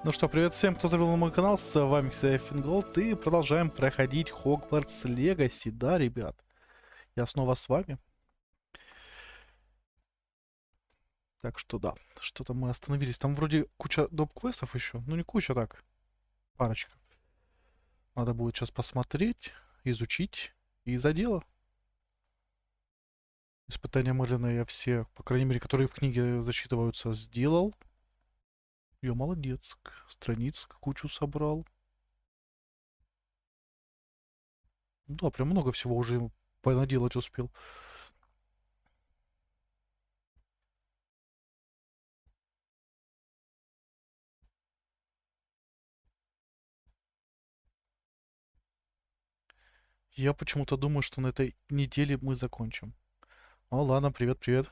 Ну что, привет всем, кто забыл на мой канал, с вами Fingolt, и продолжаем проходить Hogwarts Legacy, да, ребят? Я снова с вами. Так что да, что-то мы остановились. Там вроде куча доп-квестов еще, ну не куча, так, парочка. Надо будет сейчас посмотреть, изучить и за дело. Испытания Мерлина я все, по крайней мере, которые в книге зачитываются, сделал. Я молодец, страниц кучу собрал. Да, прям много всего уже понаделать успел. Я почему-то думаю, что на этой неделе мы закончим. О, ладно, привет-привет.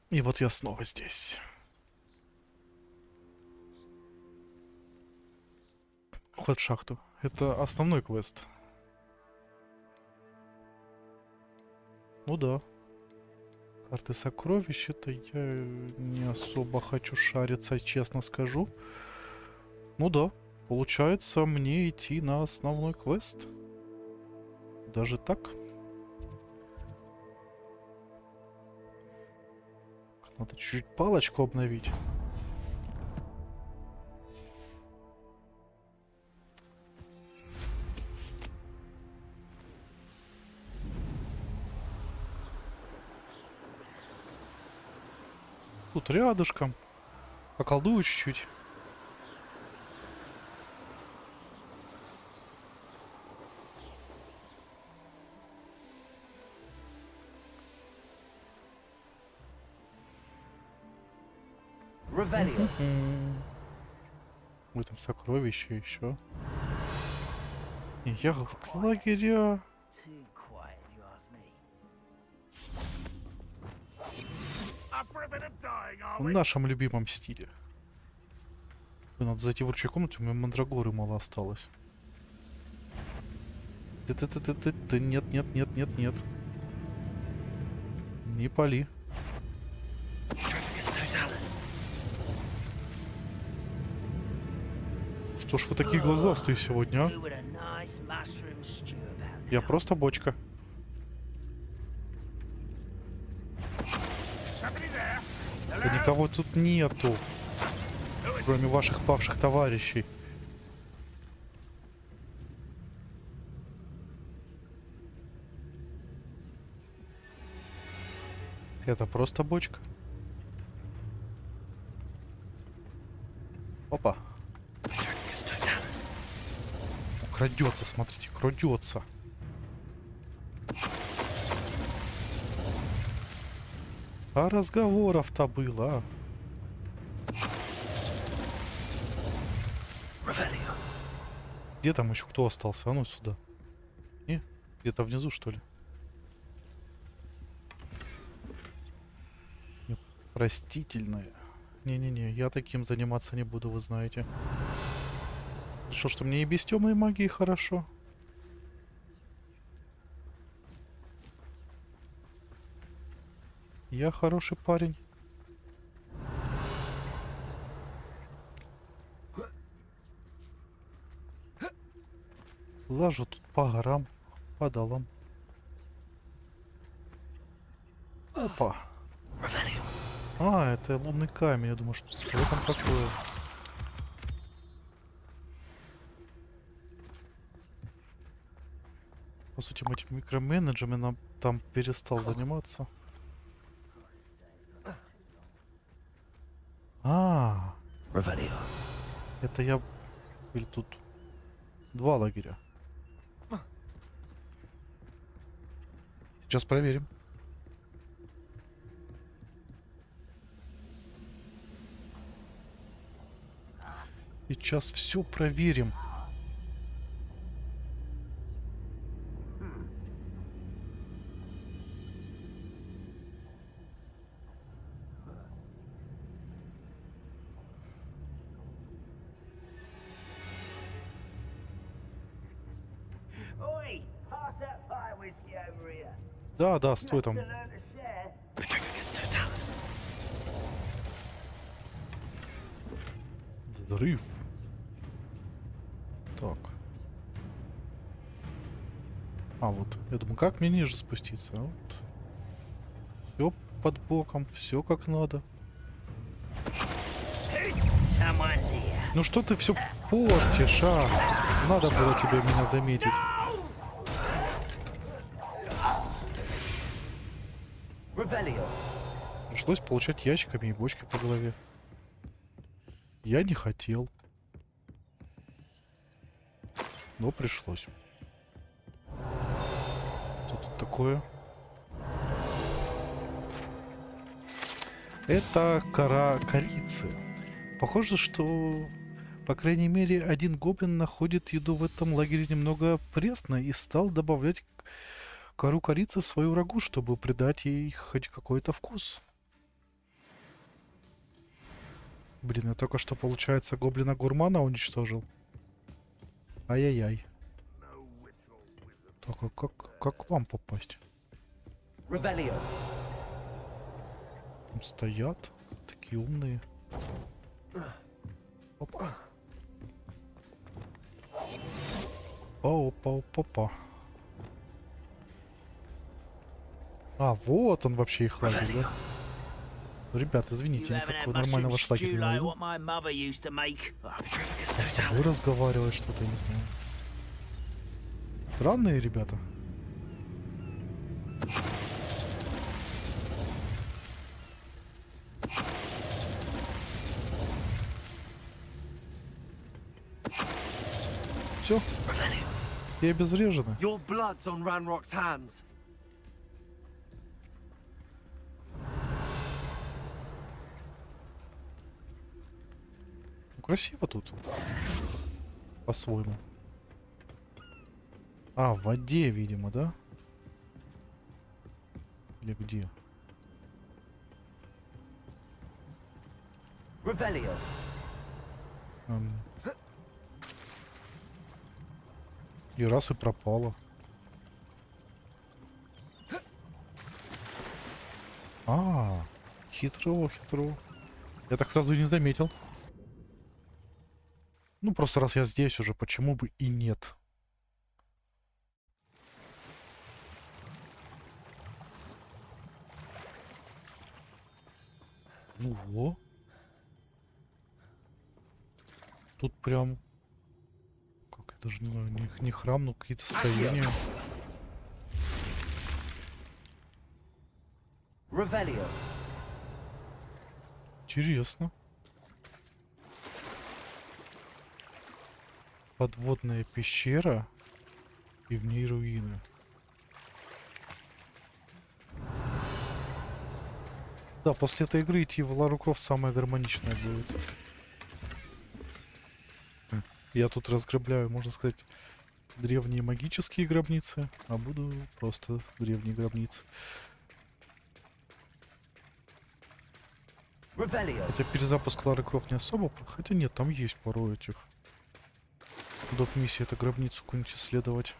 И вот я снова здесь. Ход в шахту. Это основной квест. Ну да. Карты сокровищ, это я не особо хочу шариться, честно скажу. Ну да. Получается мне идти на основной квест. Даже так. Надо чуть-чуть палочку обновить. Тут рядышком. Поколдую чуть-чуть. Ой, там сокровища еще. И ягод лагеря. В нашем любимом стиле. Надо зайти в ручей комнату, у меня мандрагоры мало осталось. Нет, нет, нет, нет, нет. Не пали. Что ж вы такие глазастые сегодня, а? Я просто бочка. Да никого тут нету. Кроме ваших павших товарищей. Это просто бочка. Опа. Крадется, смотрите, крадется. А разговоров-то было, а? Где там еще кто остался? А ну сюда. Не? Где-то внизу, что ли? Простительное. Не-не-не, я таким заниматься не буду, вы знаете. Что мне и без темной магии хорошо. Я хороший парень. Лажу тут по горам, по долам. Опа. А, это лунный камень. Я думаю, что там такое. По сути, мы этим микроменеджером там перестал заниматься. А, это я... Или тут два лагеря. Сейчас проверим. Сейчас все проверим. Да, да, стой там. Взрыв. Так. А, вот. Я думаю, как мне ниже спуститься? А вот. Все под боком, все как надо. Ну что ты все портишь, а? Надо было тебе меня заметить. Пришлось получать ящиками и бочкой по голове. Я не хотел. Но пришлось. Что тут такое? Это кора корицы. Похоже, что, по крайней мере, один гоблин находит еду в этом лагере немного пресной и стал добавлять кору корицы в свою рагу, чтобы придать ей хоть какой-то вкус. Блин, я только что, получается, гоблина-гурмана уничтожил. Ай-яй-яй. Так, а как к вам попасть? Там стоят. Такие умные. Опа. Опа-опа-опа. А, вот он вообще их лагерь, да? Ребят, извините, никакого нормального лагеря не найду. Вы разговариваете что-то, не знаю. Странные ребята. Все. И обезврежены. Красиво тут. По-своему. А, в воде, видимо, да? Или где? И раз и пропало. А, хитро. Я так сразу и не заметил. Ну, просто раз я здесь уже, почему бы и нет? Ну, во. Тут прям... Как, я даже не знаю, не храм, но какие-то строения. Интересно. Подводная пещера. И в ней руины. Да, после этой игры идти в Лару Крофт самое гармоничное будет. Я тут разграбляю, можно сказать, древние магические гробницы, а буду просто древние гробницы. Хотя перезапуск Лары Крофт не особо... Хотя нет, там есть пару этих... Доп. Миссии, это гробницу какую-нибудь исследовать.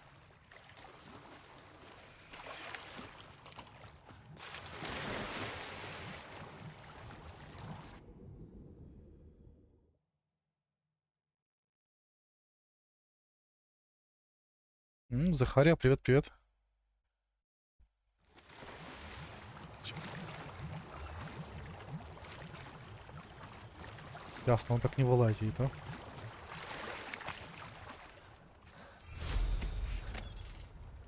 Захария, привет. Ясно, он так не вылазит, да?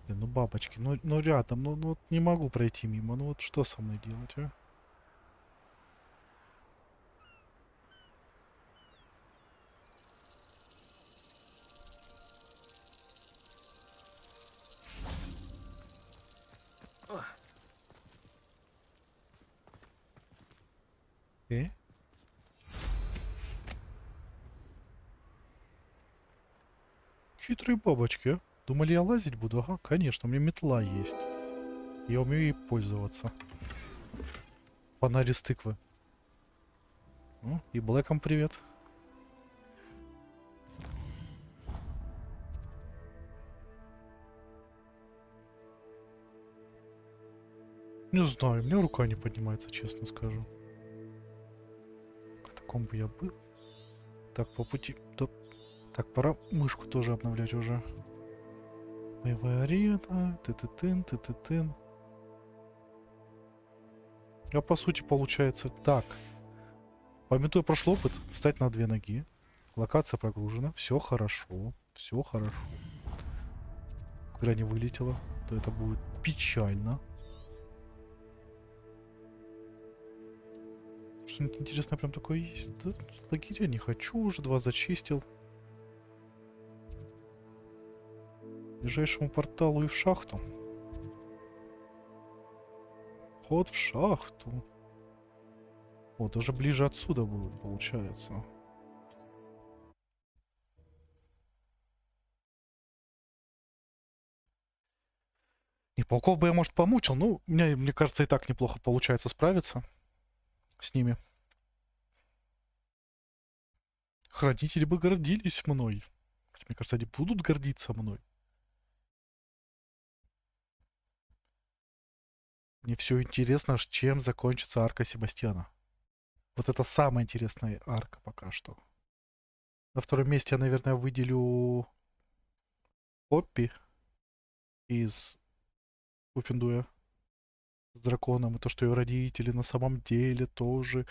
Ну бабочки, ну рядом, ну вот не могу пройти мимо, ну вот что со мной делать, а? Хитрые бабочки, а? Думали, я лазить буду? Ага, конечно, у меня метла есть. Я умею ей пользоваться. Фонарь из тыквы. Ну, и Блэком привет. Не знаю, у меня рука не поднимается, честно скажу. В таком бы я был. Так, по пути... Да. Так, пора мышку тоже обновлять уже. Боевая арена, ты-ты-тын, ты-ты-тын. А по сути получается так. Пометуя прошлый опыт, встать на 2 ноги. Локация прогружена, все хорошо, все хорошо. Когда не вылетело, то это будет печально. Что-нибудь интересное прям такое есть? Да, лагеря не хочу, уже 2 зачистил. К ближайшему порталу и в шахту. Ход в шахту. О, даже ближе отсюда будет, получается. И пауков бы я, может, помучил, но мне кажется, и так неплохо получается справиться с ними. Хранители бы гордились мной. Хотя, мне кажется, они будут гордиться мной. Мне все интересно, чем закончится арка Себастьяна. Вот это самая интересная арка пока что. На втором месте я, наверное, выделю Поппи из Уффендуя с драконом. И то, что ее родители на самом деле тоже...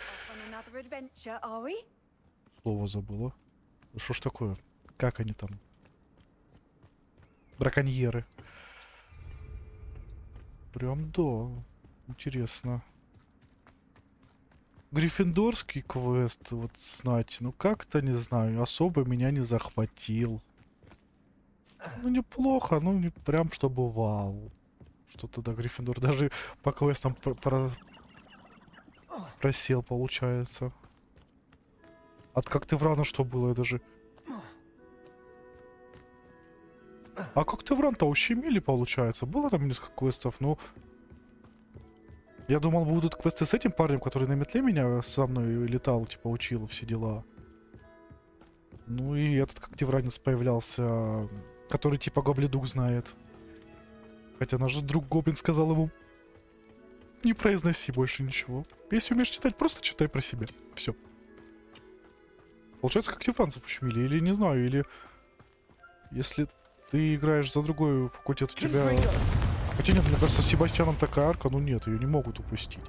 Слово забыла. Что ж такое? Как они там? Браконьеры. Прям да. Интересно. Гриффиндорский квест, вот знать, ну как-то, не знаю, особо меня не захватил. Ну неплохо, ну не прям чтобы вау. Что-то да, Гриффиндор даже по квестам просел, получается. От как ты врана что было, я даже... А как ты вран-то ущемили, получается? Было там несколько квестов, но... Я думал, будут квесты с этим парнем, который на метле меня со мной летал, типа учил все дела. Ну и этот как Тевранец появлялся, который типа гоблидук знает. Хотя наш друг Гоблин сказал ему: не произноси больше ничего. Если умеешь читать, просто читай про себя. Все. Получается, как Тевранцев ущемили, или не знаю, или... Если ты играешь за другой факультет, у тебя... Хотя нет, мне кажется, с Себастьяном такая арка, ну нет, ее не могут упустить.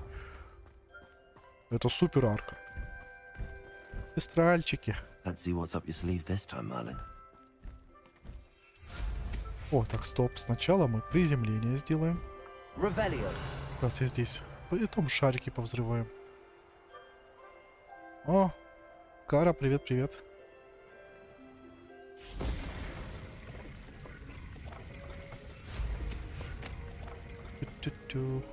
Это супер арка. Пестральчики. О, так, стоп. Сначала мы приземление сделаем. Раз я здесь. Потом шарики повзрываем. О, Кара, привет-привет. Тю-тю-тю.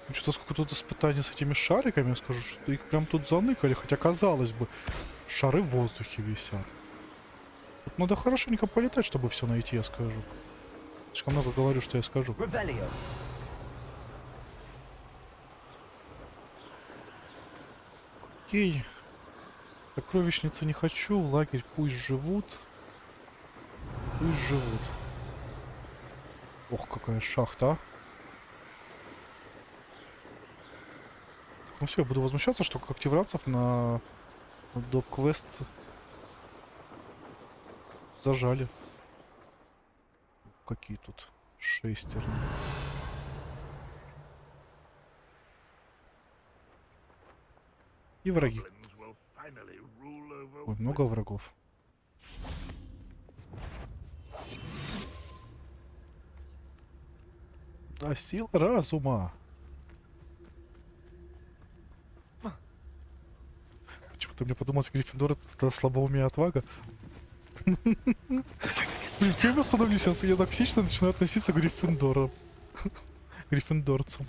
Ну, что-то сколько тут испытаний с этими шариками, я скажу, что их прям тут заныкали, хотя казалось бы, шары в воздухе висят. Тут надо хорошенько полетать, чтобы все найти, я скажу. Слишком много говорю, что я скажу. Окей. Сокровищницы не хочу, в лагерь пусть живут. Пусть живут. Ох, какая шахта, а. Ну все, я буду возмущаться, что как активранцев на доп-квест зажали. Какие тут шестерни. И враги. Ой, много врагов. Да, сила разума. Почему-то мне подумалось, Гриффиндор это слабоумие отвага. Блин, я становлюсь, я токсично начинаю относиться к Гриффиндорам. Гриффиндорцам.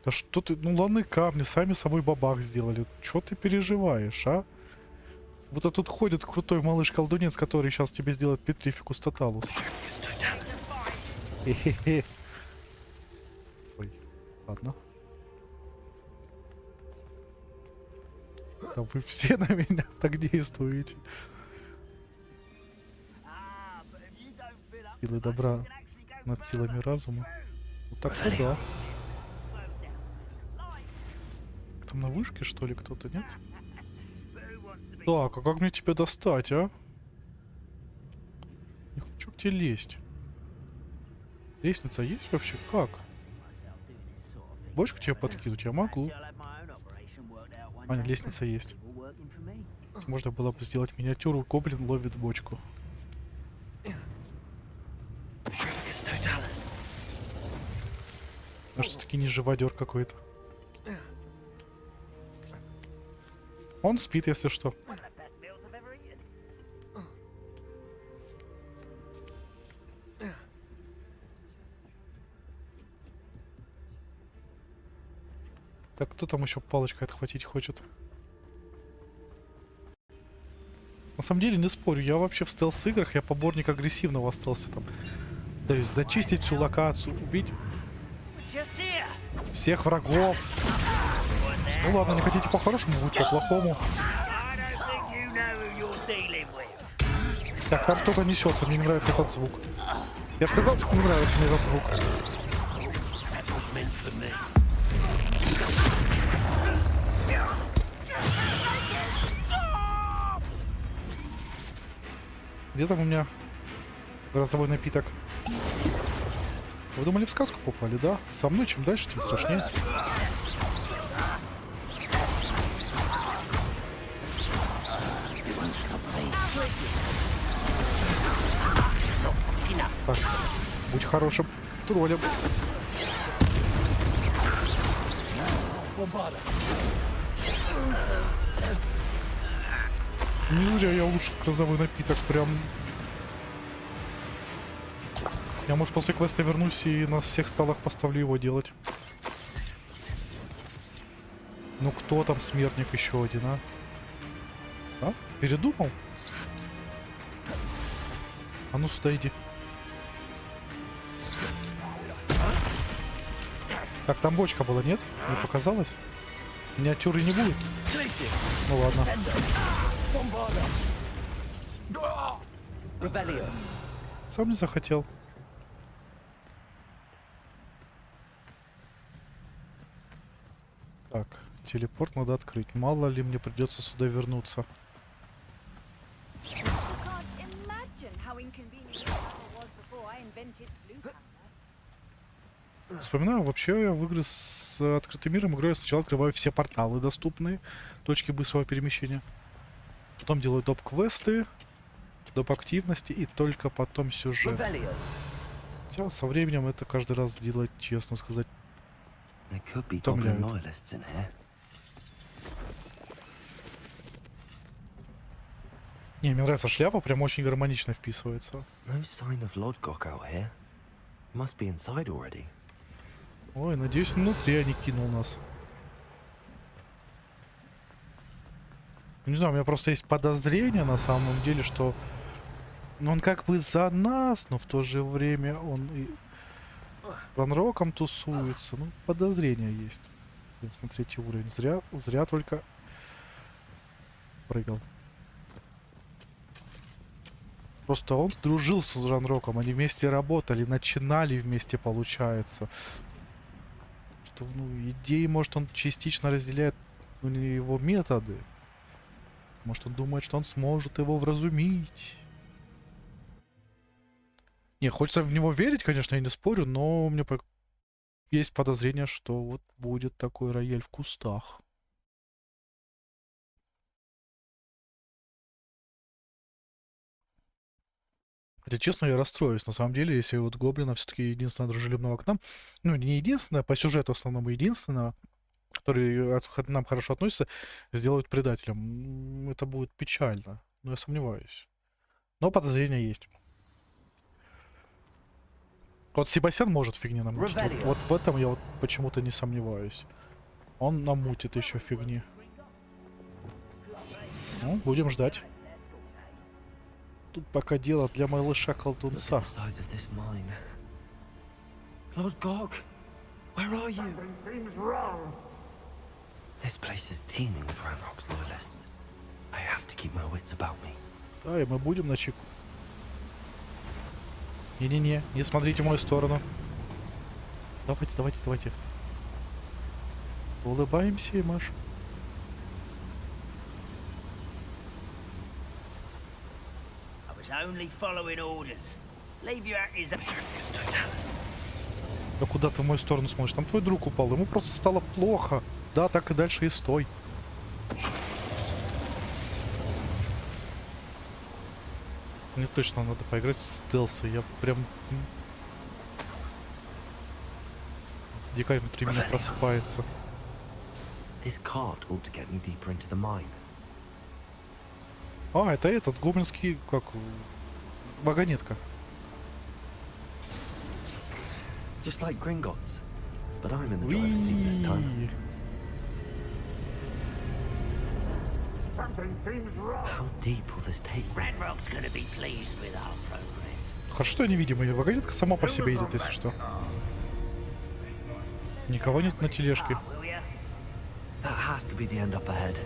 Да что ты, ну ладно, камни сами собой бабах сделали. Чё ты переживаешь, а? Будто тут ходит крутой малыш-колдунец, который сейчас тебе сделает петрификус тоталус. Хе-хе-хе. Ой, ладно. Да вы все на меня так действуете. Силы добра над силами разума. Вот так-то да. Там на вышке, что ли, кто-то, нет? Так, а как мне тебя достать, а? Не хочу к тебе лезть. Лестница есть вообще? Как? Бочку тебе подкинуть я могу. А, нет, лестница есть. Можно было бы сделать миниатюру. Гоблин ловит бочку. А что таки не живодер какой-то? Он спит, если что. Так, кто там еще палочкой отхватить хочет? На самом деле, не спорю, я вообще в стелс-играх, я поборник агрессивного остался там. То есть зачистить всю локацию, убить всех врагов. Ну ладно, не хотите по-хорошему, будьте по-плохому. Так, там кто-то несется, мне не нравится этот звук. Я же сказал, что не нравится мне этот звук. Где там у меня грозовой напиток? Вы думали, в сказку попали, да? Со мной чем дальше, тем страшнее. Так, будь хорошим троллем. Не зря я улучшил грозовой напиток, прям. Я, может, после квеста вернусь и на всех столах поставлю его делать. Ну кто там смертник еще один, а? А? Передумал? А ну сюда иди. Так, там бочка была, нет? Не показалось? Миниатюры не будет? Ну ладно. Сам не захотел. Так, телепорт надо открыть. Мало ли мне придется сюда вернуться. Вспоминаю, вообще я в игры с открытым миром играю, сначала открываю все порталы доступные, точки быстрого перемещения. Потом делаю доп-квесты, доп-активности и только потом сюжет. Хотя со временем это каждый раз делать, честно сказать, утомляет. Не, мне нравится шляпа, прям очень гармонично вписывается. Ой, надеюсь, внутри они кинул нас. Не знаю, у меня просто есть подозрение на самом деле, что он как бы за нас, но в то же время он и Ранроком тусуется. Ну, подозрение есть. На третий уровень. Зря только прыгал. Просто он дружился с Ранроком, они вместе работали, начинали вместе, получается. Что, ну, идеи, может, он частично разделяет, ну, не его методы. Может, он думает, что он сможет его вразумить. Не, хочется в него верить, конечно, я не спорю, но у меня есть подозрение, что вот будет такой рояль в кустах. Хотя, честно, я расстроюсь, на самом деле, если вот гоблина все-таки единственного дружелюбного к нам, ну, не единственное, по сюжету основному единственного, который к нам хорошо относится, сделают предателем. Это будет печально, но я сомневаюсь. Но подозрения есть. Вот Себастьян может фигни намутить. Вот в этом я вот почему-то не сомневаюсь. Он намутит еще фигни. Ну, будем ждать. Тут пока дело для малыша-колдунца. Lord Gog, where are you? This place is teeming with Ранрок's loyalists. I have to keep my wits about me. Да, и мы будем на чеку. Не-не-не, не смотрите в мою сторону. Давайте, давайте, давайте. Улыбаемся и машем. Да куда ты в мою сторону смотришь? Там твой друг упал, ему просто стало плохо. Да, так и дальше и стой. Мне точно надо поиграть в стелсы. Я прям... Дикарь внутри меня просыпается. А, это этот гоблинский, как... вагонетка. Just like Gringotts, but I'm in the driver's seat this time. How deep will this take me? Ранрок's gonna be pleased with our progress. Хорошо, что невидимая вагонетка сама по себе едет, если что. Никого нет на тележке. That has to be the end up ahead.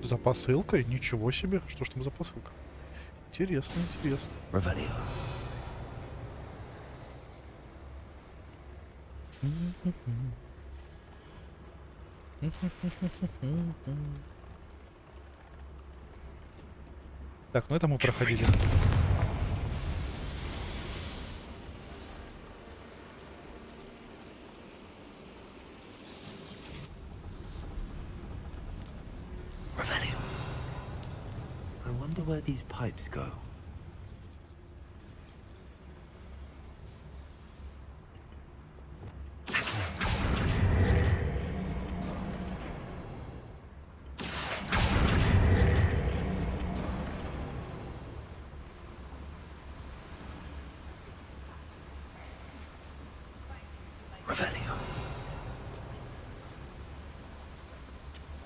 За посылкой? Ничего себе. Что ж там за посылка? Интересно, интересно. Revelio. Так, ну это мы проходили. Revelio. I wonder where these pipes go.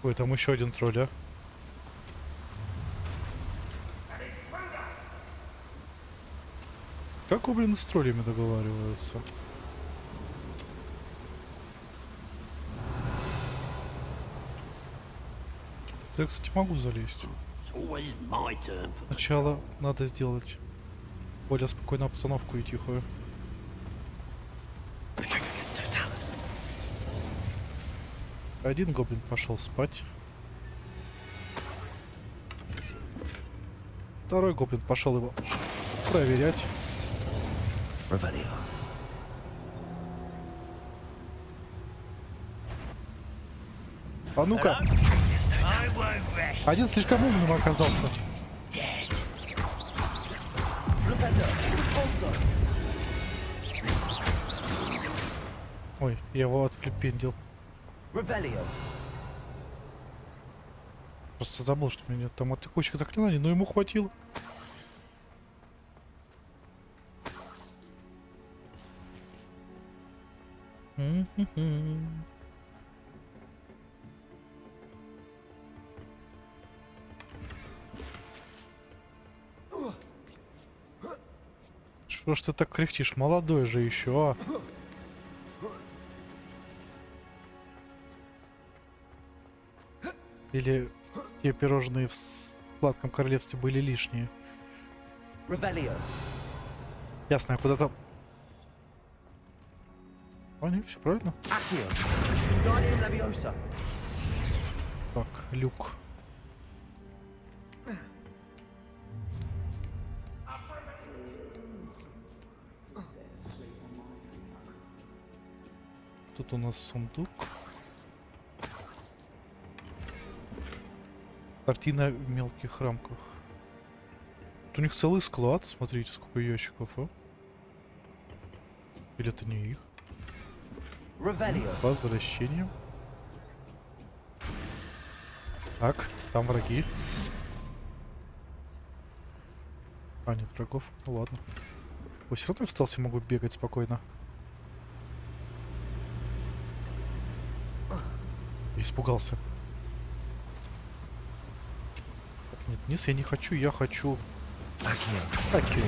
Ой, там еще один тролль, а? Как гоблины с троллями договариваются? Я, кстати, могу залезть. Сначала надо сделать более спокойную обстановку и тихую. Один гоблин пошел спать. Второй гоблин пошел его проверять. А ну-ка! Один слишком умным оказался. Ой, я его отфлипендил. Просто забыл, что у меня там атакующих заклинаний, но ему хватило. Что ж ты так кряхтишь? Молодой же еще, а? Или те пирожные в сладком королевстве были лишние? Ясно, я куда-то... А, нет, все правильно. Так, люк. Тут у нас сундук. Картина в мелких рамках. Тут у них целый склад. Смотрите, сколько ящиков, а? Или это не их? С возвращением. Так, там враги. А, нет врагов. Ну ладно. Ой, все равно в стелсе могу бегать спокойно. Я испугался. Нет, вниз я не хочу, я хочу... Окей.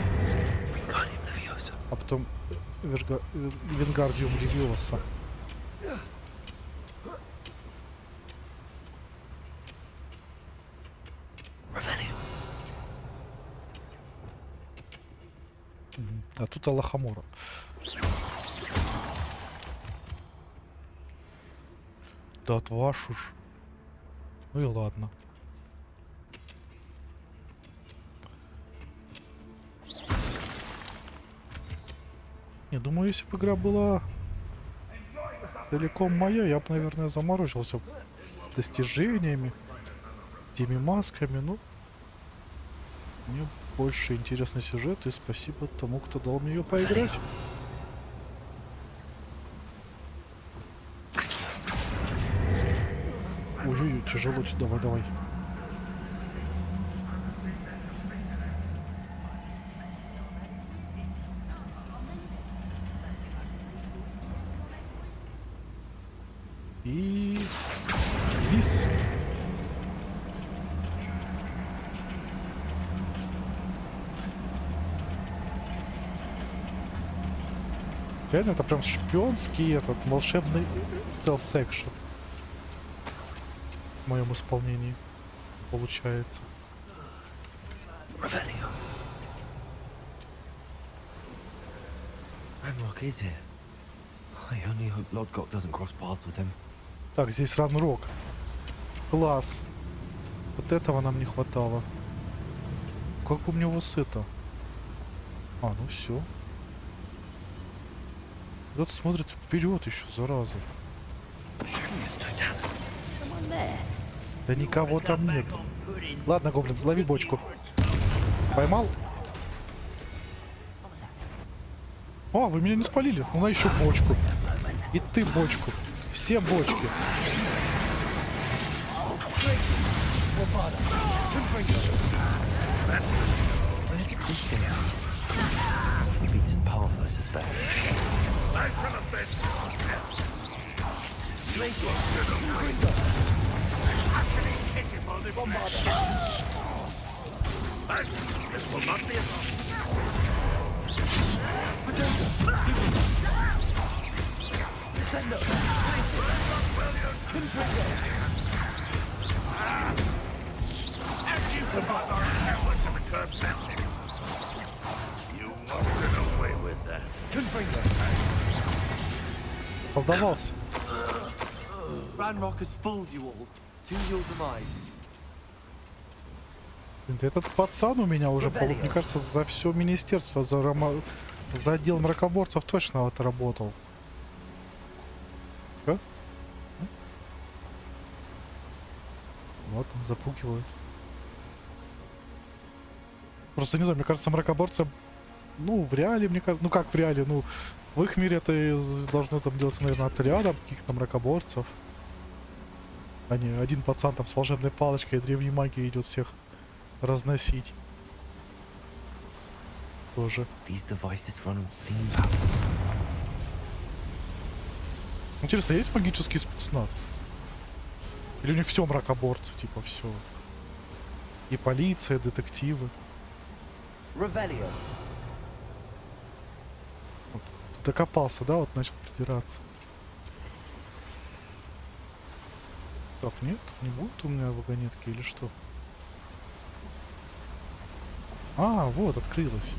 А потом Вингардиум Левиоса. А тут Аллахамора. Да вашу ж. Ну и ладно. Не, думаю, если бы игра была целиком моя, я бы, наверное, заморочился с достижениями, теми масками. Ну, мне больше интересный сюжет, и спасибо тому, кто дал мне ее поиграть. Ой-ой-ой, тяжело. Давай, давай. И... лис. Реально, это прям шпионский этот волшебный стелс-экшен. В моем исполнении получается. Ranrock is here. I only hope Lodgok doesn't cross paths with him. Так, здесь Ранрок. Класс. Вот этого нам не хватало. Как у него с это? А, ну все. Кто-то смотрит вперед еще, зараза. Да никого там нет. Ладно, гоблин, лови бочку. Поймал? О, вы меня не спалили. Ну, на еще бочку. И ты бочку. Все бочки. Колдовался. Ranrock has fooled you all to your demise. Этот пацан у меня уже, мне кажется, за все министерство, за отдел мракоборцев точно вот работал. Что? Вот он запугивает. Просто не знаю, мне кажется, мракоборцы, ну, в реале, мне кажется, ну как в реале, ну, в их мире это должно там делаться, наверное, отрядом каких-то мракоборцев. А не один пацан там с волшебной палочкой и древней магией идет всех разносить. Тоже. Интересно, есть магический спецназ? Или у них все мракоборцы, типа все? И полиция, детективы. Вот, докопался, да, вот начал придираться. Так, нет, не будет у меня вагонетки или что? А, вот, открылась.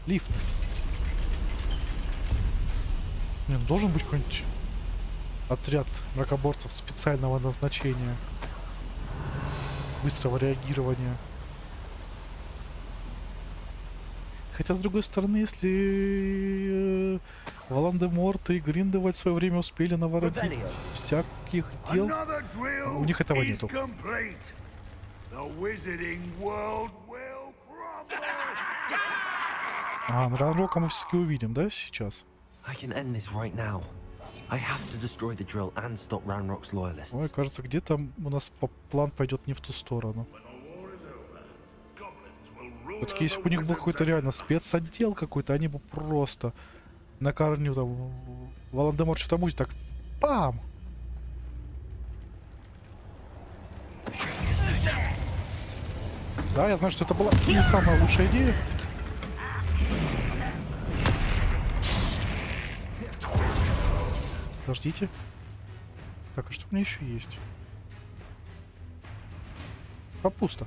Лифт. Не, ну должен быть какой-нибудь отряд мракоборцев специального назначения. Быстрого реагирования. Хотя, с другой стороны, если Волан-де-Морт и Гриндевальд в свое время успели наворотить всяких дел, у них этого нету. А, Ранроком мы все-таки увидим, да, сейчас? Ой, кажется, где-то у нас план пойдет не в ту сторону. Все-таки если бы у них был какой-то реально спецотдел какой-то, они бы просто на корню там Волан-де-Морт что-то будет так пам! Да, я знаю, что это была не самая лучшая идея. Подождите. Так, а что у меня еще есть? Капуста.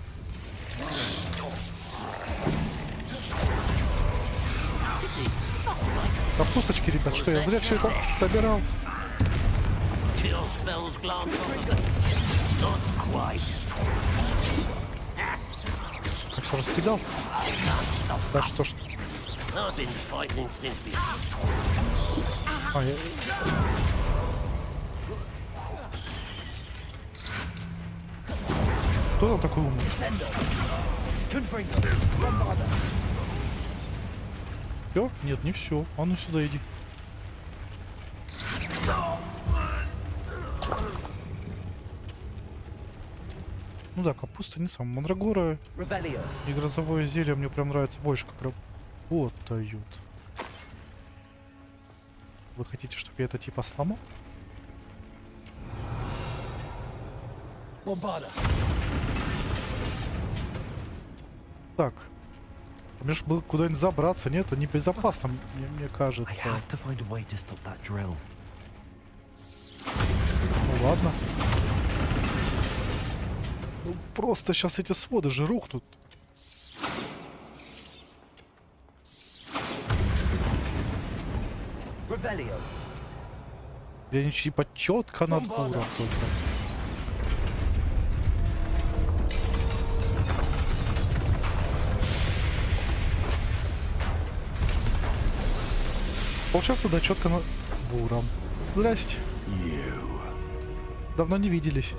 Капусточки, ребят, что я зря все это собирал. Как все раскидал? Да что ж. А, я... Кто там такой умный? Все? Нет, не все. А ну сюда иди. Ну да, капуста не сам. Мандрагора и грозовое зелье мне прям нравится больше, как работают. Вы хотите, чтобы я это типа сломал? Так. Мне ж было куда-нибудь забраться, нет? Это небезопасно, мне кажется. Ну ладно. Ну, просто сейчас эти своды же рухнут. Я не типа четко над буром только. Получается, да, четко над буром. Здрасте. Давно не виделись.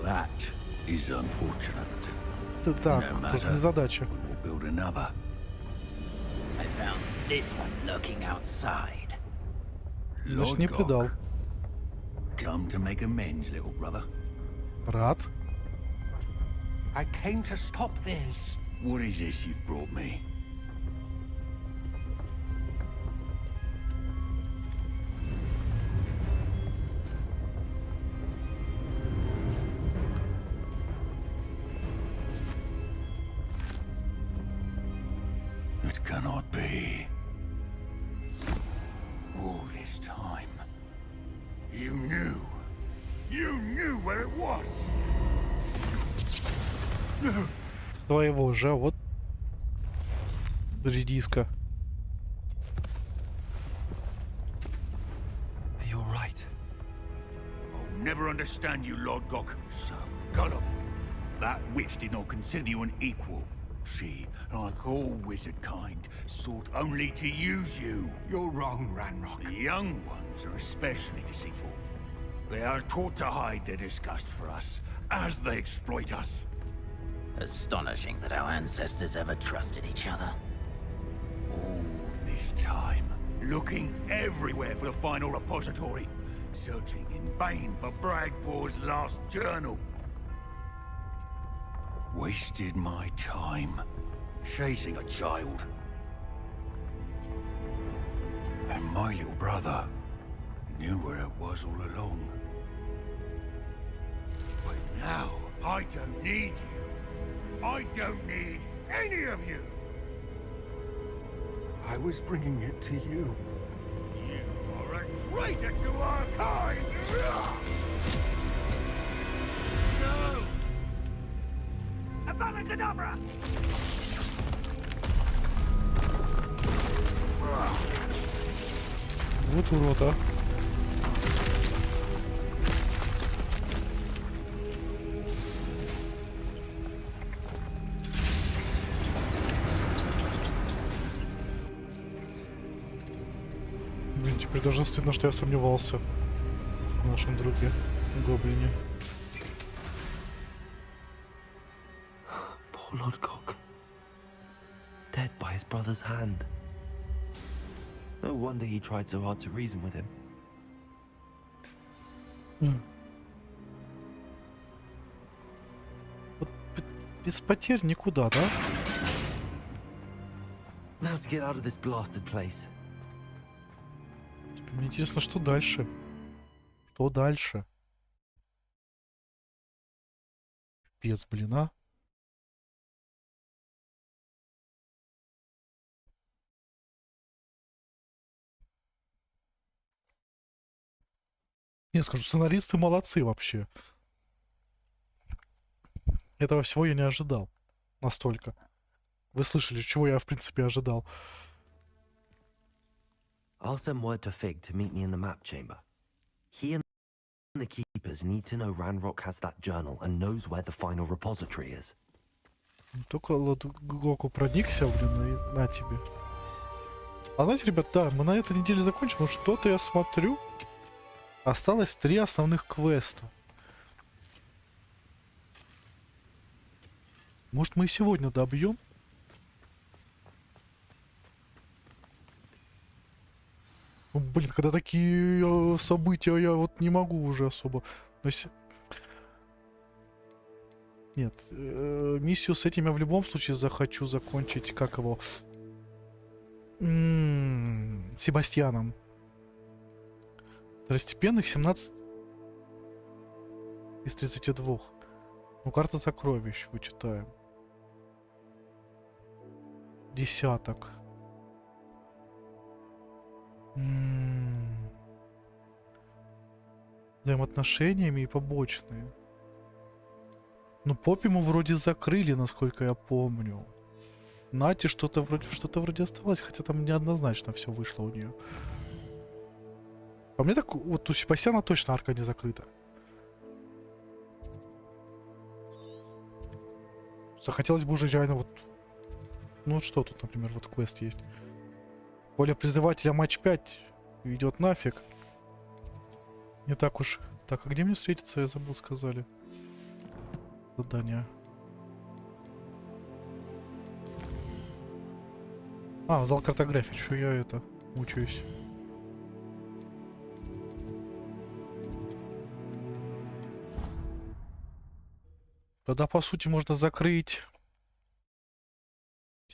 Это так, это незадача. Значит, не предал. Брат. I came to stop this. What is this you've brought me? It cannot be. All this time, you knew where it was. Своего же, вот редиска. You're right. I'll never understand you, Lord Gok. So gullible. That witch did not consider you an equal. She, like all wizard kind, sought only to use you. You're wrong, Ranrok. The young ones are especially deceitful. They are taught to hide their disgust for us, as they exploit us. Astonishing that our ancestors ever trusted each other. All this time, looking everywhere for the final repository, searching in vain for Bragpaw's last journal. Wasted my time chasing a child. And my little brother knew where it was all along. But now, I don't need you. I don't need any of you. I was bringing it to you. You are a traitor to our kind! No! Avada-kedavra! Вот урод, а. Блин, теперь даже стыдно, что я сомневался в нашем друге гоблине. Poor Lord Gok. Dead by his brother's hand. No wonder he tried so hard to reason with him. Вот без потерь никуда, да? Now to get out of this blasted place. Мне интересно, что дальше? Что дальше? Пец, блин, а? Не, скажу, сценаристы молодцы вообще. Этого всего я не ожидал. Настолько. Вы слышали, чего я, в принципе, ожидал. I'll send word to Fig to meet me in the map chamber. He and the keepers need to know Ranrock has that journal and knows where the final repository is. Только Гоку проникся, блин, и на тебе. А знаете, ребят, да, мы на этой неделе закончим, но что-то я смотрю. Осталось 3 основных квеста. Может, мы и сегодня добьем? Ну, блин, когда такие события, я вот не могу уже особо. Но нет, миссию с этим я в любом случае захочу закончить, как его... Себастьяном. Второстепенных 17 из 32. Ну, карта сокровищ вычитаем. Десяток. Взаимоотношениями и побочные. Ну, Поппи мы вроде закрыли, насколько я помню. Нати что-то вроде оставалось, хотя там неоднозначно все вышло у нее. По мне так, вот у Себастьяна точно арка не закрыта. Захотелось бы уже реально вот... Ну вот что тут, например, вот квест есть. Воля призывателя матч 5 идет нафиг. Не так уж. Так, а где мне встретиться, я забыл, сказали. Задание. А, в зал картографии, что я это мучаюсь. Тогда, по сути, можно закрыть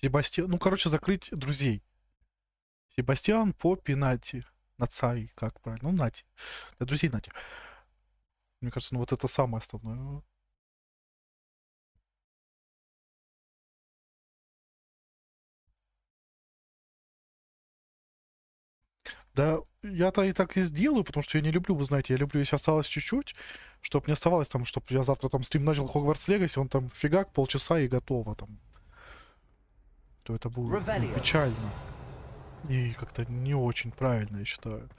Себастьян. Ну, короче, закрыть друзей. Себастьян, Поппи, Нати. Нацай, как правильно? Ну, Нати. Для друзей Нати. Мне кажется, ну вот это самое основное. Да, я-то и так и сделаю, потому что я не люблю, вы знаете, я люблю, если осталось чуть-чуть, чтобы не оставалось там, чтобы я завтра там стрим начал Hogwarts Legacy, он там фигак, полчаса и готово там. То это будет печально. И как-то не очень правильно, я считаю.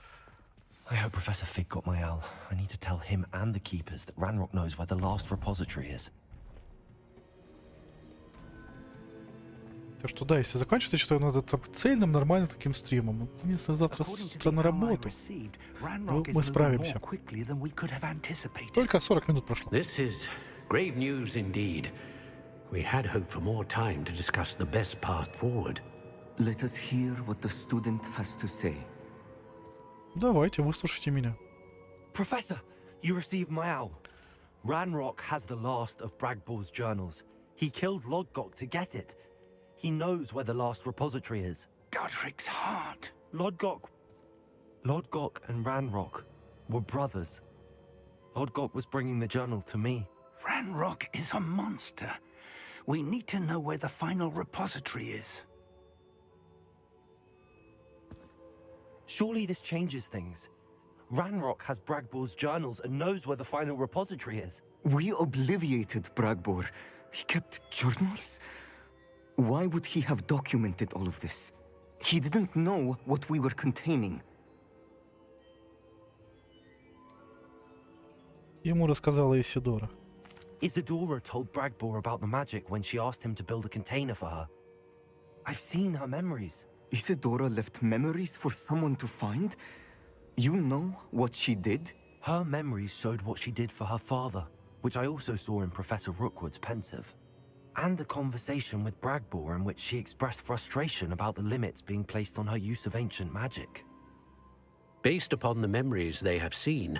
I hope Professor Fig got my owl. I need to tell him and the keepers that Ranrock knows where the last repository is. Так что да, если заканчивать, я считаю, надо там цельным, нормальным таким стримом. Единственное, завтра с утра на работу. Ну, мы справимся. Только 40 минут прошло. This is grave news indeed. We had hoped for more time to discuss the best path forward. Let us hear what the student has to say. Давайте, выслушайте меня. Professor, you received my owl. Ranrock has the last of Bragbor's journals. He killed Lodgok to get it. He knows where the last repository is. Godric's heart. Lodgok and Ranrock were brothers. Lodgok was bringing the journal to me. Ranrock is a monster. We need to know where the final repository is. Surely this changes things. Ranrock has Bragbor's journals and knows where the final repository is. We obliviated Bragbor. He kept journals? Why would he have documented all of this? He didn't know what we were containing. Ему рассказала Исидора. Isadora told Bragbor about the magic when she asked him to build a container for her. I've seen her memories. Isadora left memories for someone to find? You know what she did? Her memories showed what she did for her father, which I also saw in Professor Rookwood's pensive. And a conversation with Bragbor in which she expressed frustration about the limits being placed on her use of ancient magic. Based upon the memories they have seen,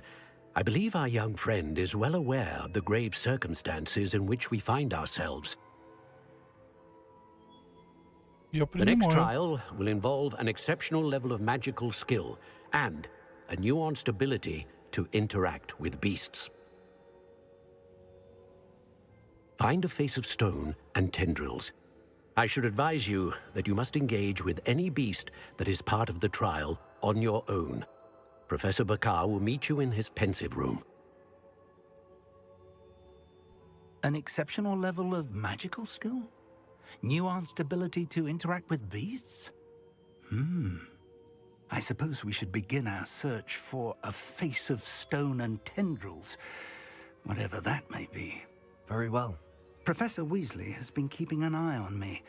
I believe our young friend is well aware of the grave circumstances in which we find ourselves. The next trial will involve an exceptional level of magical skill and a nuanced ability to interact with beasts. Find a face of stone and tendrils. I should advise you that you must engage with any beast that is part of the trial on your own. Professor Bakar will meet you in his pensive room. An exceptional level of magical skill? Nuanced ability to interact with beasts? I suppose we should begin our search for a face of stone and tendrils, whatever that may be. Very well. Professor Weasley has been keeping an eye on me.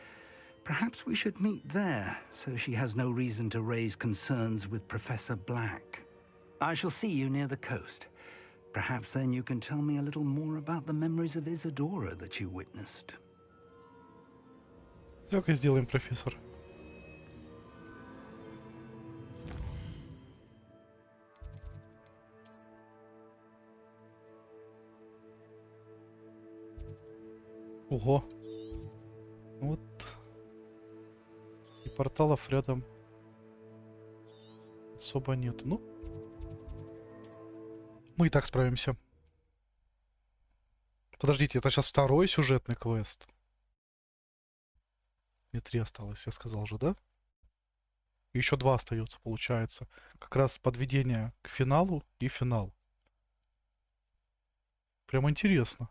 Perhaps we should meet there, so she has no reason to raise concerns with Professor Black. I shall see you near the coast. Perhaps then you can tell me a little more about the memories of Isadora that you witnessed. Так и сделаем, профессор. Ого. Вот. И порталов рядом особо нет. Ну, мы и так справимся. Подождите, это сейчас второй сюжетный квест. Мне 3 осталось, я сказал же, да? И еще 2 остается, получается. Как раз подведение к финалу и финал. Прям интересно.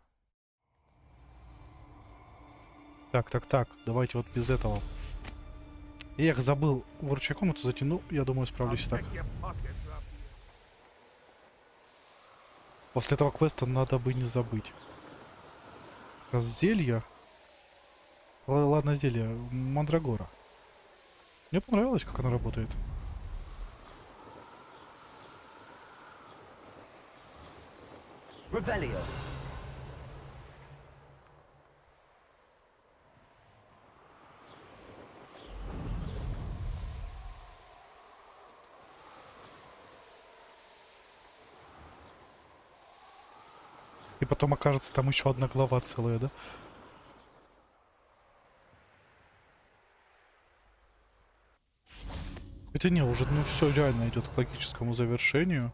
Так. Давайте вот без этого. Эх, забыл вручную комнату зайти. Ну, я думаю, справлюсь так. После этого квеста надо бы не забыть. Раз зелье. Ладно, зелье. Мандрагора. Мне понравилось, как она работает. Revelio. И потом окажется там еще одна глава целая, да? Хотя не, уже ну все реально идет к логическому завершению.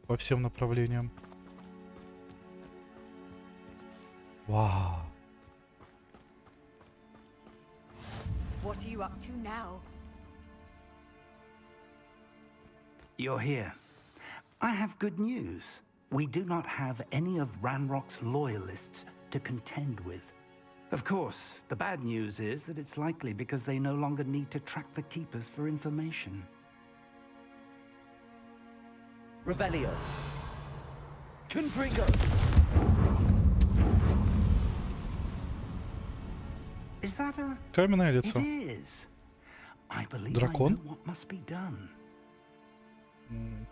По всем направлениям. Вау. What are you up to now? You're here. I have good news. We do not have any of Ranrock's loyalists to contend with. Of course, the bad news is that it's likely because they no longer need to track the Keepers for information. Revelio. Confringo. Is that a... Каменное It лицо. is. I believe Дракон? I know what must be done.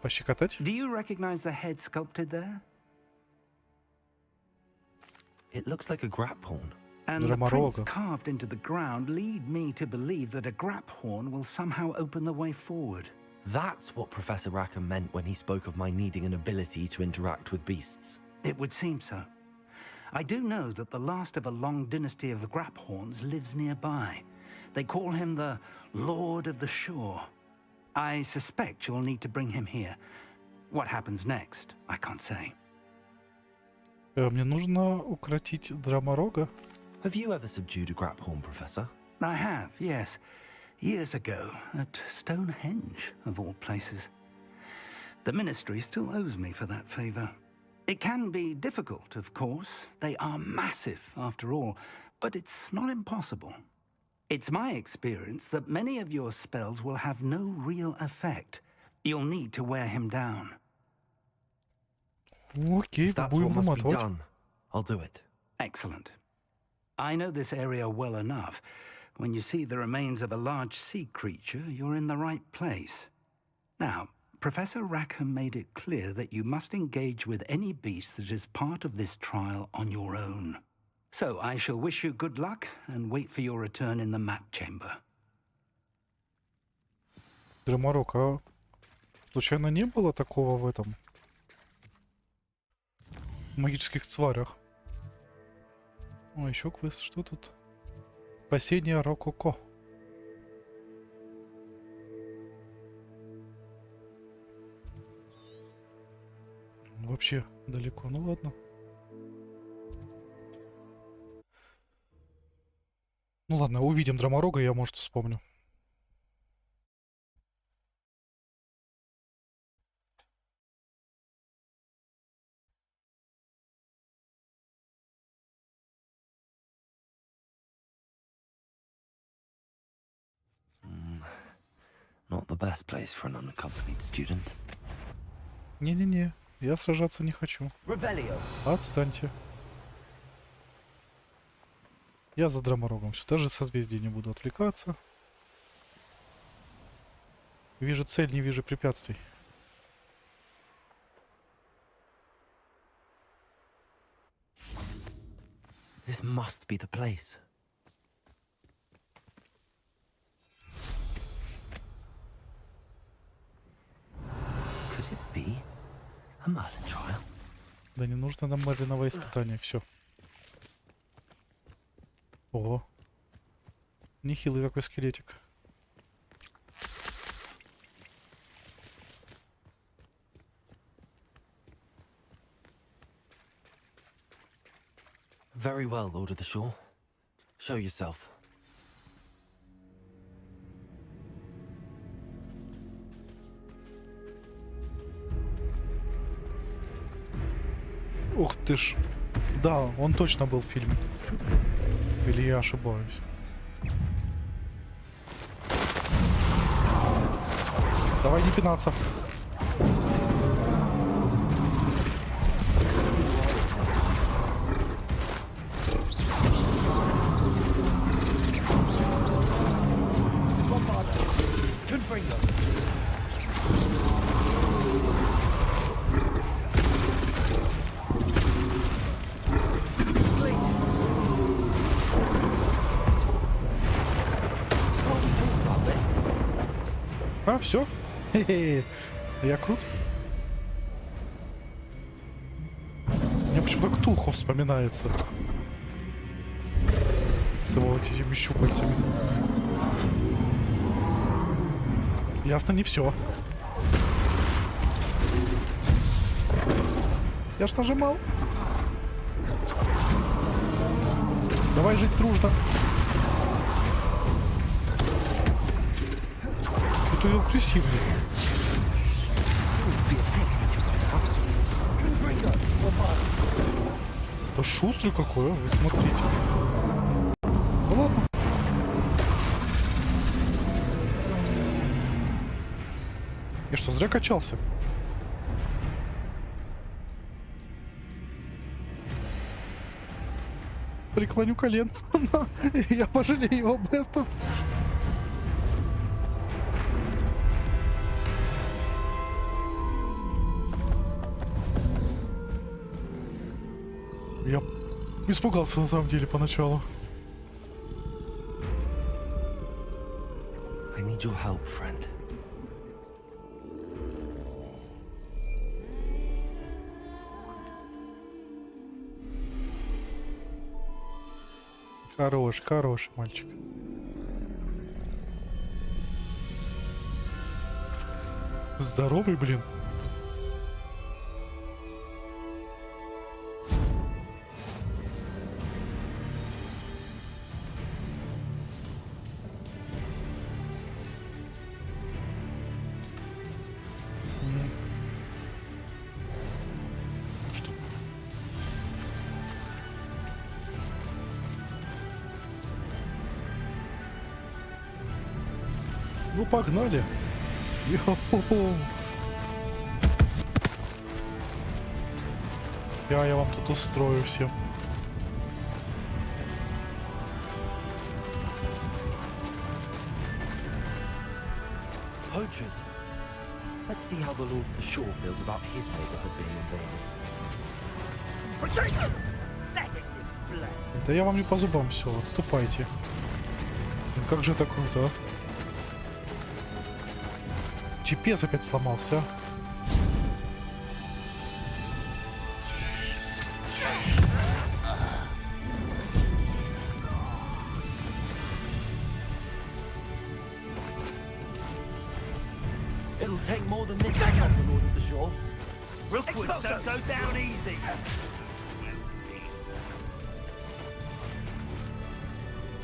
Пощекотать? Do you recognize the head sculpted there? It looks like a grap horn. And the prints Драморога. carved into the ground lead me to believe that a grap horn will somehow open the way forward. That's what Professor Rackham meant when he spoke of my needing an ability to interact with beasts. It would seem so. I do know that the last of a long dynasty of grap horns lives nearby. They call him the Lord of the Shore. I suspect you'll need to bring him here. What happens next, I can't say. Мне нужно укротить Драморога. Have you ever subdued a grap horn, Professor? I have, yes. Years ago, at Stonehenge, of all places. The Ministry still owes me for that favor. It can be difficult, of course. They are massive, after all, but it's not impossible. It's my experience that many of your spells will have no real effect. You'll need to wear him down. Окей, If that's будем what must be выматывать. done, I'll do it. Excellent. I know this area well enough. When you see the remains of a large sea creature, you're in the right place. Now, Professor Rackham made it clear that you must engage with any beast that is part of this trial on your own. So I shall wish you good luck and wait for your return in the map chamber. Драморог, а случайно не было такого в этом? В магических тварях. О, еще квест. Что тут? Спасение Рококо. Вообще далеко. Ну ладно. Ну ладно, увидим Драморога, я, может, вспомню. Not the best place for an unaccompanied student. Не-не-не, я сражаться не хочу. Revelio. Отстаньте. Я за Ранроком. Все, даже созвездие не буду отвлекаться. Вижу цель, не вижу препятствий. This must be the place. Could it be a Merlin trial? Да не нужно нам Мерлиновое испытание, все. Ого. Нехилый такой скелетик. Very well, Lord of the Shore. Show yourself. Ух ты ж. Да, он точно был в фильме. Или я ошибаюсь? Давай не пинаться. А, все? Хе-хе. Я крут. Мне почему-то Ктулху вспоминается. С его вот этими щупальцами. Ясно, не все. Я ж нажимал. Давай жить дружно. Ты агрессивный. Да шустрый какой, а? Вы смотрите. Ну ладно. Я что, зря качался? Преклоню колен. Я пожалею об этом. Я испугался на самом деле поначалу. I need your help, friend. Хороший мальчик. Здоровый, блин. Что? Ну, погнали. Йо-хо-хо. Я вам тут устрою всем. Poachers. Let's see how the Lord of the Shore feels about his neighborhood being invaded. Да я вам не по зубам, все, отступайте. Ну как же такое-то, а? GPS опять сломался, а? It'll take more than this to help the Lord of the Shore. Rookwoods don't go down easy.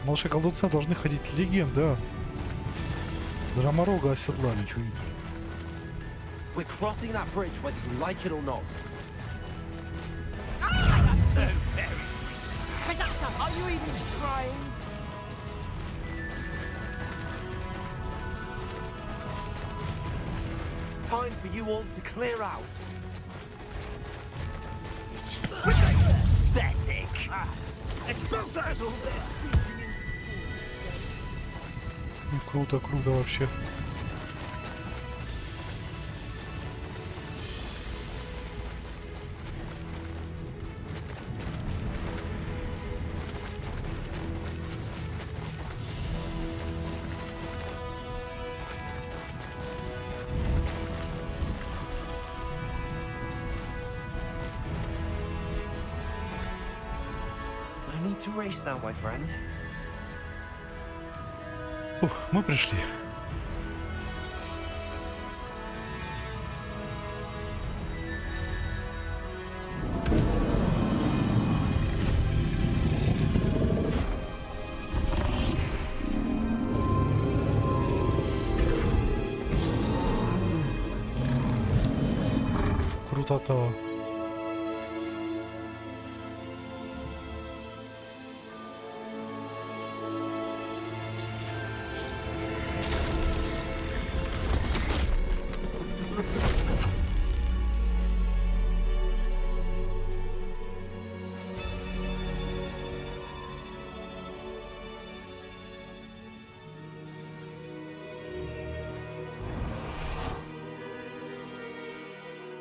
Малыши колдунца должны ходить легенды, а? Ранрога оседлали. We're crossing that bridge whether you like it or not. So very. Are you even trying? time for you all to clear out. Pathetic. Ну, круто, круто вообще. I need to race now, my friend. Ух, мы пришли. Крутота.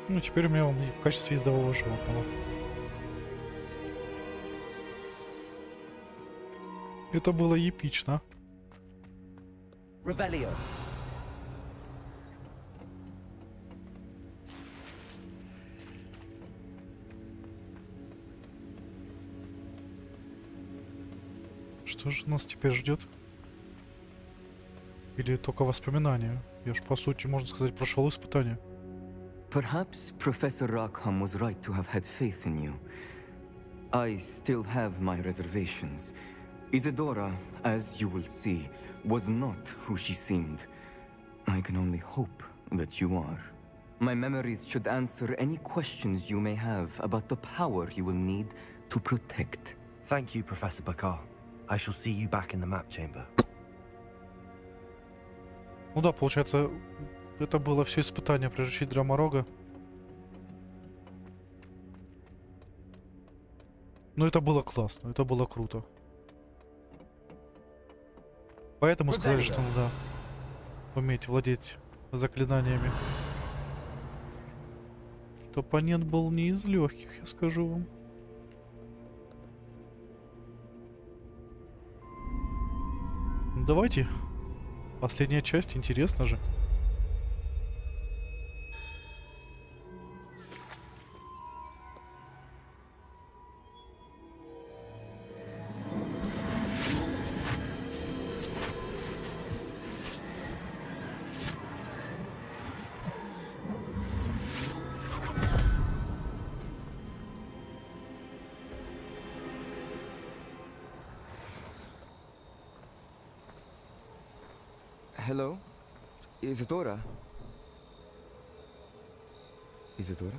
Ну, теперь у меня он и в качестве ездового животного. Это было эпично. Revelio. Что же нас теперь ждет? Или только воспоминания? Я ж, по сути, можно сказать, прошел испытание. Perhaps Professor Rackham was right to have had faith in you. I still have my reservations. Isadora, as you will see, was not who she seemed. I can only hope that you are. My memories should answer any questions you may have about the power you will need to protect. Thank you, Professor Bakar. I shall see you back in the map chamber. Ну да, получается, это было все испытание приручить Драморога. Но это было классно, это было круто. Поэтому сказали, что надо уметь владеть заклинаниями. Что оппонент был не из легких, я скажу вам. Ну, давайте. Последняя часть, интересно же. Hello? Isadora? Isadora?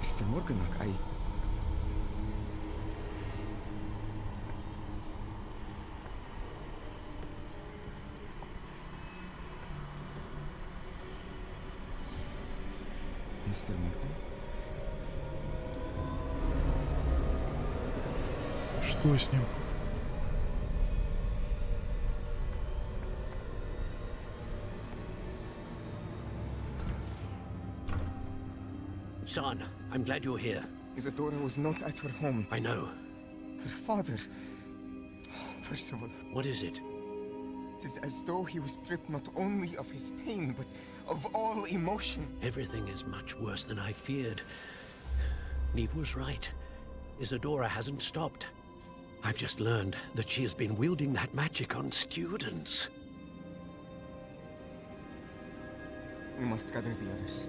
Mr. Morganach, Mr. Morgan? Что с ним? Son, I'm glad you're here. Isadora was not at her home. I know. Her father... Percival. What is it? It is as though he was stripped not only of his pain, but of all emotion. Everything is much worse than I feared. Neve was right. Isadora hasn't stopped. I've just learned that she has been wielding that magic on students. We must gather the others.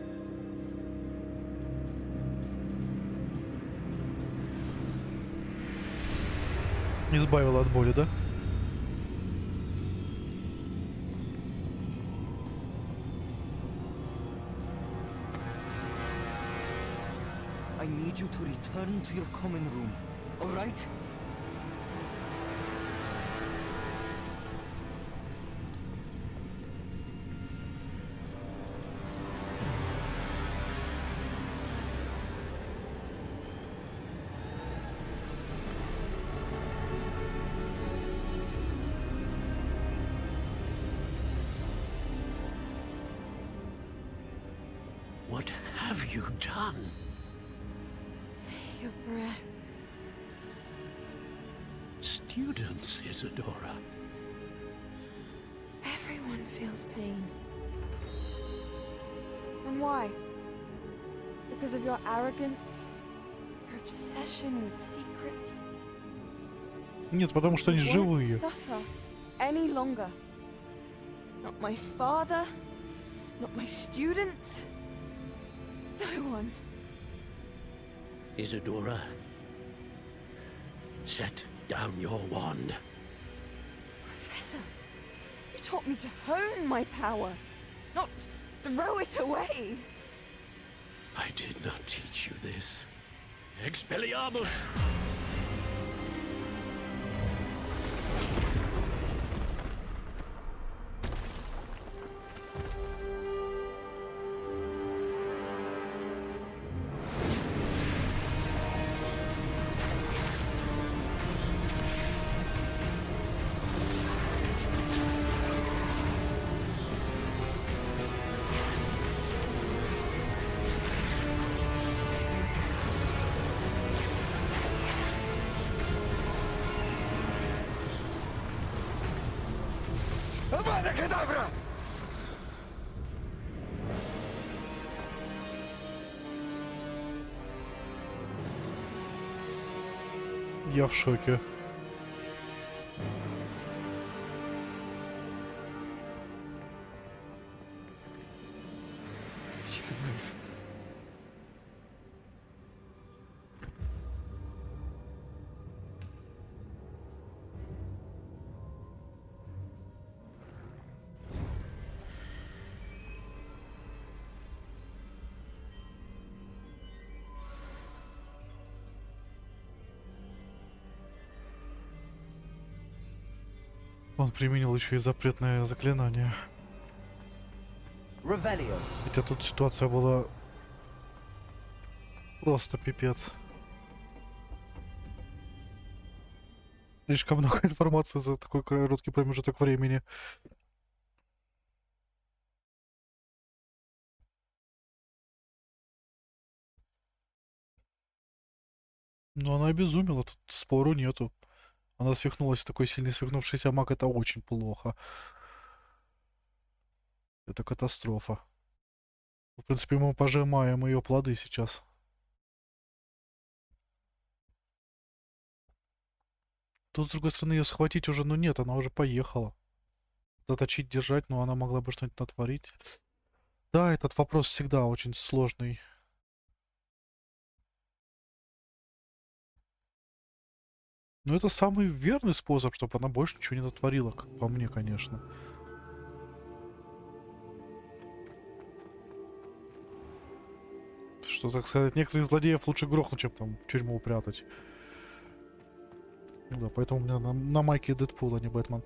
Избавила от боли, да? need you to return to your common room, all right? What have you done? Take a breath. Students, Isadora. Everyone feels pain. And why? Because of your arrogance? Your obsession with secrets? Нет, потому что они You won't живые. suffer any longer. Not my father, not my students. No one. Isadora, set down your wand. Professor, you taught me to hone my power, not throw it away. I did not teach you this. Expelliarmus! Я в шоке. She's alive. Он применил еще и запретное заклинание. Revelio. Хотя тут ситуация была просто пипец. Слишком много информации за такой короткий промежуток времени. Но она обезумела, тут спору нету. Она свихнулась, такой сильный свихнувшийся маг, это очень плохо. Это катастрофа. В принципе, мы пожимаем ее плоды сейчас. Тут, с другой стороны, ее схватить уже, ну нет, она уже поехала. Заточить, держать, но она могла бы что-нибудь натворить. Да, этот вопрос всегда очень сложный. Но это самый верный способ, чтобы она больше ничего не натворила, как по мне, конечно. Что, так сказать, некоторых злодеев лучше грохнуть, чем там в тюрьму упрятать. Ну да, поэтому у меня на майке Дэдпул, а не Бэтмен.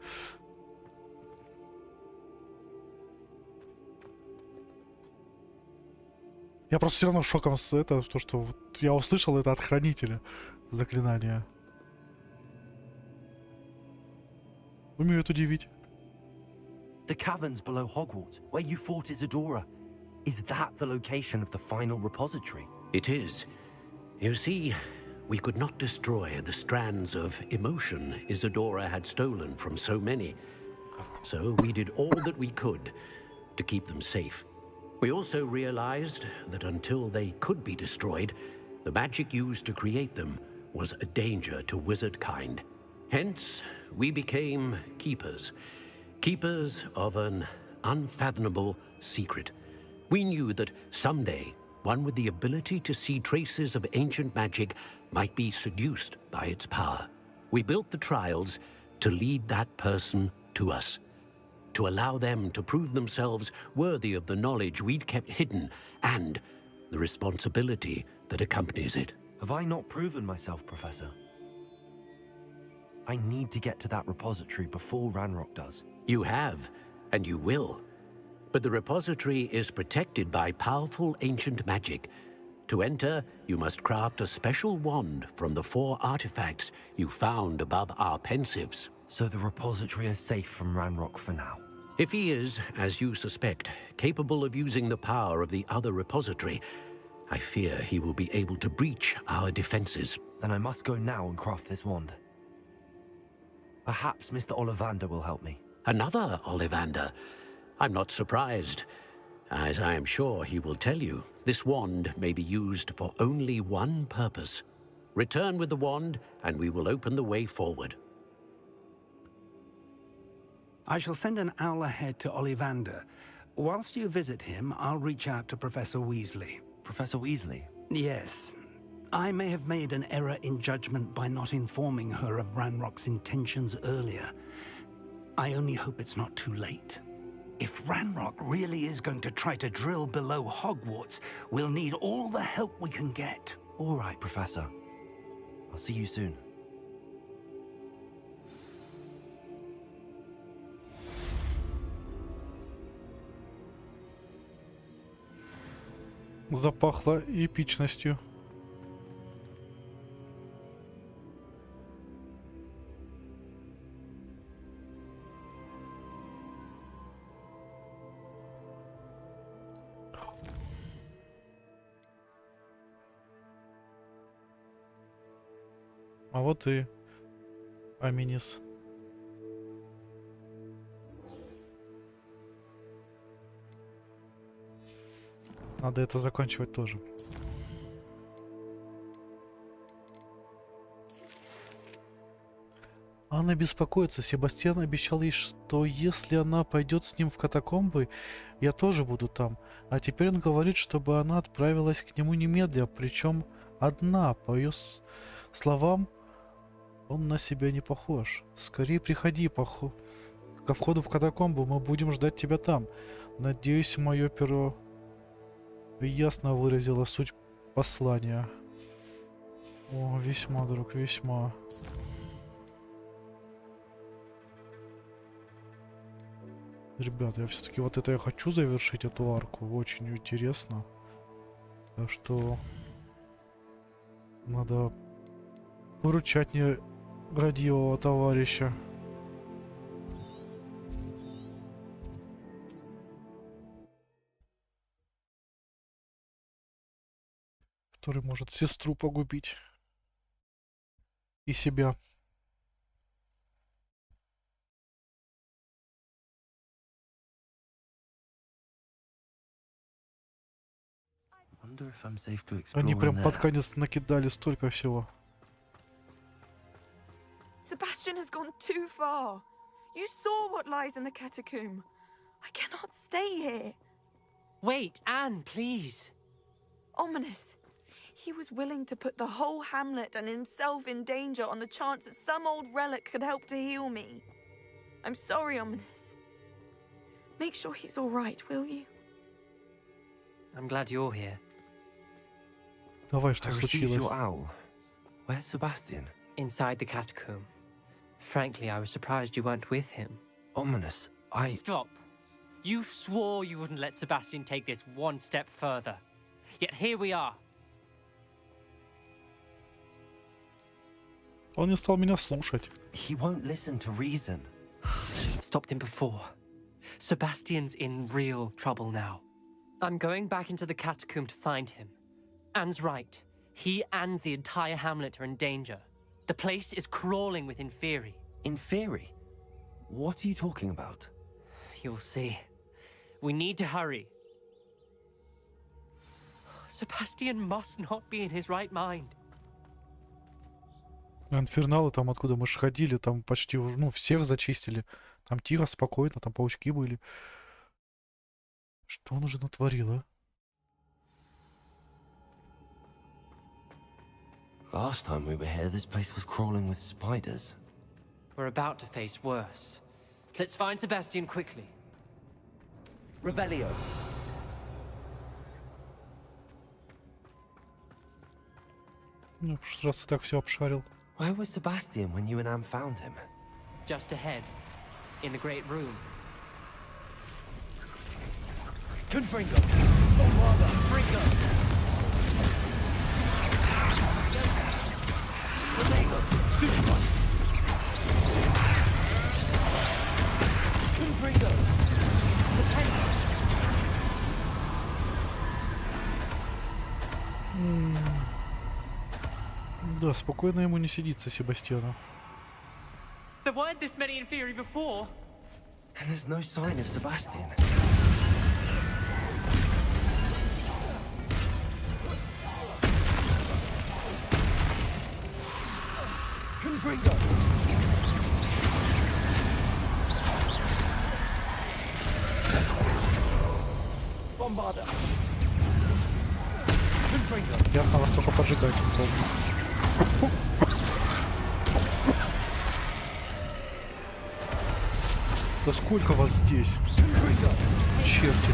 Я просто все равно шоком с это, то, что вот я услышал это от хранителя заклинания. Умеют удивить. The caverns below Hogwarts, where you fought Isadora. Is that the location of the final repository? It is. You see, we could not destroy the strands of emotion Isadora had stolen from so many. So we did all that we could to keep them safe. We also realized that until they could be destroyed, the magic used to create them was a danger to wizard kind. Hence, we became keepers. Keepers of an unfathomable secret. We knew that someday, one with the ability to see traces of ancient magic might be seduced by its power. We built the trials to lead that person to us, to allow them to prove themselves worthy of the knowledge we'd kept hidden and the responsibility that accompanies it. Have I not proven myself, Professor? I need to get to that repository before Ranrock does. You have, and you will. But the repository is protected by powerful ancient magic. To enter, you must craft a special wand from the 4 artifacts you found above our pensives. So the repository is safe from Ranrock for now. If he is, as you suspect, capable of using the power of the other repository, I fear he will be able to breach our defenses. Then I must go now and craft this wand. Perhaps Mr. Ollivander will help me. Another Ollivander? I'm not surprised. As I am sure he will tell you, this wand may be used for only one purpose. Return with the wand, and we will open the way forward. I shall send an owl ahead to Ollivander. Whilst you visit him, I'll reach out to Professor Weasley. Professor Weasley? Yes. I may have made an error in judgment by not informing her of Ranrock's intentions earlier. I only hope it's not too late. If Ranrock really is going to try to drill below Hogwarts, we'll need all the help we can get. All right, Professor. I'll see you soon. Запахло эпичностью. А вот и Аминис. Надо это заканчивать тоже. Анна беспокоится. Себастьян обещал ей, что если она пойдет с ним в катакомбы, я тоже буду там. А теперь он говорит, чтобы она отправилась к нему немедля, причем одна. По ее словам, он на себя не похож. Скорее приходи ко входу в катакомбу, мы будем ждать тебя там. Надеюсь, мое перо ясно выразило суть послания. О, весьма, друг, весьма. Ребята, я все-таки вот это я хочу завершить, эту арку. Очень интересно. Так что надо выручать нерадивого товарища. Который может сестру погубить. И себя. Wonder if I'm safe to explore Они прям in под there. конец накидали столько всего. Sebastian has gone too far. You saw what lies in the catacomb. I cannot stay here. Wait, Anne, please. Ominous. He was willing to put the whole hamlet and himself in danger on the chance that some old relic could help to heal me. I'm sorry, Ominous. Make sure he's all right, will you? I'm glad you're here. Давай, I что received случилось? your owl. Where's Sebastian? Inside the catacomb. Frankly, I was surprised you weren't with him. Ominous. Stop. You swore you wouldn't let Sebastian take this one step further. Yet here we are. Он не стал меня слушать. He won't listen to reason. I've stopped him before. Sebastian's in real trouble now. I'm going back into the catacomb to find him. Anne's right. He and the entire hamlet are in danger. The place is crawling with Inferi. Inferi? What are you talking about? You'll see. We need to hurry. Sebastian must not be in his right mind. Инферналы там, откуда мы же ходили, там почти, ну, всех зачистили. Там тихо, спокойно, там паучки были. Что он уже натворил, а? Last time we were here, this place was crawling with spiders. We're about to face worse. Let's find Sebastian quickly. Revelio. Ну, в прошлый раз ты так все обшарил. Where was Sebastian when you and Anne found him? Just ahead, in the great room. Confringo! Oh, father! Fringo! Potato! Stupid! Confringo! Да, спокойно ему не сидится, Себастьяну. There weren't this many in theory before. And there's no sign of Sebastian. Confringo! Bombarda! Confringo! Ясно, вас только поджигать, не помню. Да сколько вас здесь? Черти.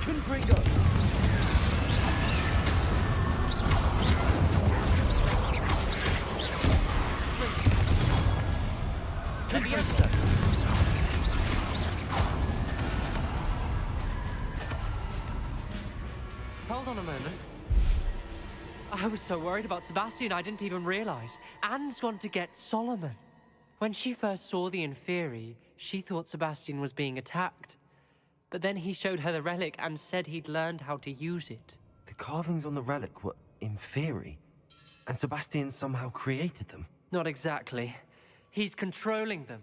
Confringo! Confringo! Hold on a moment. I was so worried about Sebastian I didn't even realize. Anne's gone to get Solomon. When she first saw the Inferi, she thought Sebastian was being attacked. But then he showed her the relic and said he'd learned how to use it. The carvings on the relic were Inferi, and Sebastian somehow created them. Not exactly. He's controlling them.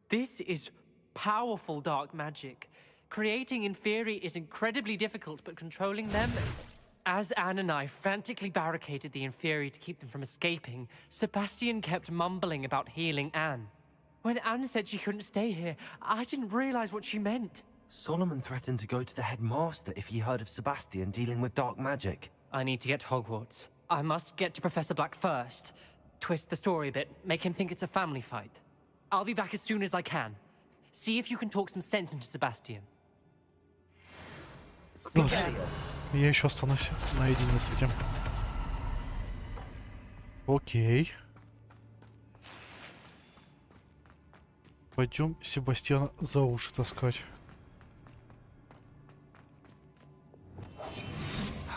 This is powerful dark magic. Creating Inferi is incredibly difficult, but controlling them... As Anne and I frantically barricaded the Inferi to keep them from escaping, Sebastian kept mumbling about healing Anne. When Anne said she couldn't stay here, I didn't realize what she meant. Solomon threatened to go to the headmaster if he heard of Sebastian dealing with dark magic. I need to get to Hogwarts. I must get to Professor Black first. Twist the story a bit, make him think it's a family fight. I'll be back as soon as I can. See if you can talk some sense into Sebastian. Я еще останусь наедине с этим. Окей. Пойдем Себастьяна за уши таскать.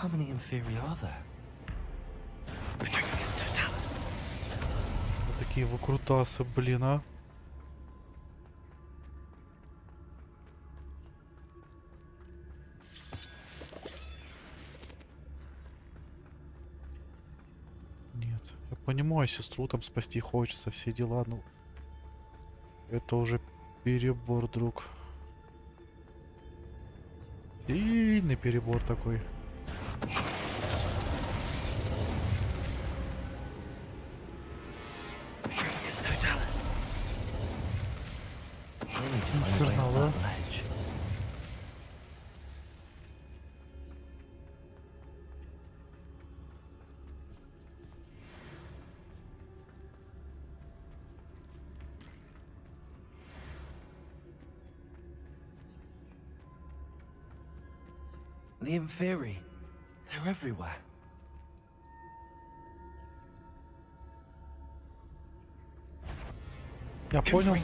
How many Inferi are there? Вот такие выкрутасы, блин, а. Понимаю, сестру там спасти хочется, все дела, ну... Это уже перебор, друг. Сильный перебор такой. Инфернал, да? The Inferi. They're everywhere. Я понял.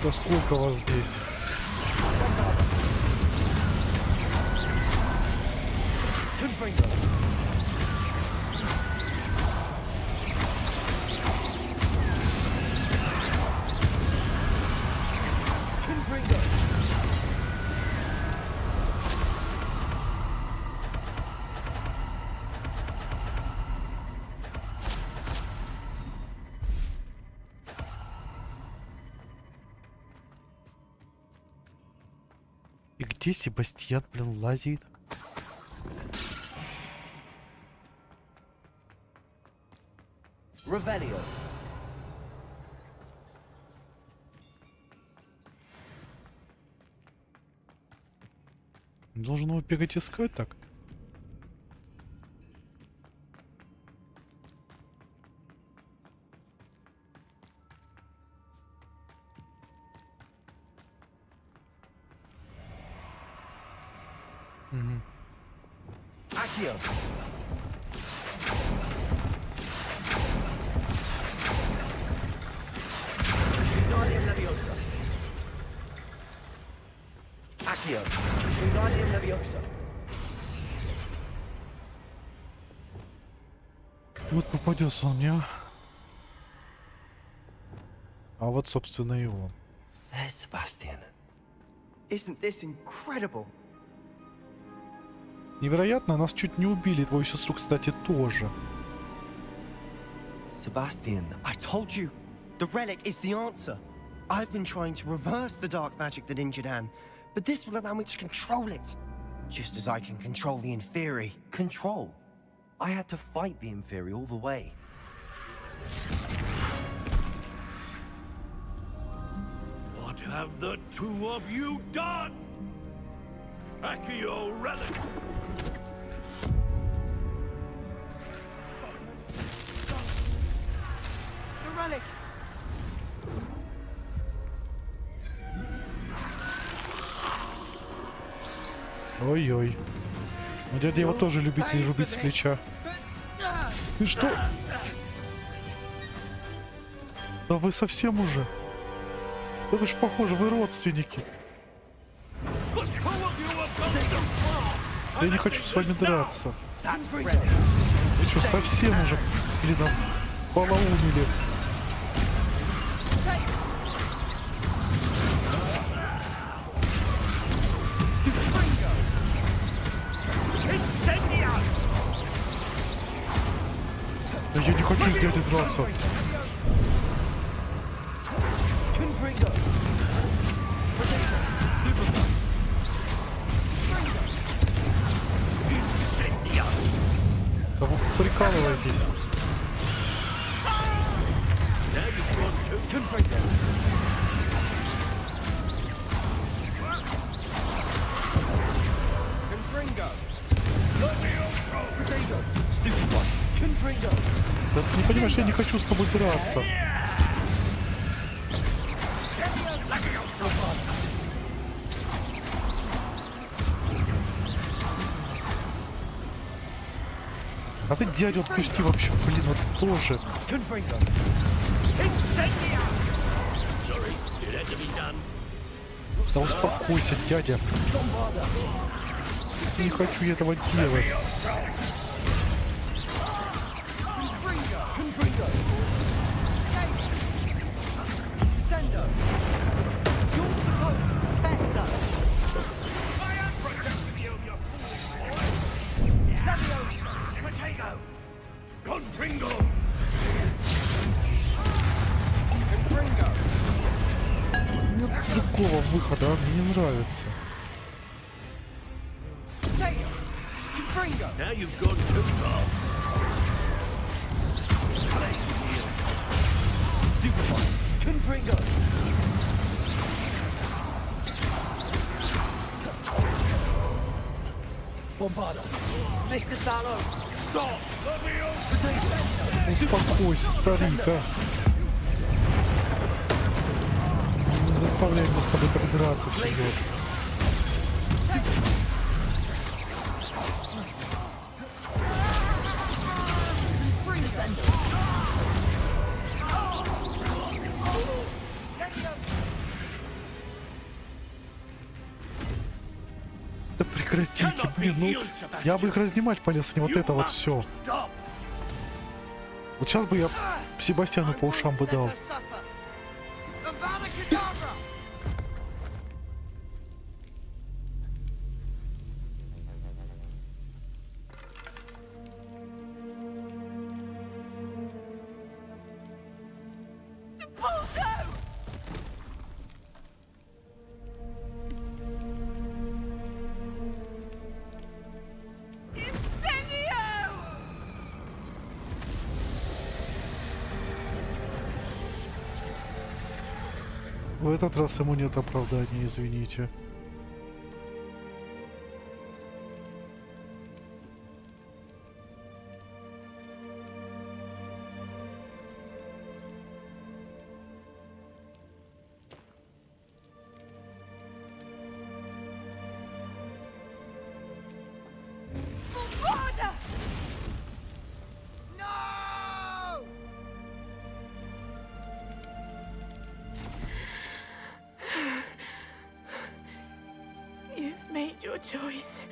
Да сколько вас здесь? Где Себастьян, блин, лазит? Revelio. Должен его бегать искать так. Угу. Accio. Wingardium Leviosa. Accio. Wingardium Leviosa. Вот попадется он мне. А вот, собственно, и он. There's Sebastian. Isn't this incredible? Невероятно, нас чуть не убили. Твою сестру, кстати, тоже. Sebastian. I told you, the relic is the answer. I've been trying to reverse the dark magic that injured Anne, but this will allow me to control it. Just as I can control the Inferi. Control. I had to fight the Inferi all the way. What have the two of you done? Accio relic! The relic! Ой-ой. Ну, дядя его тоже любитель рубить с плеча. Ты что? Да вы совсем уже? Да вы ж похожи, вы родственники. Я не хочу с вами драться. Вы что, совсем уже, блин, полоумели? Да я не хочу с дядей драться. Да вы прикалываетесь. Да ты не понимаешь, я не хочу с тобой драться. А ты дядю отпусти вообще, блин, вот тоже. Да успокойся, дядя. Не хочу я этого делать. Нет другого выхода, а мне не нравится. Now you've gone too far. Stupefy! Confringo! Bombarda! Mr. Salo! Stop! Успокойся, старик, а. Не заставляй меня с тобой так драться всерьез. Да прекратите, блин, ну я бы их разнимать полез, а не вот это вот все. Вот сейчас бы я Себастьяну по ушам бы дал. В этот раз ему нет оправдания, извините. You've made your choice.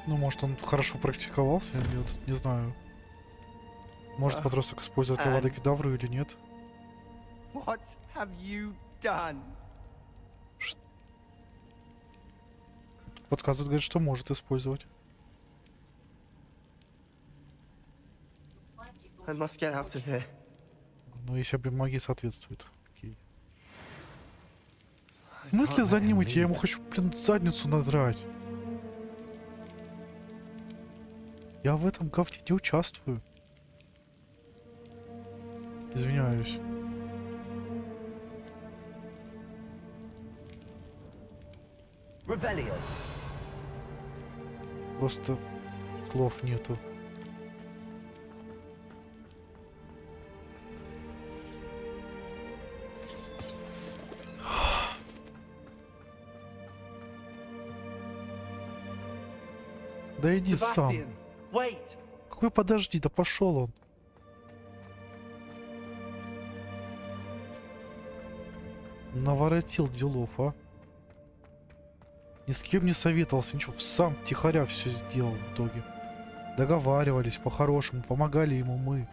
Ну, может, он хорошо практиковался, я тут не знаю. Может, подросток использовать лавады кедавру или нет. What have you done? Подсказывает, говорит, что может использовать. I must get out of here. Но если бы магии соответствует. Окей. В смысле за ним идти? Я ему хочу, блин, задницу надрать. Я в этом говне не участвую. Извиняюсь. Revelio. Просто слов нету. Да иди сам. Sebastian, wait. Какой подожди, да пошел он. Наворотил делов, а. Ни с кем не советовался, ничего, сам тихоря все сделал в итоге. Договаривались по-хорошему, помогали ему мы.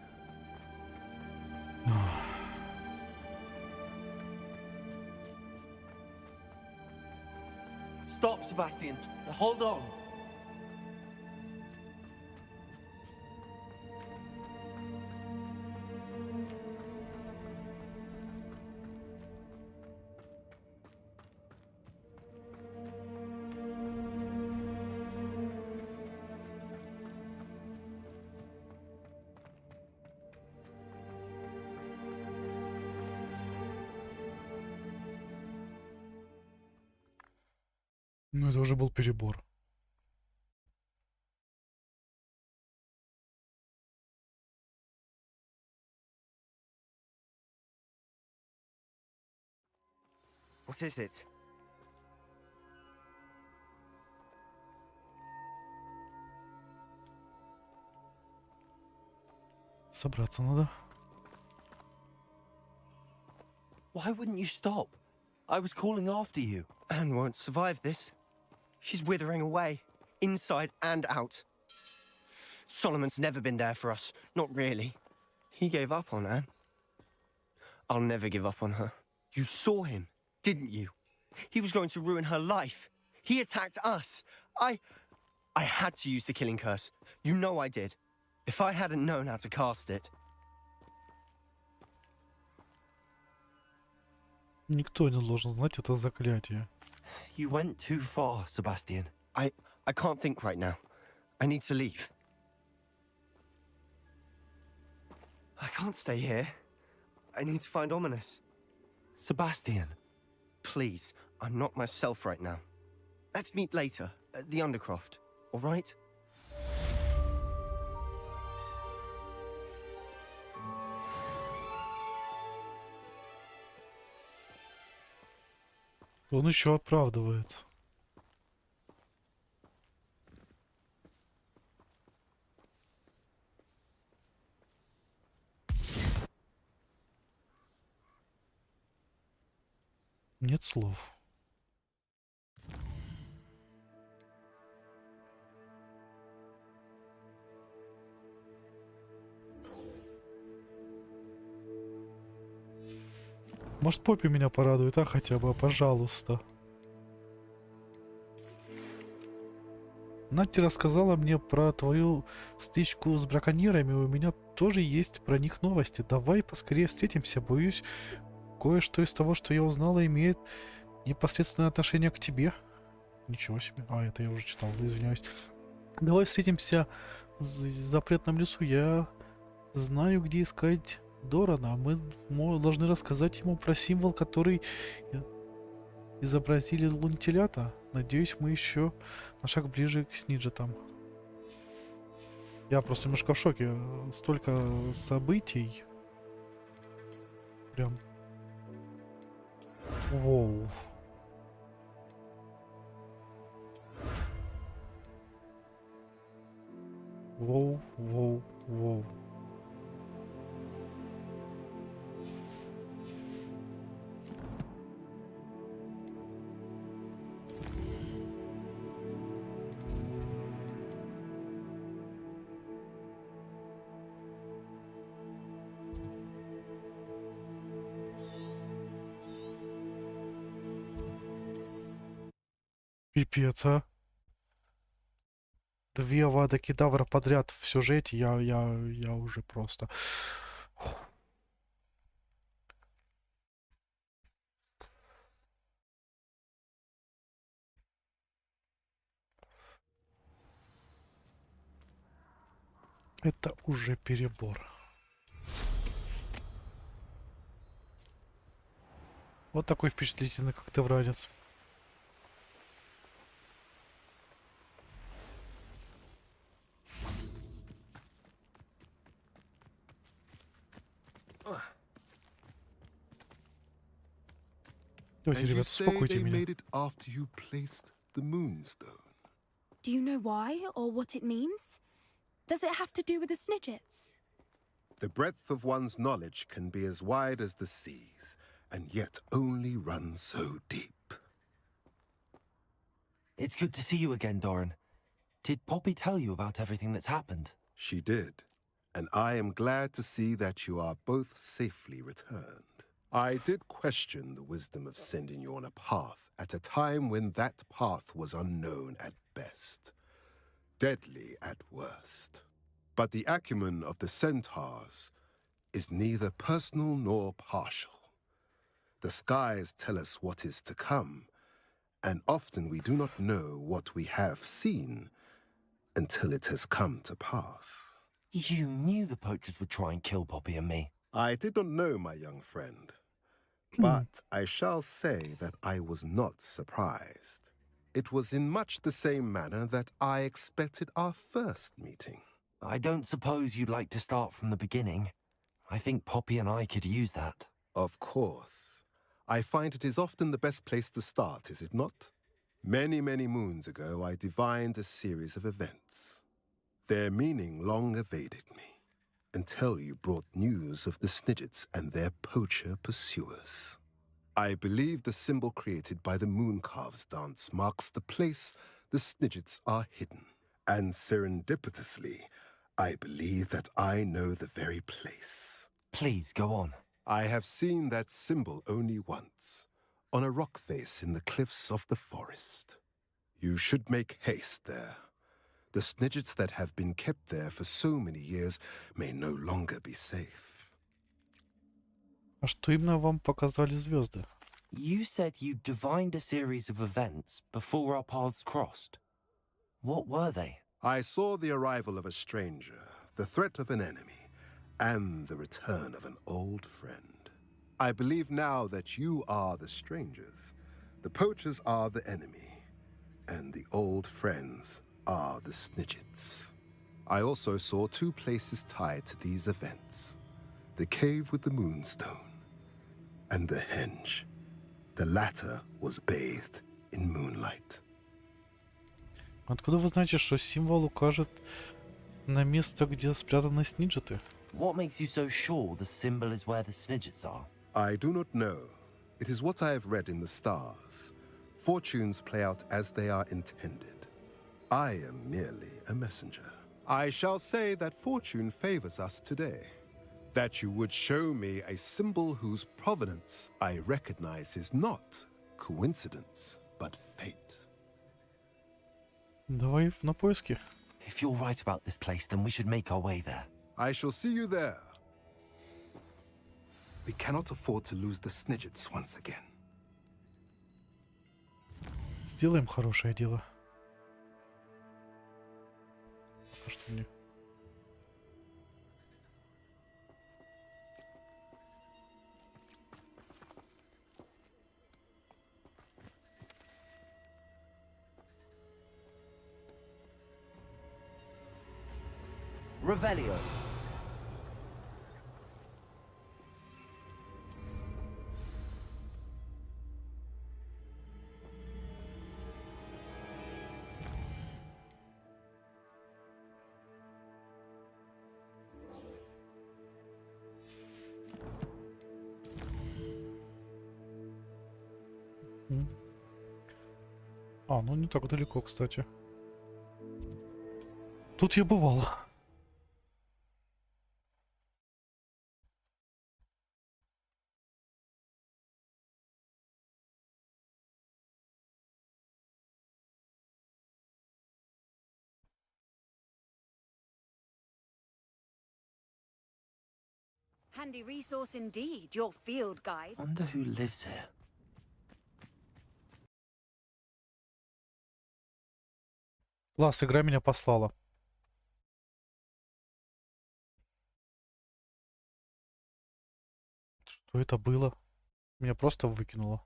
Stop, Sebastian. Hold on. Ну, это уже был перебор. What is it? Собраться надо. Why wouldn't you stop? I was calling after you. Anne won't survive this. She's withering away, inside and out. Solomon's never been there for us. Not really. He gave up on Anne. I'll never give up on her. You saw him, didn't you? He was going to ruin her life. He attacked us. I had to use the killing curse. You know I did. If I hadn't known how to cast it... Никто не должен знать это заклятие. You went too far, Sebastian. I can't think right now. I need to leave. I can't stay here. I need to find Ominous. Sebastian. Please, I'm not myself right now. Let's meet later at the Undercroft, all right? Он еще оправдывается. Нет слов. Может, Поппи меня порадует, а хотя бы, пожалуйста. Натти рассказала мне про твою стычку с браконьерами, у меня тоже есть про них новости. Давай поскорее встретимся, боюсь, кое-что из того, что я узнала, имеет непосредственное отношение к тебе. Ничего себе. А, это я уже читал, извиняюсь. Давай встретимся в запретном лесу, я знаю, где искать Дорана. Мы должны рассказать ему про символ, который изобразили лунтилята. Надеюсь, мы еще на шаг ближе к Сниджетам. Я просто немножко в шоке. Столько событий. Прям. Воу. Воу, воу, воу. Пипец, а. 2 Авада Кедавра подряд в сюжете, я уже просто... Это уже перебор. Вот такой впечатлительный когтевранец. Давайте, And you ребят, say успокойте they меня. made it after you placed the moonstone. Do you know why or what it means? Does it have to do with the Snidgets? The breadth of one's knowledge can be as wide as the seas, and yet only run so deep. It's good to see you again, Doran. Did Poppy tell you about everything that's happened? She did, and I am glad to see that you are both safely returned. I did question the wisdom of sending you on a path at a time when that path was unknown at best, deadly at worst. But the acumen of the centaurs is neither personal nor partial. The skies tell us what is to come, and often we do not know what we have seen until it has come to pass. You knew the poachers would try and kill Poppy and me. I did not know, my young friend, but I shall say that I was not surprised. It was in much the same manner that I expected our first meeting. I don't suppose you'd like to start from the beginning. I think Poppy and I could use that. Of course. I find it is often the best place to start, is it not? Many, many moons ago, I divined a series of events. Their meaning long evaded me, until you brought news of the Snidgets and their poacher pursuers. I believe the symbol created by the Mooncalves dance marks the place the Snidgets are hidden. And serendipitously, I believe that I know the very place. Please, go on. I have seen that symbol only once, on a rock face in the cliffs of the forest. You should make haste there. The Snidgets that have been kept there for so many years may no longer be safe. А что именно вам показали звезды? You said you divined a series of events before our paths crossed. What were they? I saw the arrival of a stranger, the threat of an enemy, and the return of an old friend. I believe now that you are the strangers, the poachers are the enemy, and the old friends are the Snidgets. I also saw 2 places tied to these events. The cave with the moonstone, and the henge. The latter was bathed in moonlight. Откуда вы знаете, что символ укажет на место, где спрятаны Сниджеты? What makes you so sure the symbol is where the Snidgets are? I do not know. It is what I have read in the stars. Fortunes play out as they are intended. I am merely a messenger. I shall say that fortune favors us today. That you would show me a symbol whose provenance I recognize is not coincidence, but fate. Давай на поиски. If you're right about this place, then we should make our way there. I shall see you there. We cannot afford to lose the Snidgets once again. Сделаем хорошее дело. Пока что мне. Revelio. А, ну не так далеко, кстати. Тут я бывал. Handy resource indeed, your field guide. Wonder who lives here. Класс, игра меня послала. Что это было? Меня просто выкинуло.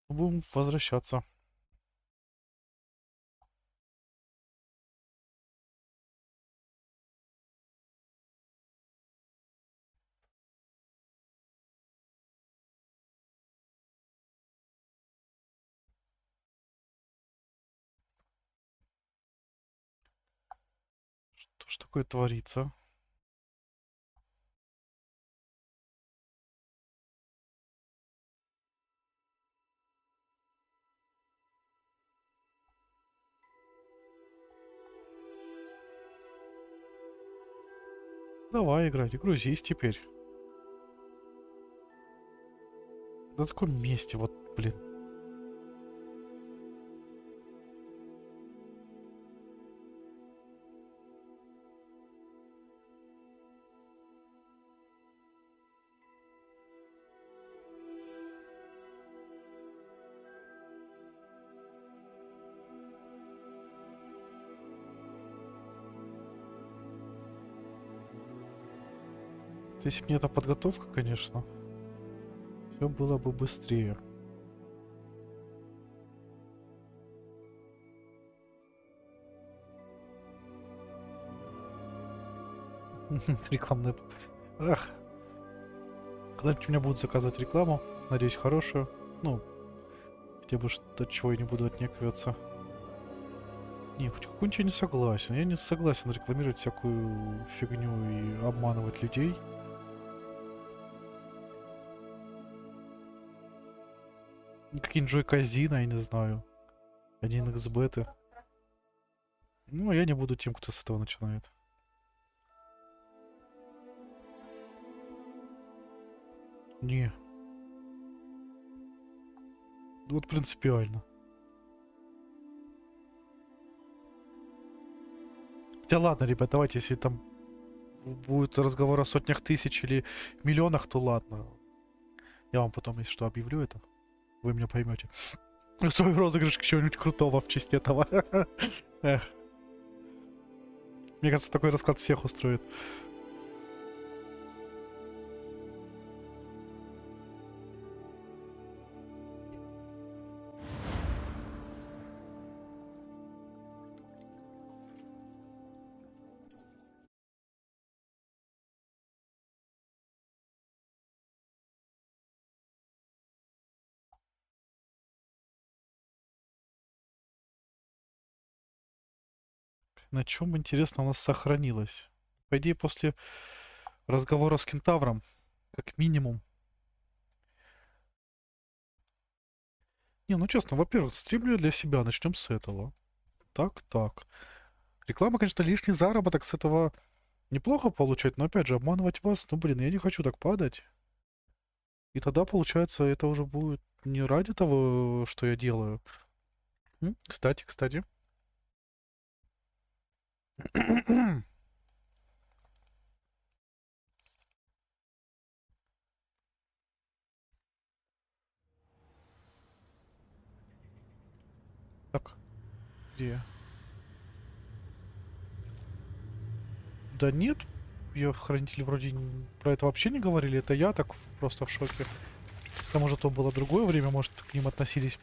Будем возвращаться. Что ж такое творится? Давай играть, грузись теперь. На таком месте, вот, блин. Если бы не эта подготовка, конечно, все было бы быстрее. Рекламная... Ах. Когда-нибудь у меня будут заказывать рекламу. Надеюсь, хорошую. Ну, хотя бы что-то, чего я не буду отнекиваться. Не, хоть какую-нибудь я не согласен. Я не согласен рекламировать всякую фигню и обманывать людей. Какие-нибудь Джой Казино, я не знаю. 1xbet. Ну, а я не буду тем, кто с этого начинает. Не. Вот принципиально. Хотя ладно, ребят, давайте, если там будет разговор о сотнях тысяч или миллионах, то ладно. Я вам потом, если что, объявлю это. Вы меня поймете. Свой розыгрыш чего-нибудь крутого в честь этого. Эх. Мне кажется, такой расклад всех устроит. На чем, интересно, у нас сохранилось? По идее, после разговора с кентавром, как минимум. Не, ну честно, во-первых, стримлю для себя, начнем с этого. Так. Реклама, конечно, лишний заработок с этого неплохо получать, но опять же, обманывать вас, ну блин, я не хочу так падать. И тогда, получается, это уже будет не ради того, что я делаю. Кстати. Так, где я? Да нет, ее хранители вроде про это вообще не говорили. Это я так просто в шоке. Там может то было другое время, может к ним относились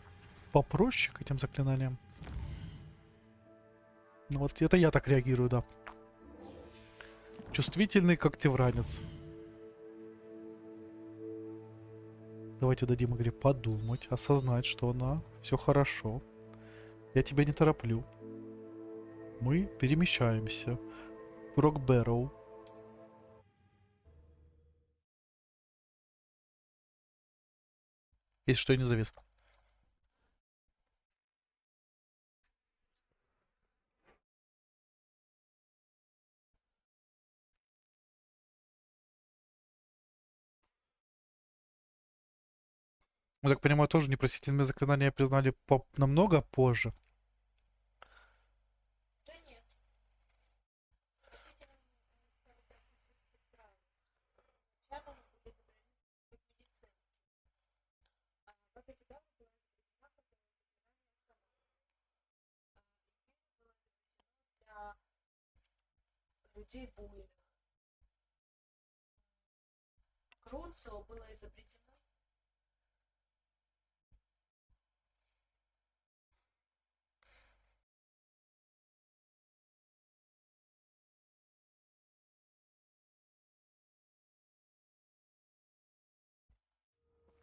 попроще, к этим заклинаниям. Ну вот это я так реагирую, да. Чувствительный, как тевранец. Давайте дадим игре подумать, осознать, что она все хорошо. Я тебя не тороплю. Мы перемещаемся в Рокбэрроу. Если что, я не завис. Мы, так понимаю, тоже непростительные заклинания признали намного позже. Людей буйных. Круцо было изобретено.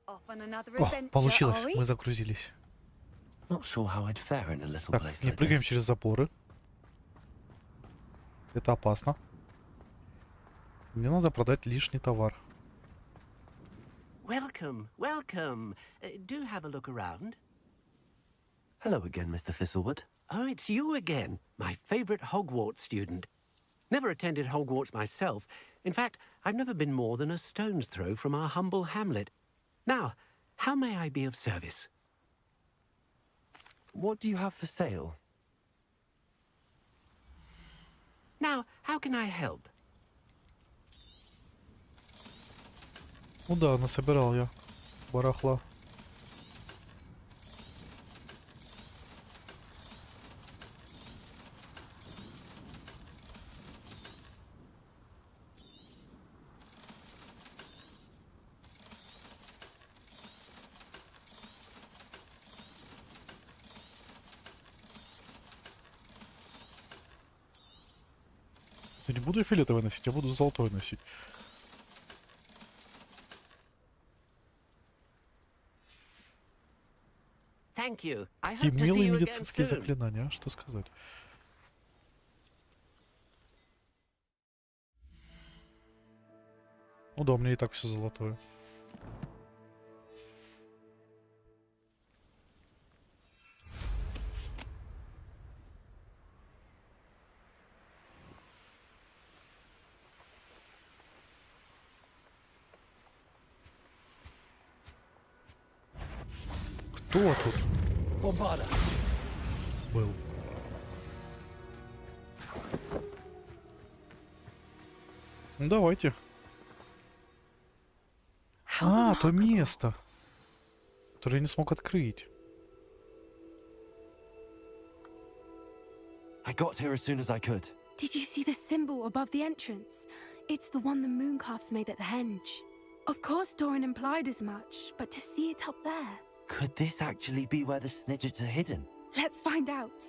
Off on another О, adventure, получилось. are we? Мы загрузились. Not sure how I'd fare in a little Так, place не like прыгаем this. через заборы. Это опасно. Мне надо продать лишний товар. Welcome, welcome. Do have a look around. Hello again, Mr. Thistlewood. Oh, it's you again, my favorite Hogwarts student. Never attended Hogwarts myself. In fact, I've never been more than a stone's throw from our humble hamlet. Now, how may I be of service? What do you have for sale? Now, how can I help? Ну да, насобирал я барахла. Я не буду фиолетовый носить, я буду золотой носить. Thank you. I Какие hope to see милые you again медицинские soon. заклинания, а? Что сказать? Ну да, у меня и так все золотое. Кто тут был? Ну давайте. А, то место, которое я не смог открыть. I got here as soon as I could. Did you see the symbol above the entrance? It's the one the mooncalfs made at the henge. Of course Doran implied as much, but to see it up there... Could this actually be where the snidgets are hidden? Let's find out.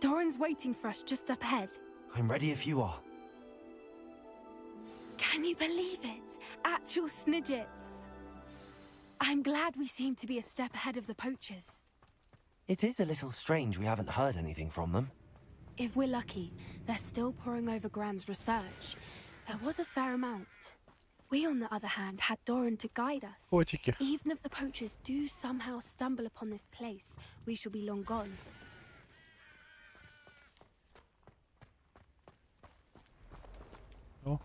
Doran's waiting for us just up ahead. I'm ready if you are. Can you believe it? Actual snidgets. I'm glad we seem to be a step ahead of the poachers. It is a little strange we haven't heard anything from them. If we're lucky, they're still poring over Gran's research. There was a fair amount. We, on the other hand, had Doran to guide us. Котики. Even if the poachers do somehow stumble upon this place, we shall be long gone. О,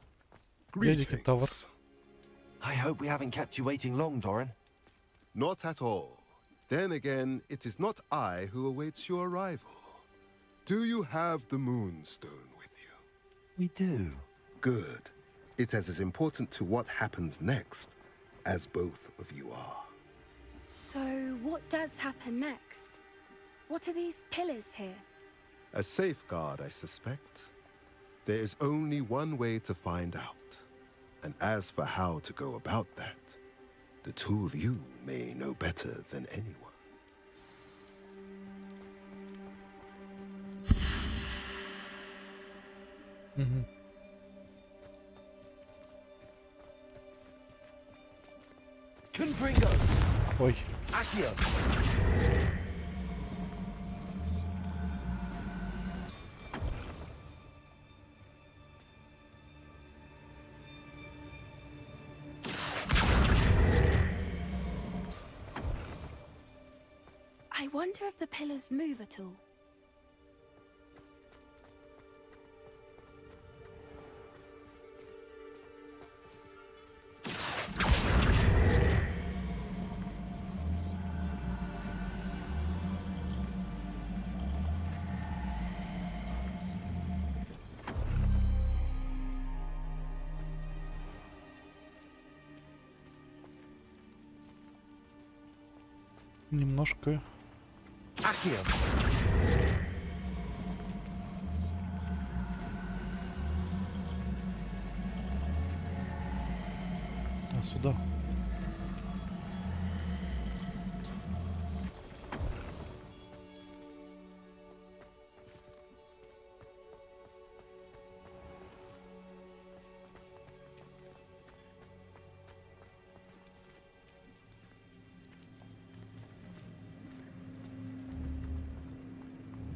едете товар. Greetings. I hope we haven't kept you waiting long, Doran. Not at all. Then again, it is not I who awaits your arrival. Do you have the Moonstone with you? We do. Good. It is as important to what happens next as both of you are. So, what does happen next? What are these pillars here? A safeguard, I suspect. There is only one way to find out. And as for how to go about that, the two of you may know better than anyone. Confringo! Ой. Accio! I wonder if the pillars move at all. Немножко. Accio! А сюда.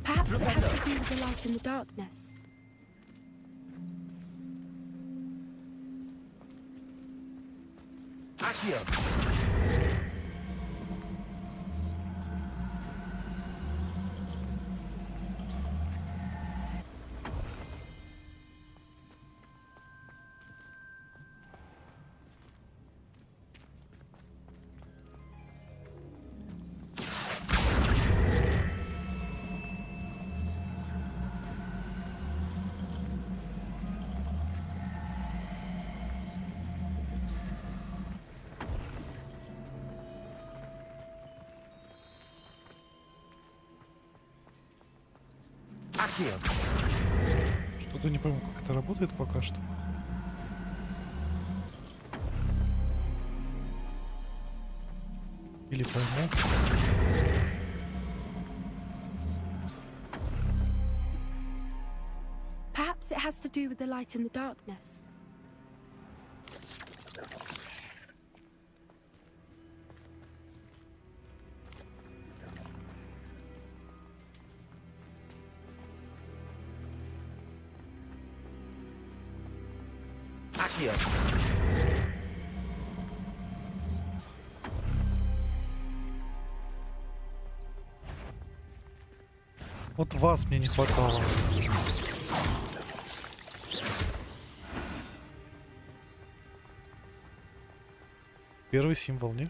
Perhaps it has to do with the light in the darkness. Accio! Accio! Что-то не пойму, как это работает пока что. Или пойму. Perhaps it has to do with the light in the darkness. Accio! Вот вас мне не хватало. Первый символ, не?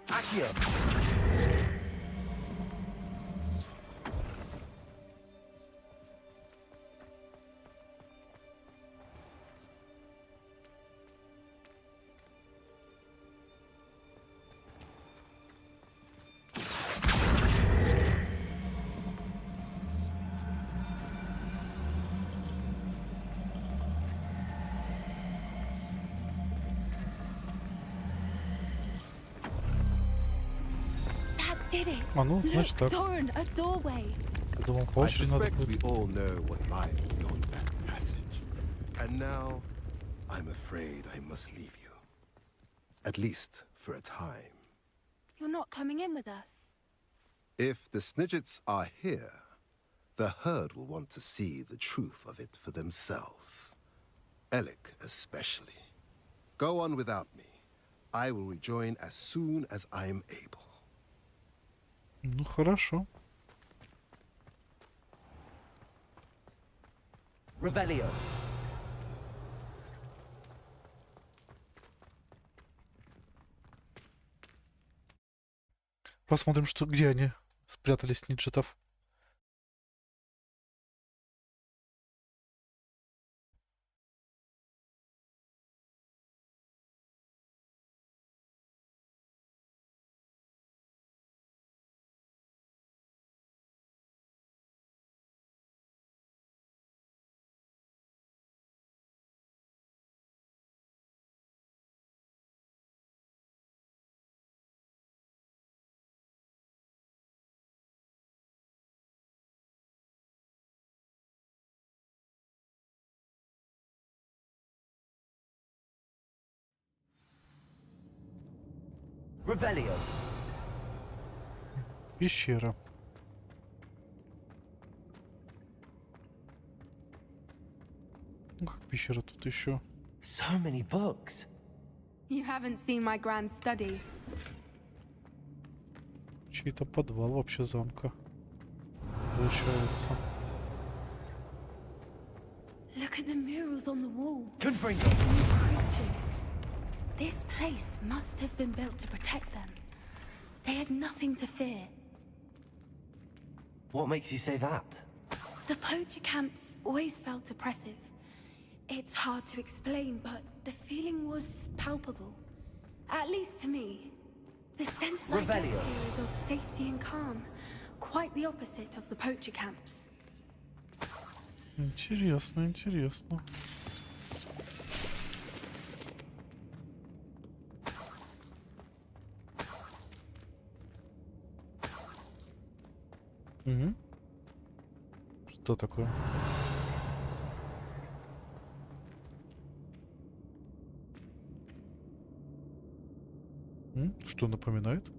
Accio! Did it? А ну, Look, значит так. Doran, a doorway. Я думал, по I очереди надо suspect we будет. all know what lies beyond that passage. And now, I'm afraid I must leave you. At least for a time. You're not coming in with us. If the Snidgets are here, the herd will want to see the truth of it for themselves. Alec especially. Go on without me. I will rejoin as soon as I am able. Ну хорошо. Revelio! Посмотрим, что где они спрятались, ниджетов. Revelio. Пещера. Ну, как пещера тут еще? So many books. You haven't seen my grand study. Чей-то подвал вообще замка. Получается. Look at the murals on the wall. Confringo. Creatures. This place must have been built to protect them. They had nothing to fear. What makes you say that? The poacher camps always felt oppressive. It's hard to explain, but the feeling was palpable. At least to me. The sense I get here is of safety and calm. Quite the opposite of the poacher camps. Интересно, интересно. Угу. Что такое? Что напоминает?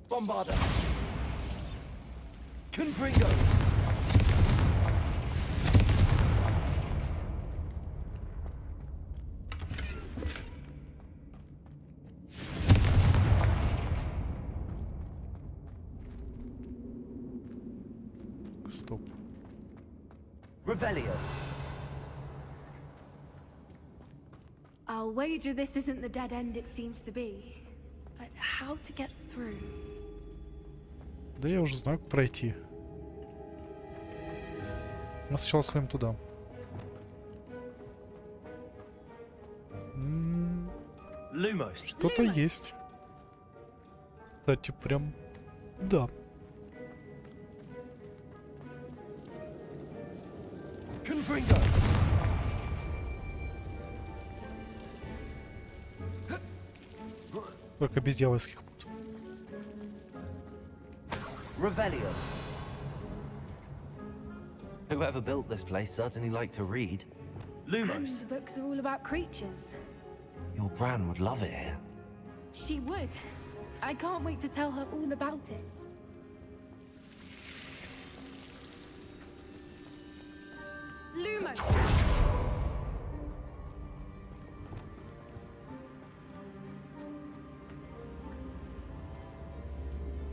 Bombarda. Confringo. Стоп. Revelio. I'll wager this isn't the dead end it seems to be. But how to get through? Да я уже знаю, как пройти. Мы сначала сходим туда. Lumos. Что-то есть. Кстати, прям... Да. Confringo. Только без дьявольских пут. Revelio. Whoever built this place certainly liked to read. And Lumos. the books are all about creatures. Your Gran would love it here. She would. I can't wait to tell her all about it. Lumo!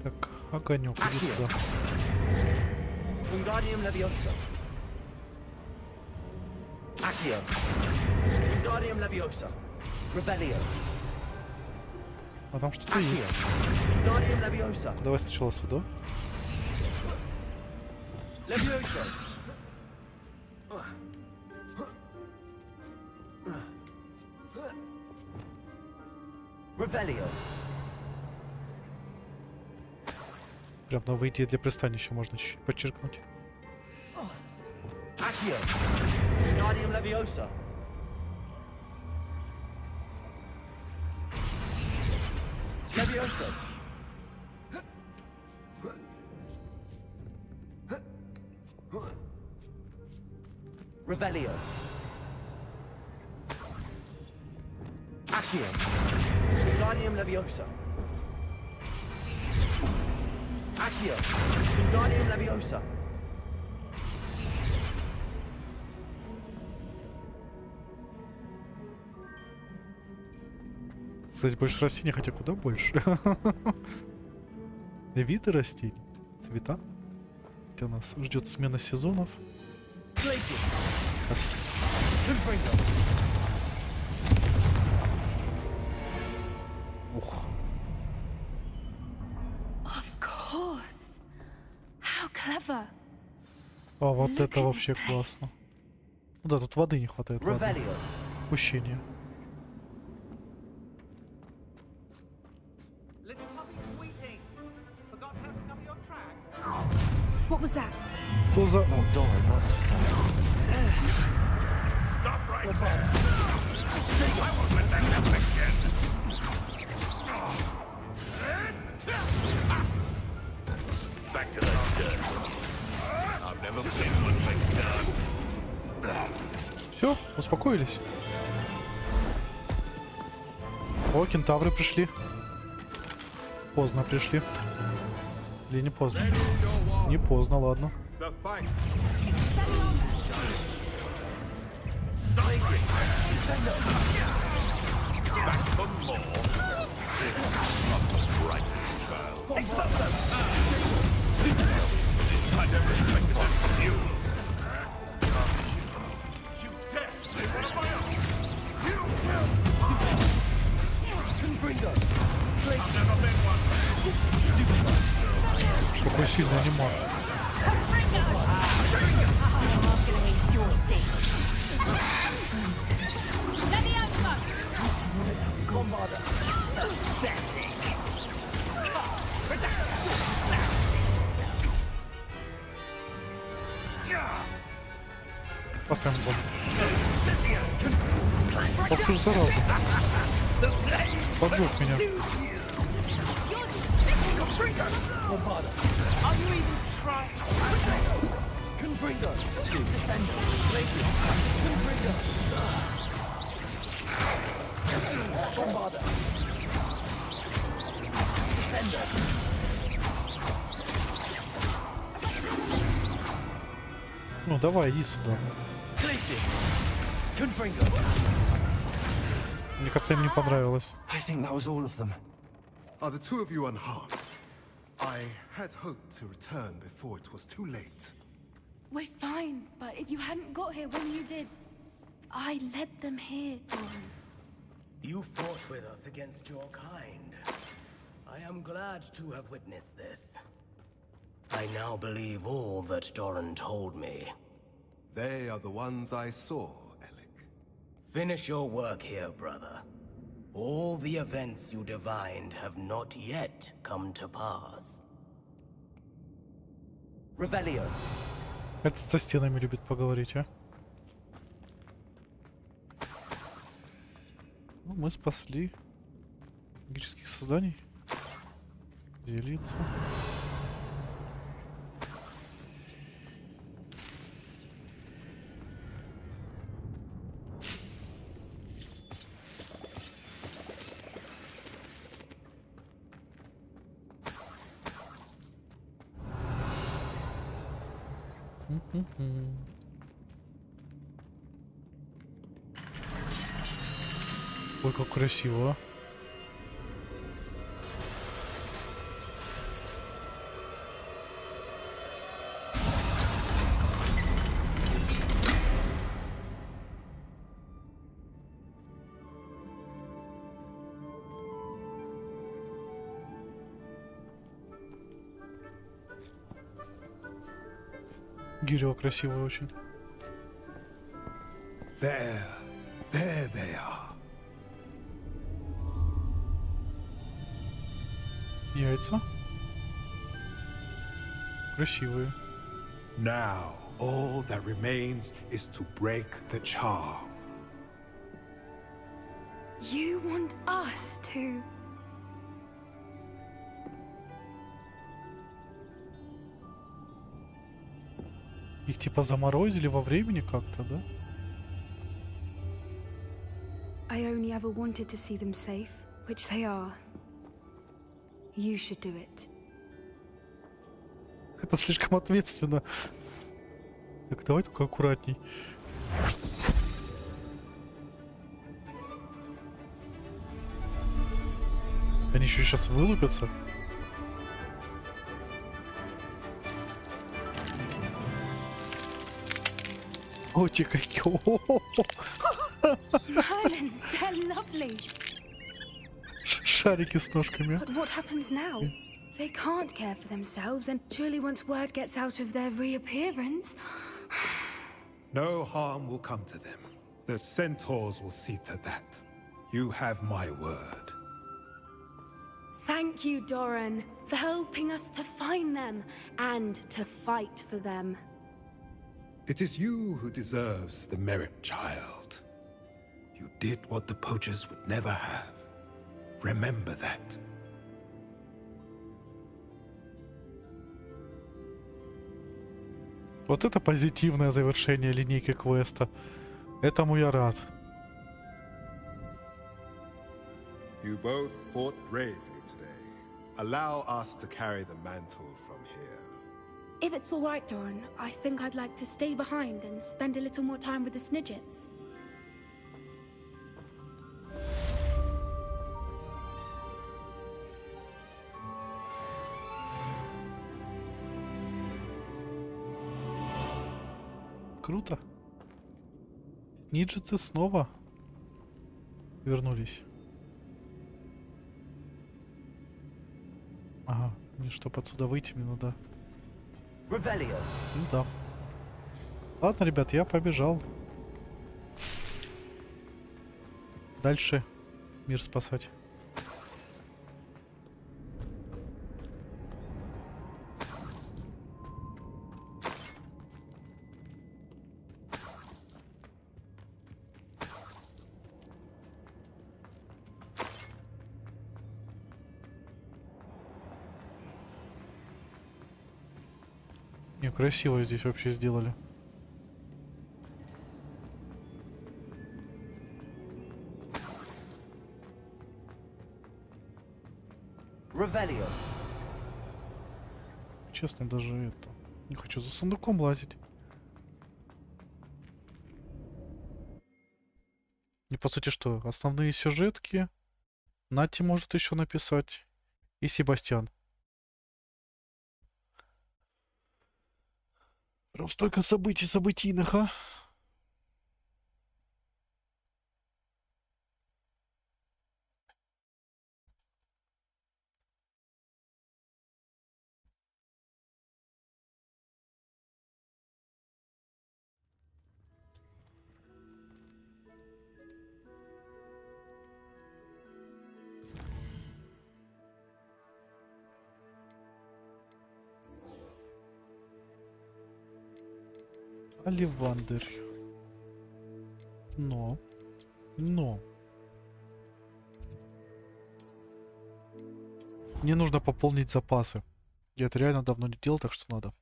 Так, огонек, иди сюда. Wingardium Leviosa. Accio. Wingardium Leviosa. Revelio. А там что-то есть. Wingardium Leviosa. Давай сначала сюда. Leviosa. Revelio. Прям новая идея для пристанища можно чуть-чуть подчеркнуть. Accio. Wingardium Leviosa. Leviosa. Revelio. Accio. Wingardium Leviosa. Accio. Wingardium Leviosa. Кстати, больше растений, хотя куда больше. Виды растений, цвета. Где нас ждет смена сезонов. Ух. Of course. How clever. А вот это вообще классно. Ну да, тут воды не хватает. Воды. Упущение. What was that? Что за... Stop right there! I won't let that happen again! Back to the dirt. I've never been one like that. Все, успокоились. О, кентавры пришли. Поздно пришли. Или не поздно? Не поздно, ладно. Какой сильный анимат. Поставим бомбу. Ох ты ж зараза. Поджег меня. Ну давай, иди сюда. Мне кажется, им не понравилось. Are the two of you unharmed? I had hoped to return before it was too late. We're fine, but if you hadn't got here when you did, I led them here, Doran. You fought with us against your kind. I am glad to have witnessed this. I now believe all that Doran told me. They are the ones I saw, Alec. Finish your work here, brother. All the events you divined have not yet come to pass. Revelio. Этот со стенами любит поговорить, а? Ну, мы спасли магических созданий. Делиться. Ой, как красиво. Дерево красивое очень. There they are. Яйца. Красивые. Now, all that remains is to break the charm. You want us to... Их типа заморозили во времени как-то, да? I only ever wanted to see them safe, which they are. You should do it. Это слишком ответственно. Так, давай только аккуратней. Они еще сейчас вылупятся. О, те какие. Merlin, they're lovely. Шарики с ножками. But what happens now? They can't care for themselves, and surely once word gets out of their reappearance... No harm will come to them. The centaurs will see to that. You have my word. Thank you, Doran, for helping us to find them and to fight for them. It is you who deserves the merit, child. You did what the poachers would never have. Remember that. Вот это позитивное завершение линейки квеста. Этому я рад. You both fought bravely today. Allow us to carry the mantle from here. If it's all right, Doran, I think I'd like to stay behind and spend a little more time with the Snidgets. Круто. Сниджицы снова вернулись. Ага, мне чтоб отсюда выйти, мне надо. Ну да. Ладно, ребят, я побежал. Дальше мир спасать. Не, красиво здесь вообще сделали. Честно, даже это... Не хочу за сундуком лазить. И по сути что? Основные сюжетки. Нати может еще написать. И Себастьян. Прям столько событий событийных, а? Оливандер. Но. Мне нужно пополнить запасы. Я это реально давно не делал, так что надо.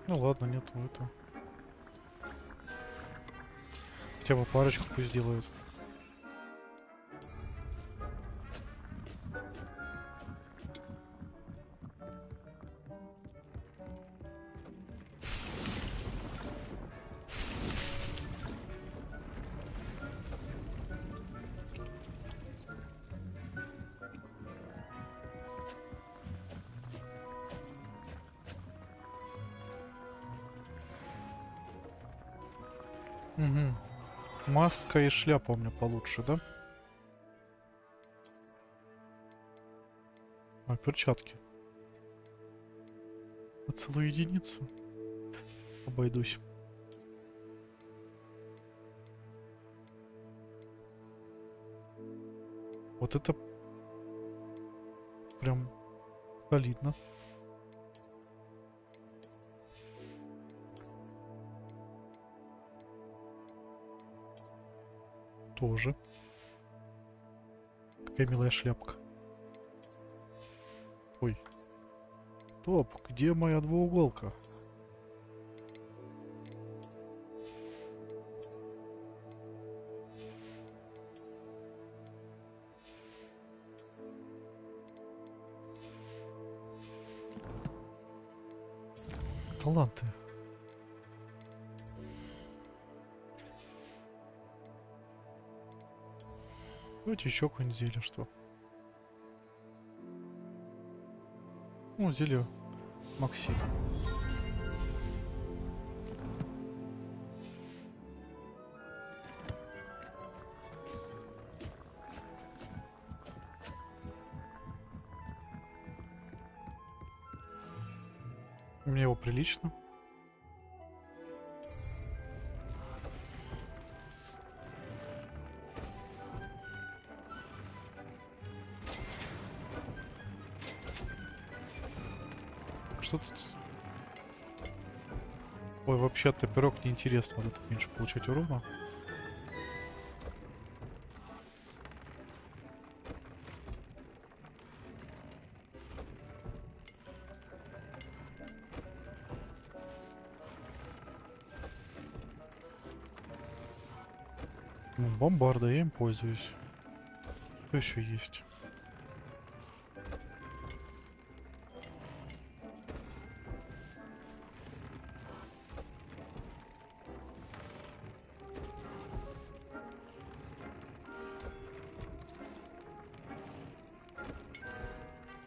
Ну ладно, нету это. Хотя бы парочку пусть делают. Угу. Маска и шляпа у меня получше, да? А, перчатки. На целую единицу. Обойдусь. Вот это прям солидно. Тоже. Какая милая шляпка. Ой. Стоп, где моя двууголка? Таланты. Давайте еще какое-нибудь зелье, что? Ну, зелье Максим. Мне его прилично. Что тут? Ой, вообще-то пирог неинтересно. Вот это меньше получать урона. Ну, бомбарда, я им пользуюсь. Что еще есть?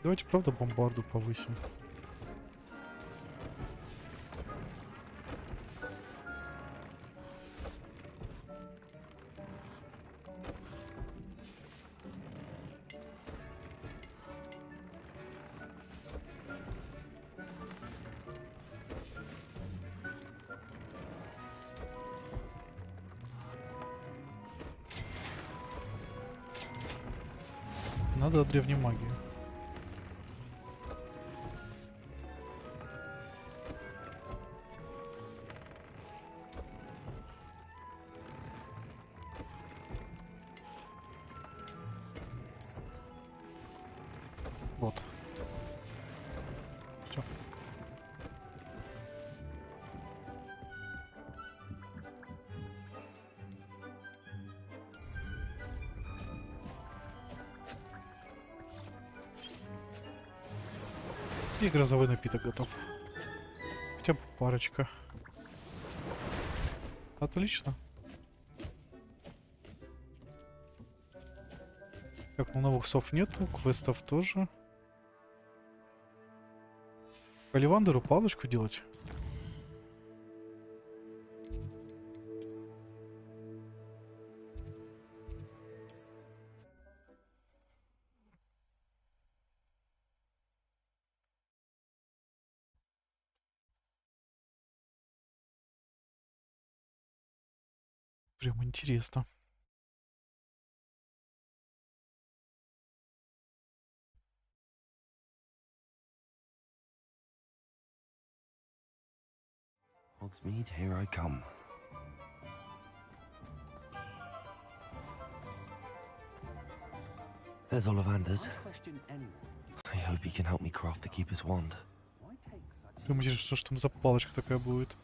Давайте, правда, бомбарду повысим. Надо древней магии. Вот. Всё. И грозовой напиток готов. Хотя бы парочка. Отлично. Так, ну новых сов нету, квестов тоже. Оливандеру палочку делать? Прям интересно. Hogsmeade, here I come. There's Ollivander's. I hope he can help me craft the Keeper's wand. Прям интересно, что ж там за палочка такая будет.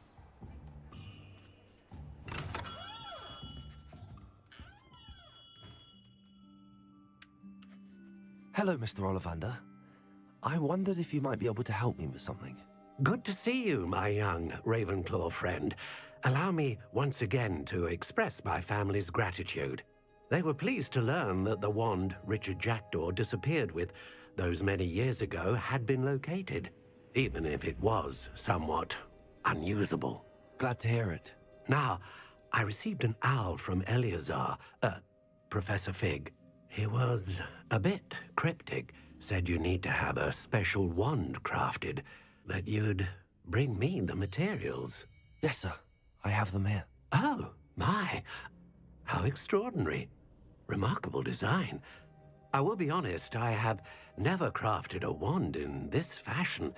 Hello, Mr. Ollivander. I wondered if you might be able to help me with something. Good to see you, my young Ravenclaw friend. Allow me once again to express my family's gratitude. They were pleased to learn that the wand Richard Jackdaw disappeared with those many years ago had been located, even if it was somewhat unusable. Glad to hear it. Now, I received an owl from Eleazar, Professor Fig. He was a bit cryptic, said you need to have a special wand crafted, that you'd bring me the materials. Yes, sir. I have them here. Oh, my. How extraordinary. Remarkable design. I will be honest, I have never crafted a wand in this fashion.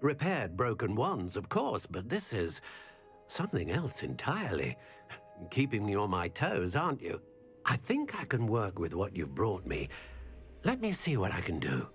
Repaired broken wands, of course, but this is something else entirely. Keeping me on my toes, aren't you? I think I can work with what you've brought me. Let me see what I can do.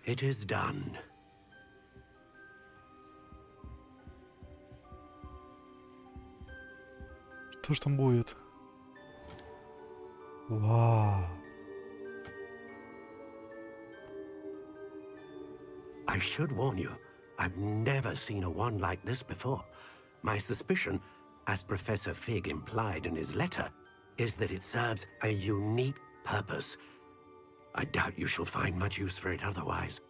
It is done. Что ж там будет? Вау. I should warn you, I've never seen a wand like this before. My suspicion, as Professor Fig implied in his letter, is that it serves a unique purpose. I doubt you shall find much use for it otherwise.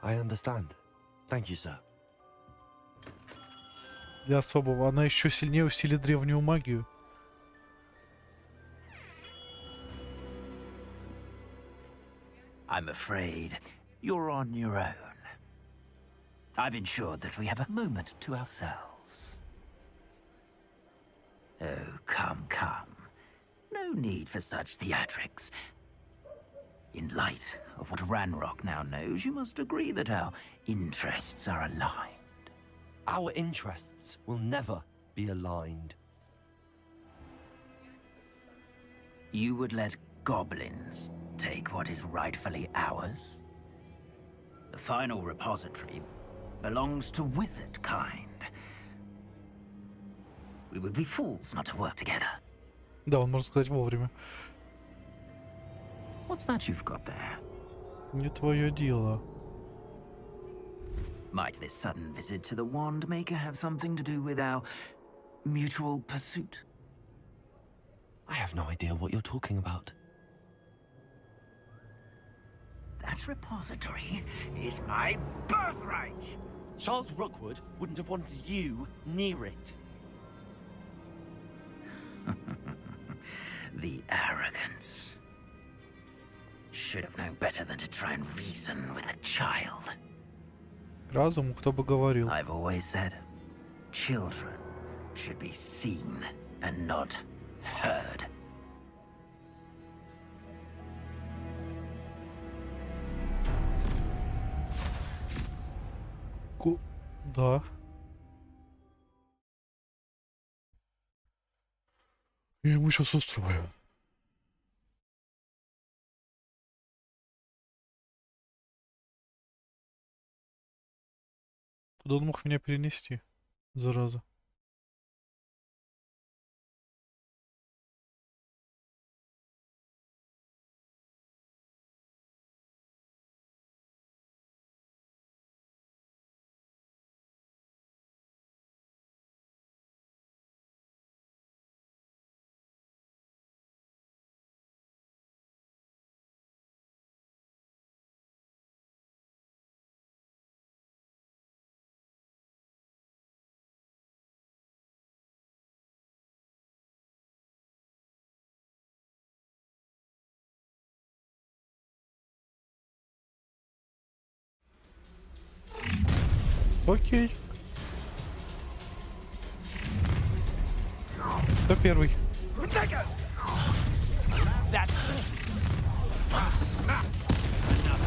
I understand. Thank you, sir. Для особого. Она еще сильнее усилит древнюю магию. I'm afraid you're on your own. I've ensured that we have a moment to ourselves. Oh, come, come. No need for such theatrics. In light of what Ranrok now knows, you must agree that our interests are aligned. Our interests will never be aligned. You would let goblins take what is rightfully ours? The final repository belongs to wizard kind. We would be fools not to work together. Да, он может сказать вовремя. What's that you've got there? Не твое дело. Might this sudden visit to the Wand Maker have something to do with our mutual pursuit? I have no idea what you're talking about. That repository is my birthright! Charles Rookwood wouldn't have wanted you near it. The arrogance. Should have known better than to try and reason with a child. Разум, кто бы говорил. I've always said, children should be seen and not heard. Да. Я ему сейчас устрою. Куда он мог меня перенести, зараза? Окей. Кто первый?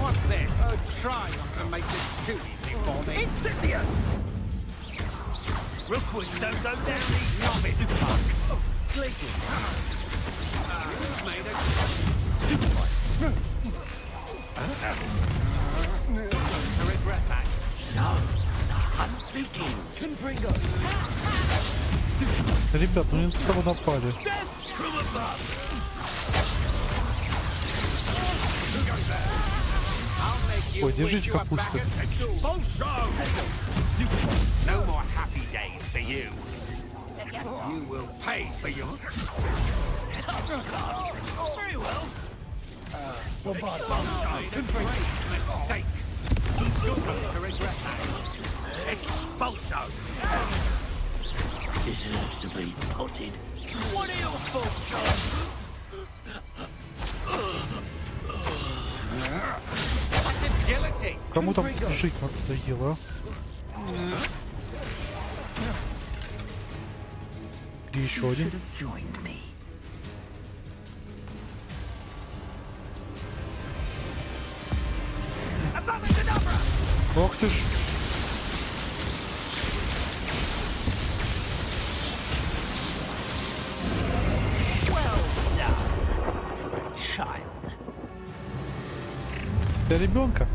What's this? Try not to make this too easy for me. Incipient! Rookwood don't go down these novice punk. Glisten. Who's made a stupid one? To regret that. No. I'm begins. Confringo. Ребят, ну не с кого напали. Ой, держите капусту. No more happy days for you. You will pay for your... Very well. Mistake. You're going to regret that. Expulso. Deserves to be potted. What are your thoughts, Sean? Agility. Кому там жить надоело, а? Где еще один? Ох ты ж! Для ребенка?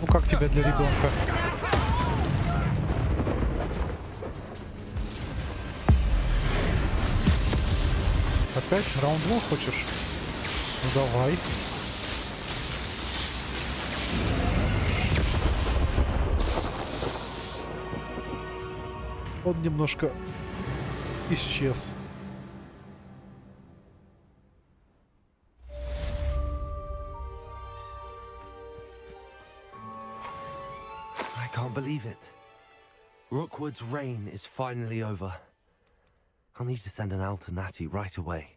Ну как тебя для ребенка? Опять раунд 2 хочешь? Ну давай. Он немножко исчез. I can't believe it. Rookwood's reign is finally over. I'll need to send an Alternati right away.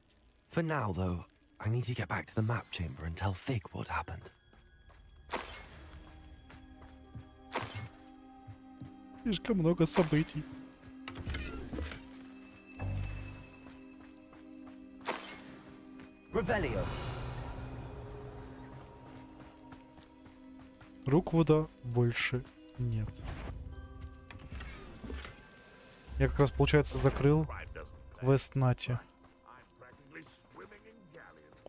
For now, though, I need to get back to the map chamber and tell Fig what happened. Слишком много событий. Revelio. Руквуда больше нет. Я как раз, получается, закрыл квест Нати.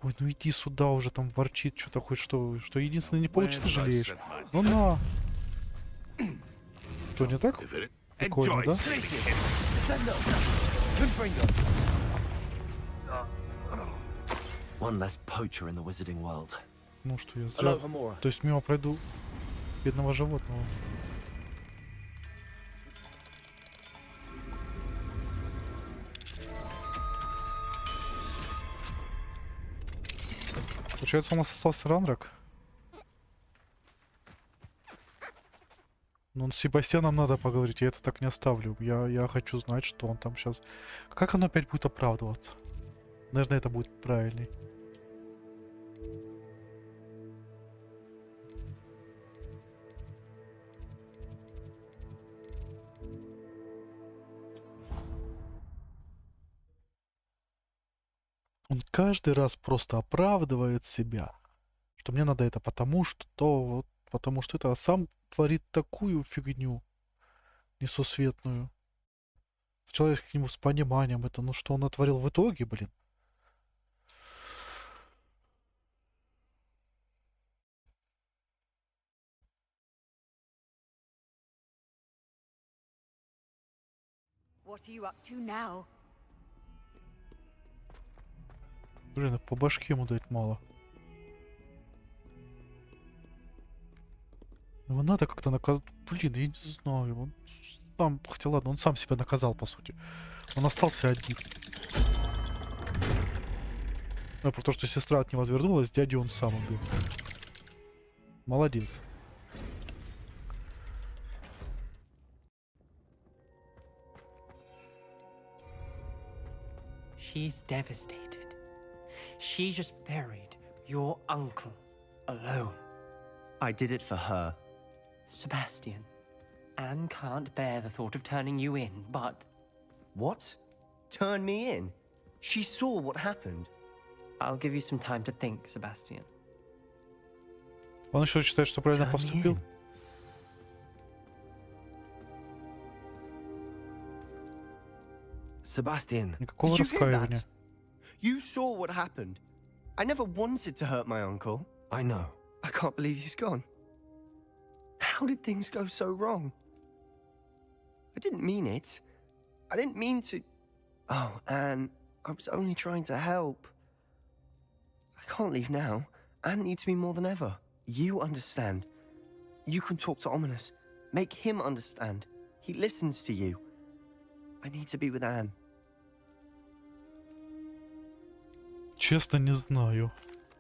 Ой, ну иди сюда уже, там ворчит что-то хоть что единственное не получится, ты жалеешь. Ну на. Что, не так? Прикольно, да? One less poacher in the wizarding world. Ну что, я зря... То есть мимо пройду бедного животного. Получается, у нас остался Ранрок. Ну, с Себастьяном надо поговорить, я это так не оставлю. Я хочу знать, что он там сейчас... Как оно опять будет оправдываться? Наверное, это будет правильней. Он каждый раз просто оправдывает себя, что мне надо это потому, что то, вот, потому что это, а сам творит такую фигню несусветную. Человек к нему с пониманием, это, ну что он натворил в итоге, блин. What are you up to now? Блин, а по башке ему дать мало. Его надо как-то наказать. Блин, я не знаю. Он сам, хотя ладно, он сам себя наказал, по сути. Он остался один. Ну, потому что сестра от него отвернулась, дядю он сам убил. Молодец. She's devastated. She just buried your uncle alone. I did it for her. Sebastian, Anne can't bear the thought of turning you in, but... What? Turn me in? She saw what happened. I'll give you some time to think, Sebastian. Он еще считает, что правильно поступил. Sebastian, Никакого раскаивания. You saw what happened. I never wanted to hurt my uncle. I know. I can't believe he's gone. How did things go so wrong? I didn't mean it. I didn't mean to... Oh, Anne, I was only trying to help. I can't leave now. Anne needs me more than ever. You understand. You can talk to Ominous. Make him understand. He listens to you. I need to be with Anne. Честно, не знаю.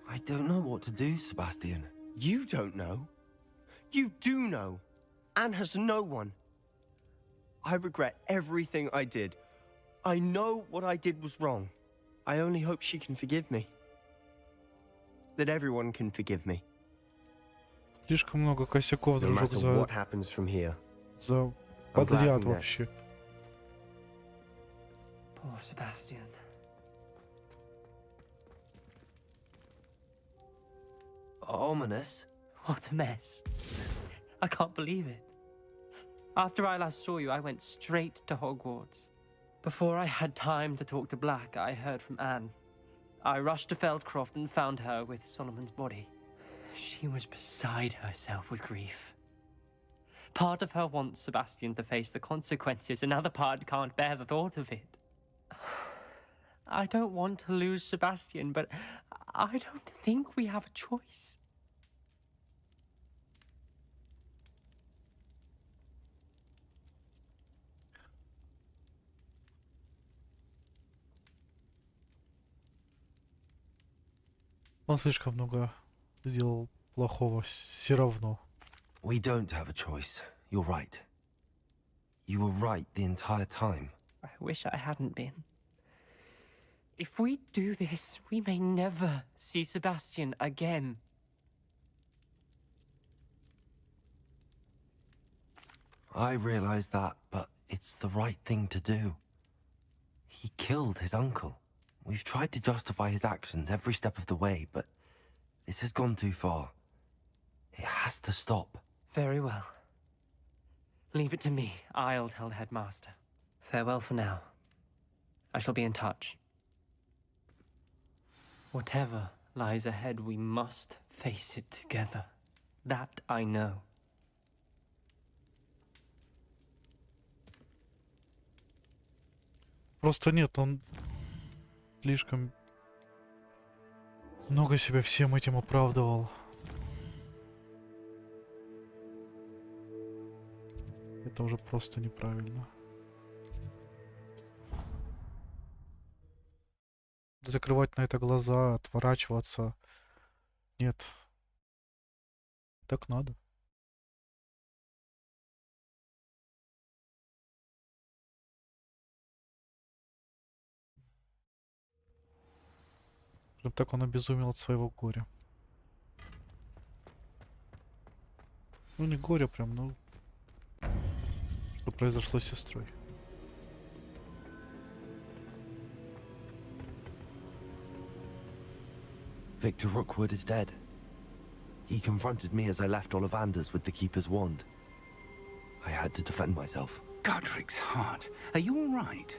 I don't know what to do, Sebastian. You don't know. You do know. Anne has no one. I regret everything I did. I know what I did was wrong. I only hope she can forgive me. That everyone can forgive me. Слишком много косяков, No дружок, matter за... what happens from here. за I'm glad подряд we met. вообще. Poor Sebastian. Ominous? What a mess. I can't believe it. After I last saw you, I went straight to Hogwarts. Before I had time to talk to Black, I heard from Anne. I rushed to Feldcroft and found her with Solomon's body. She was beside herself with grief. Part of her wants Sebastian to face the consequences, another part can't bear the thought of it. I don't want to lose Sebastian, but I don't think we have a choice. Он слишком много сделал плохого все равно. We don't have a choice. You're right. You were right the entire time. I wish I hadn't been. If we do this, we may never see Sebastian again. I realize that, but it's the right thing to do. He killed his uncle. We've tried to justify his actions every step of the way, but this has gone too far. It has to stop. Very well. Leave it to me. I'll tell the headmaster. Farewell for now. I shall be in touch. Whatever lies ahead, we must face it together. That I know. Просто нет, он слишком много себя всем этим оправдывал. Это уже просто неправильно. Закрывать на это глаза, отворачиваться. Нет. Так надо. Прям так он обезумел от своего горя. Ну не горе прям, ну... Что произошло с сестрой. Victor Rookwood is dead. He confronted me as I left Ollivanders with the Keeper's wand. I had to defend myself. Godric's heart. Are you all right?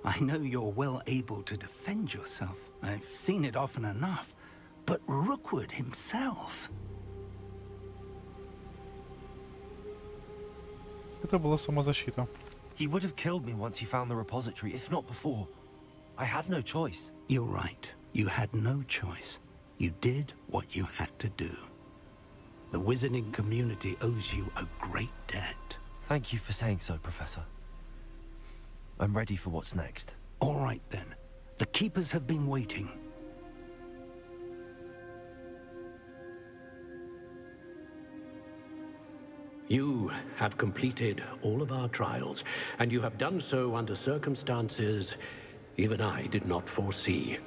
I know you're well able to defend yourself. I've seen it often enough. But Rookwood himself... Это была самозащита. He would have killed me once he found the repository, if not before. I had no choice. You're right. You had no choice. You did what you had to do. The wizarding community owes you a great debt. Thank you for saying so, Professor. I'm ready for what's next. All right, then. The Keepers have been waiting. You have completed all of our trials, and you have done so under circumstances even I did not foresee.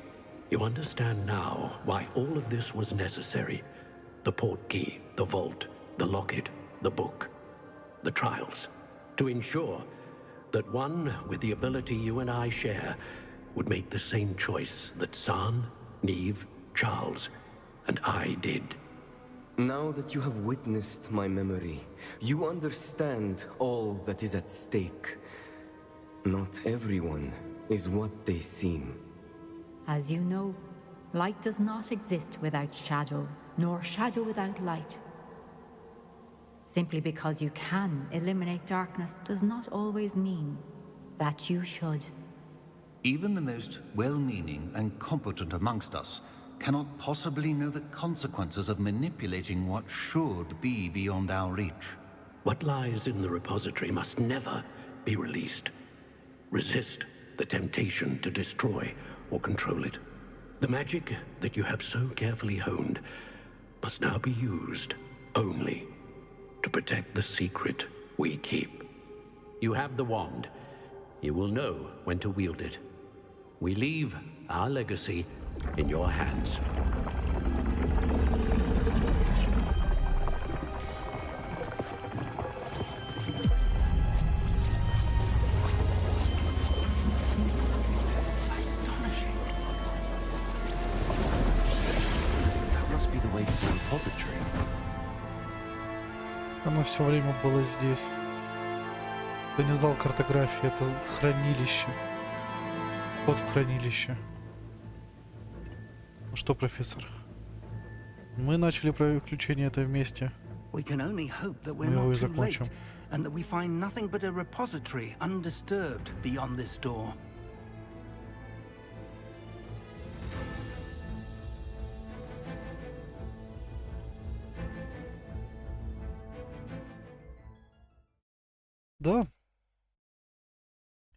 You understand now why all of this was necessary. The portkey, the vault, the locket, the book, the trials. To ensure that one with the ability you and I share would make the same choice that San, Neve, Charles, and I did. Now that you have witnessed my memory, you understand all that is at stake. Not everyone is what they seem. As you know, light does not exist without shadow, nor shadow without light. Simply because you can eliminate darkness does not always mean that you should. Even the most well-meaning and competent amongst us cannot possibly know the consequences of manipulating what should be beyond our reach. What lies in the repository must never be released. Resist the temptation to destroy or control it. The magic that you have so carefully honed must now be used only to protect the secret we keep. You have the wand. You will know when to wield it. We leave our legacy in your hands. That must be the way to the repository. Оно все время было здесь. Ты не знал картографии, это хранилище. Вход в хранилище. Ну что, профессор? Мы начали приключение это вместе. We can only hope that we're Мы его и not too late, закончим. and that we find nothing but a repository undisturbed beyond this door. Да.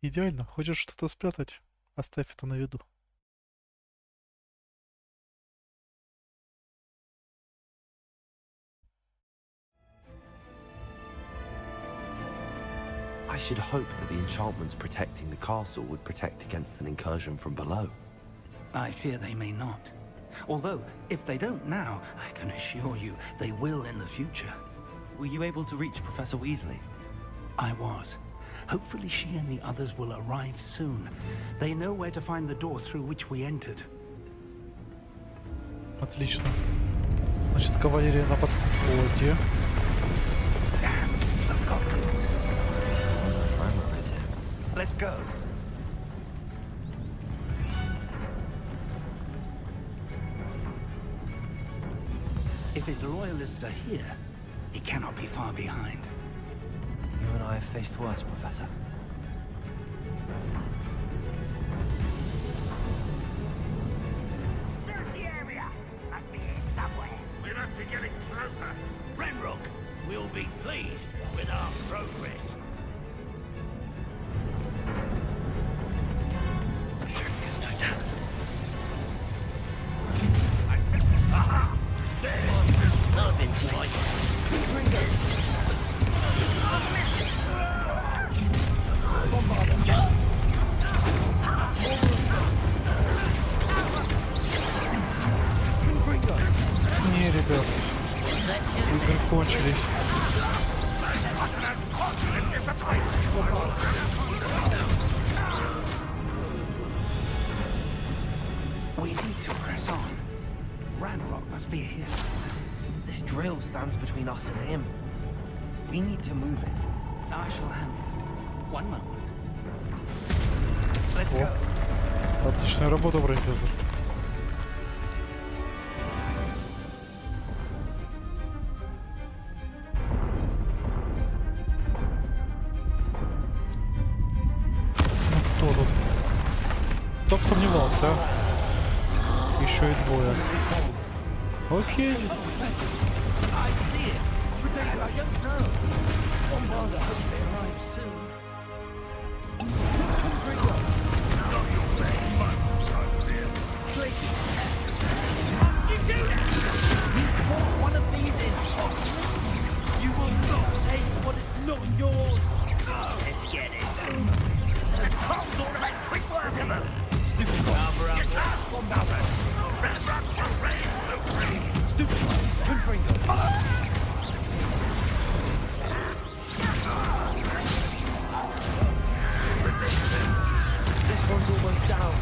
Идеально. Хочешь что-то спрятать? Оставь это на виду. I should hope that the enchantments protecting the castle would protect against an incursion from below. I fear they may not. Although, if they don't now, I can assure you they will in the future. Were you able to reach Professor Weasley? I was. Hopefully she and the others will arrive soon. They know where to find the door through which we entered. Отлично. Значит, кавалерия на подходе. Let's go. If his loyalists are here, he cannot be far behind. You and I have faced worse, Professor. Search the area! Must be here somewhere. We must be getting closer. Ranrok will be pleased with our progress. Aha! There! I've been Не, ребят. Игры кончились. We need to press on. Ranrok must be here. This drill stands between us and him. We need to move it. I shall handle it. One moment. Let's go. Отличная работа, профессор. Ну кто тут? Кто бы сомневался, а? Еще и двое. Окей. One of these in. You will not take what is not yours. Let's get this over. The trolls ought to make quick work of them. Stupid cover up. One ballad. Ranrok will reign supreme. Stupid good Fingolt. This one's almost down.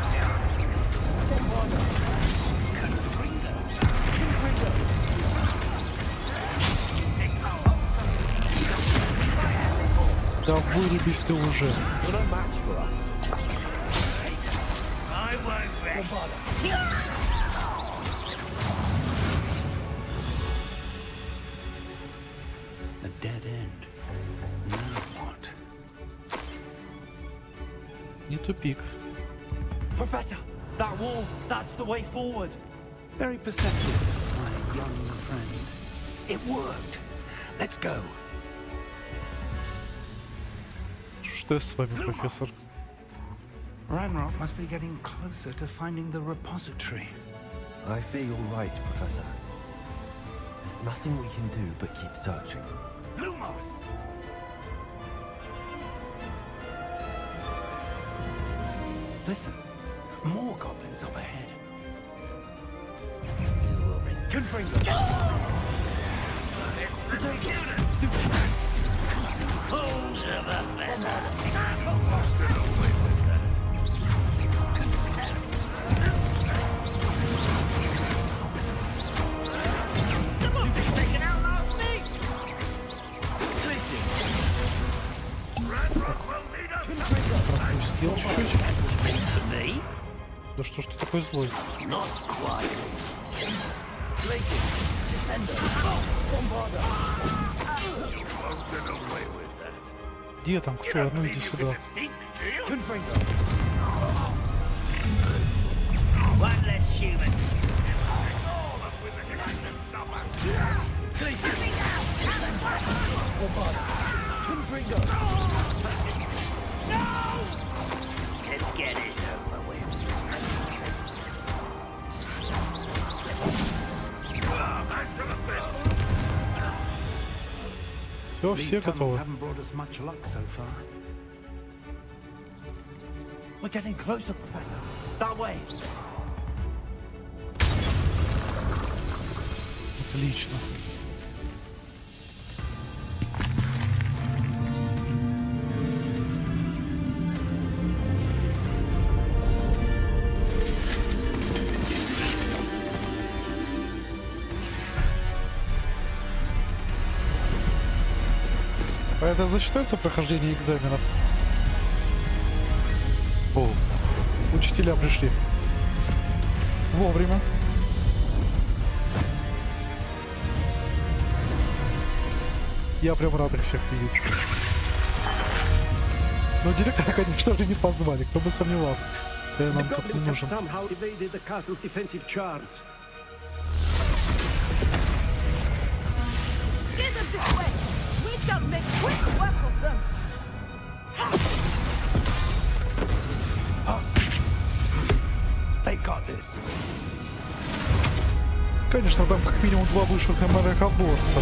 Да вырубись ты уже. I won't rest. A dead end. Now what? Не тупик. Professor, that wall, that's the way forward. Very perceptive, my young friend. It worked. Let's go. Что с вами, профессор? Ranrok must be getting closer to finding the repository. I fear you're right, Professor. There's nothing we can do but keep searching. Lumos! Listen, more goblins up ahead. You will be Confringo! fools of a feather. Someone's taken out last week. Ranrok will lead us. Пропустил чуть-чуть. To me? Да что ж ты такой злой? Not quite. Places. Descender. Bombarder. Won't get away with that. Где там кто? Ну иди сюда. Confringo. One less human. Places. Bombarder. Confringo. Все, все готовы. We're getting closer, Professor. That way. Отлично. А это засчитается прохождение экзаменов? О, учителя пришли. Вовремя. Я прям рад их всех видеть. Но директора, конечно же, не позвали. Кто бы сомневался. Нам тут не нужен. Конечно, там как минимум 2 высших морякоборца.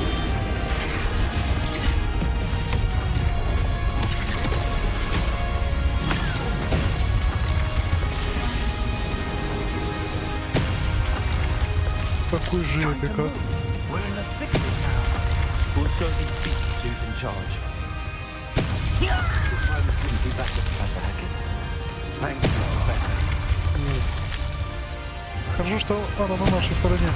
Какой жебик, а? Хорошо, что она на нашей стороне.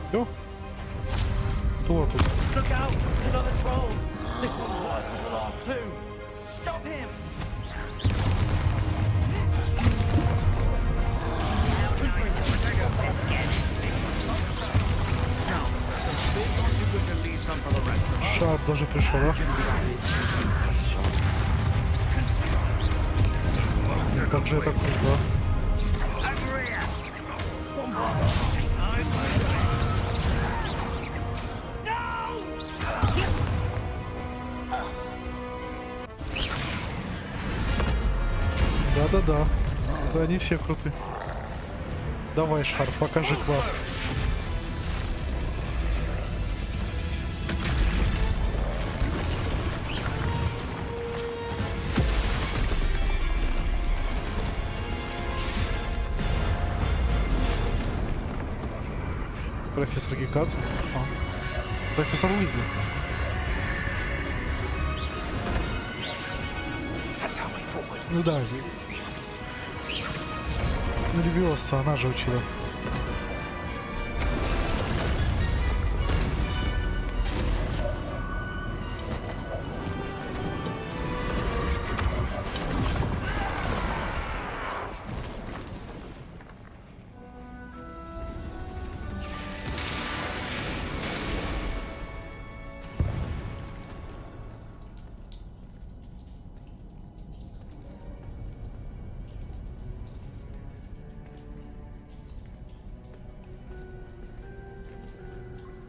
Все? Кто тут? Шар даже пришел, а? Как же это круто. Да-да-да. Да, они все круты. Давай, Шар, покажи класс. Профессор Гекат. Профессор Уизли. Ну да. Левиоса, она же учила.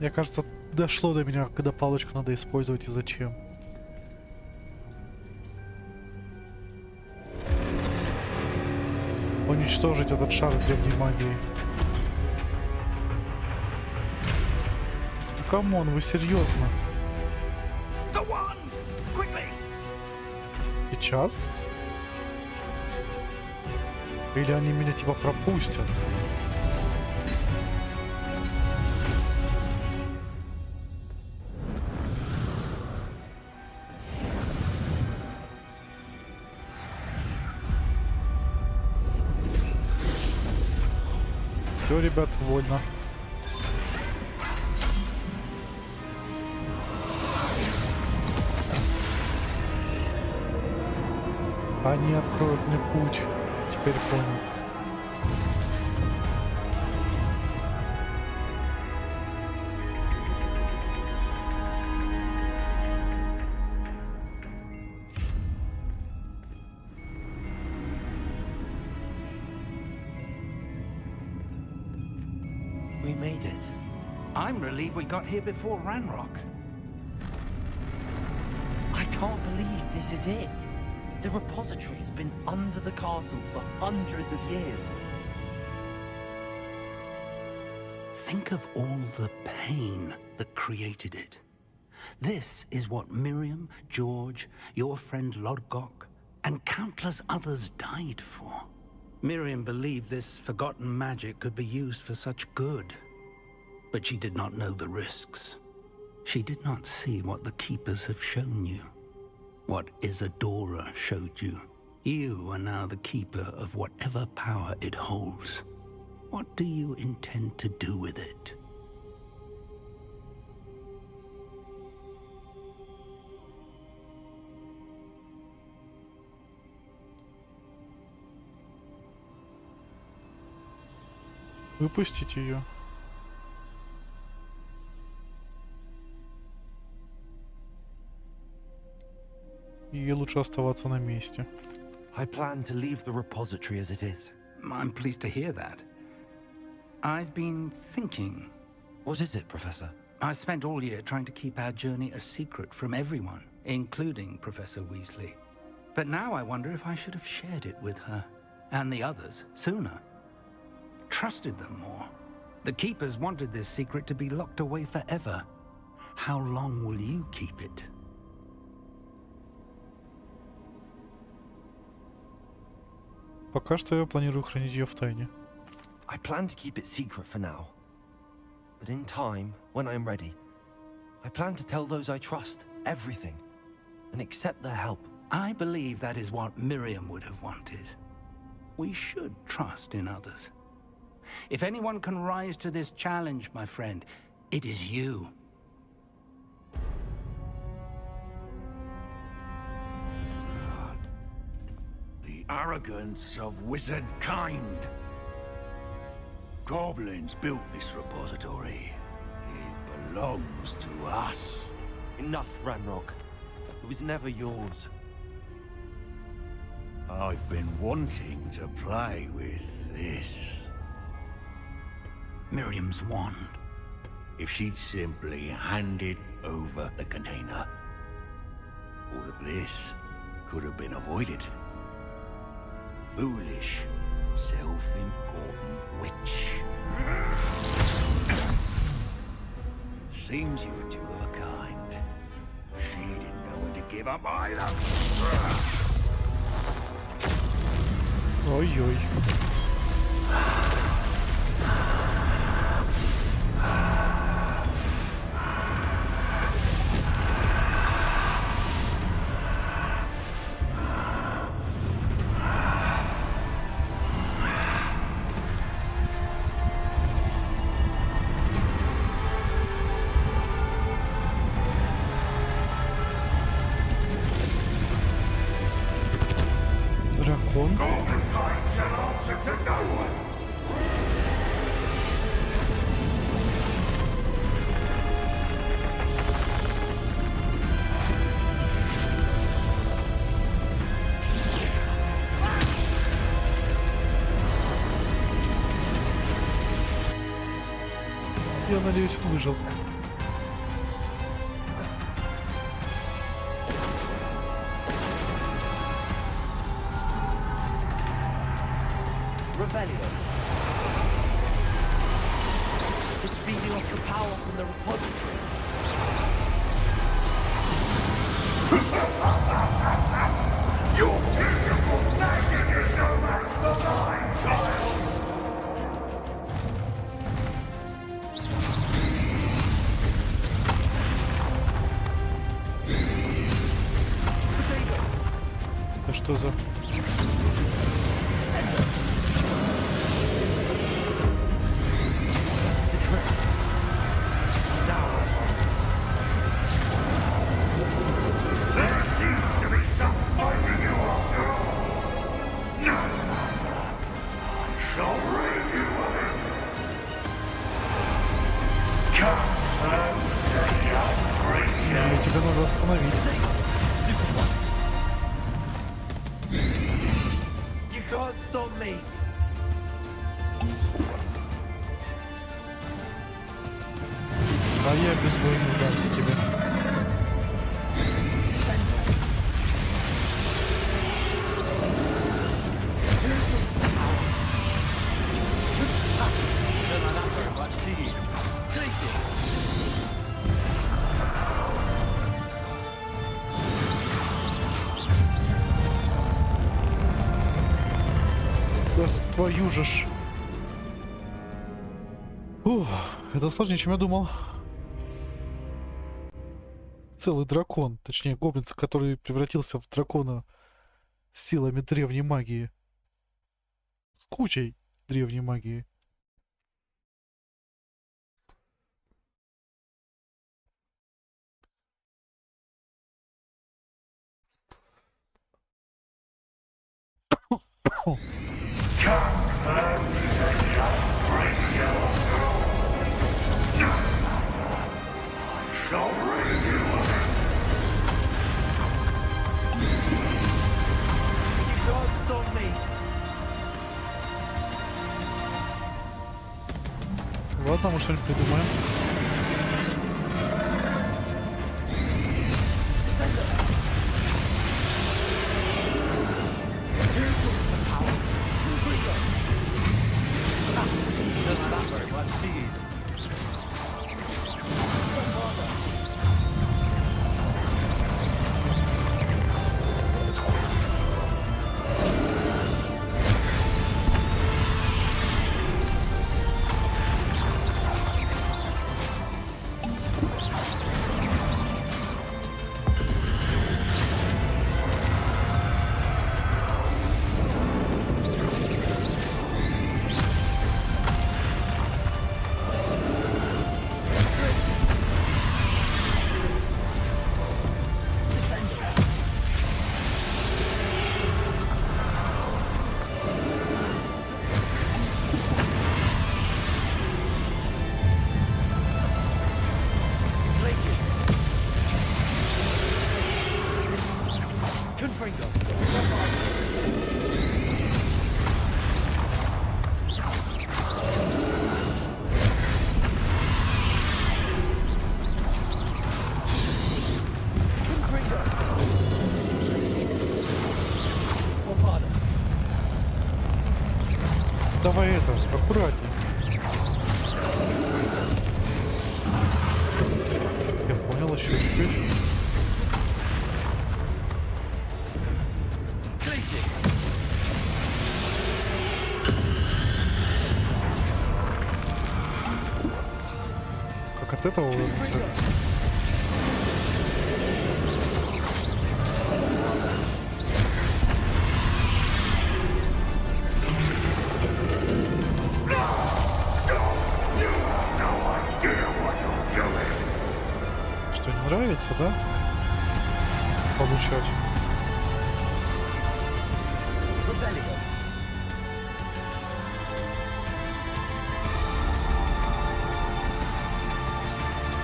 Мне кажется, дошло до меня, когда палочку надо использовать и зачем. Уничтожить этот шар древней магии. Ну, камон, вы серьезно? Сейчас? Или они меня типа пропустят? Все, ребят, вольно. Они откроют мне путь. Теперь понял. We made it. I'm relieved we got here before Ranrok. I can't believe this is it. The repository has been under the castle for hundreds of years. Think of all the pain that created it. This is what Miriam, George, your friend Lodgok, and countless others died for. Miriam believed this forgotten magic could be used for such good, but she did not know the risks. She did not see what the Keepers have shown you, what Isadora showed you. You are now the Keeper of whatever power it holds. What do you intend to do with it? Выпустить ее. И лучше оставаться на месте. I plan to leave the repository as it is. I'm pleased to hear that. I've been thinking. What is it, Professor? I spent all year trying to keep our journey a secret from everyone, including Professor Weasley. But now I wonder if I should have shared it with her, and the others, sooner. Trusted them more. The Keepers wanted this secret to be locked away forever. How long will you keep it? Пока что я планирую хранить ее в тайне. I plan to keep it secret for now. But in time, when I'm ready, I plan to tell those I trust everything and accept their help. I believe that is what Miriam would have wanted. We should trust in others. If anyone can rise to this challenge, my friend, it is you. The arrogance of wizard kind. Goblins built this repository. It belongs to us. Enough, Ranrok. It was never yours. I've been wanting to play with this. Miriam's wand. If she'd simply handed over the container, all of this could have been avoided. Foolish, self-important witch. Seems you were two of a kind. She didn't know when to give up either. Ой-ой. Дракон. Я надеюсь, он выжил. It's feeding off the power from the repository. Your beautiful magic is no match for mine, child! Это что за... Тебя надо остановить. You can't stop me. А я без боя не сдамся тебе. Твою же ж. Фух, это сложнее, чем я думал. Целый дракон, точнее гоблин, который превратился в дракона с силами древней магии. С кучей древней магии. Ладно, мы что-нибудь придумаем. Давай это, аккуратней. Я понял, еще чуть-чуть. Как от этого увернуться? Что, не нравится, да? Получать.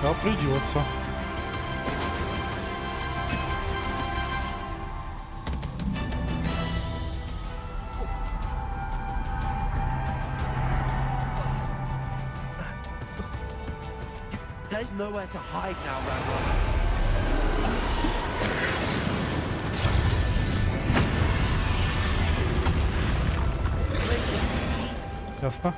А придется. There's nowhere to hide now, Ranrokom. Ясно.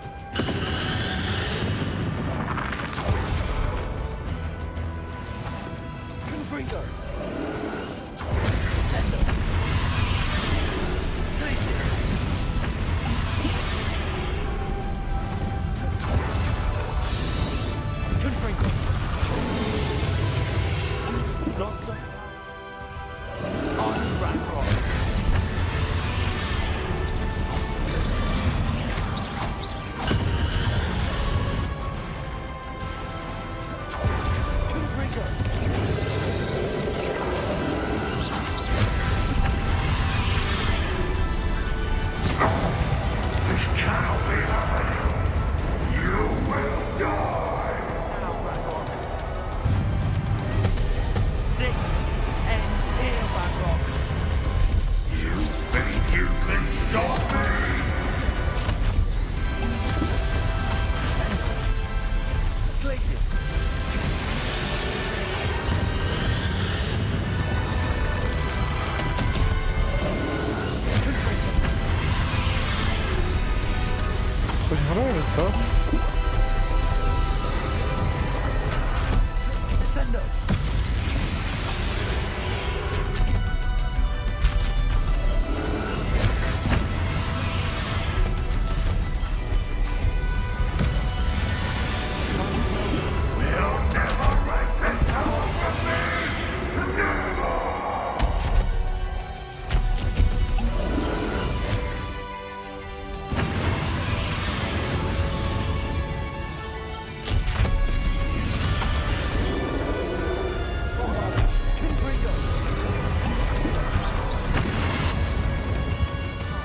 Нравится, а?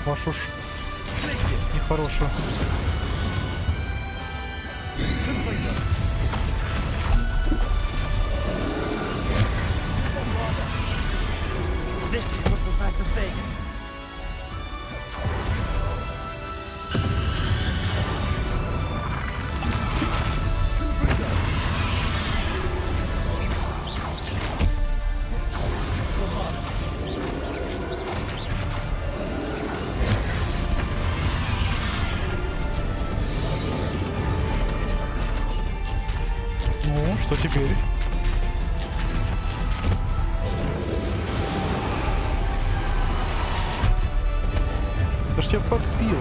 Ваш уж нехорошо. Ну, что теперь? Да ж тебя подпил.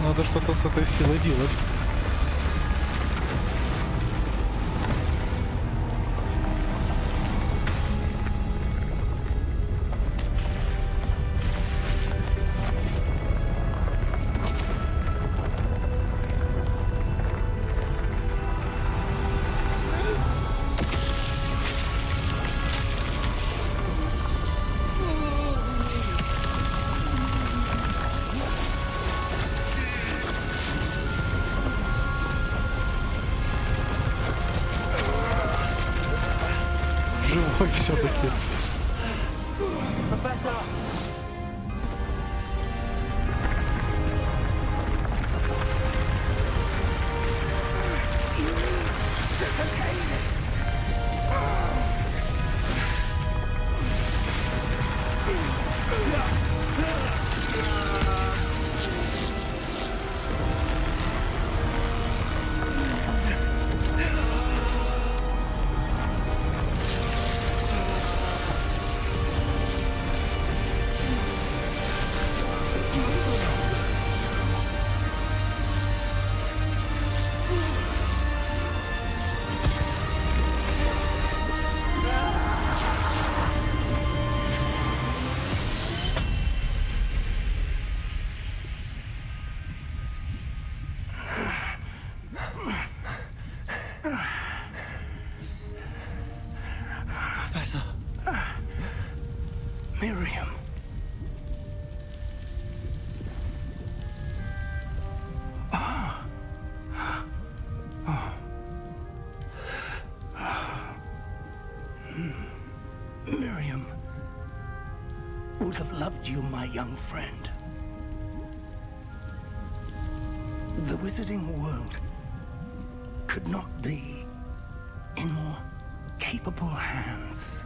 Надо что-то с этой силой делать. Живой все-таки. Miriam. Miriam would have loved you, my young friend. The wizarding world could not be in more capable hands.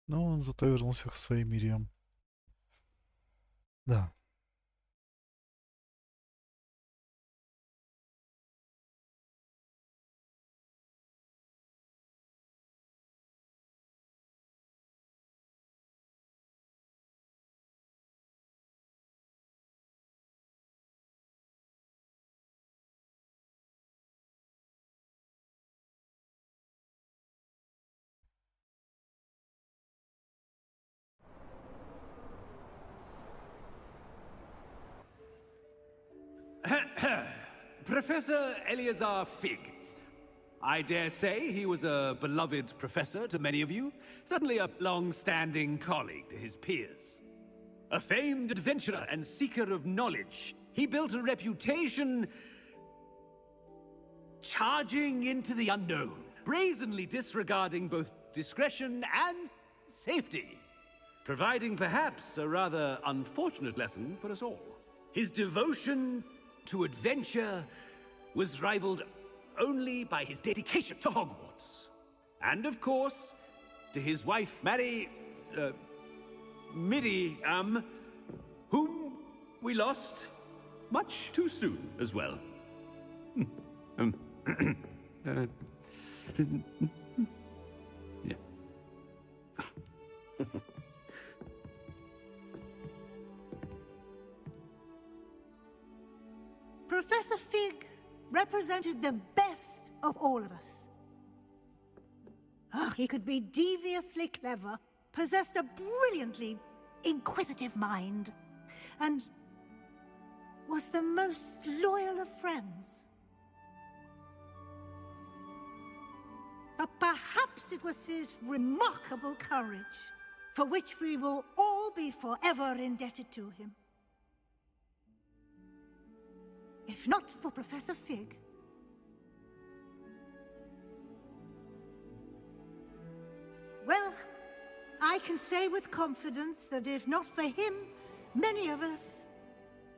Но он зато вернулся к своей Мириам. Да. Professor Eleazar Fig. I dare say he was a beloved professor to many of you, certainly a long-standing colleague to his peers. A famed adventurer and seeker of knowledge, he built a reputation charging into the unknown, brazenly disregarding both discretion and safety, providing perhaps a rather unfortunate lesson for us all. His devotion to adventure was rivaled only by his dedication to Hogwarts. And of course, to his wife, Midi, whom we lost much too soon as well. Yeah. Professor Fig represented the best of all of us. He could be deviously clever, possessed a brilliantly inquisitive mind, and was the most loyal of friends. But perhaps it was his remarkable courage, for which we will all be forever indebted to him. If not for Professor Fig, well, I can say with confidence that if not for him, many of us,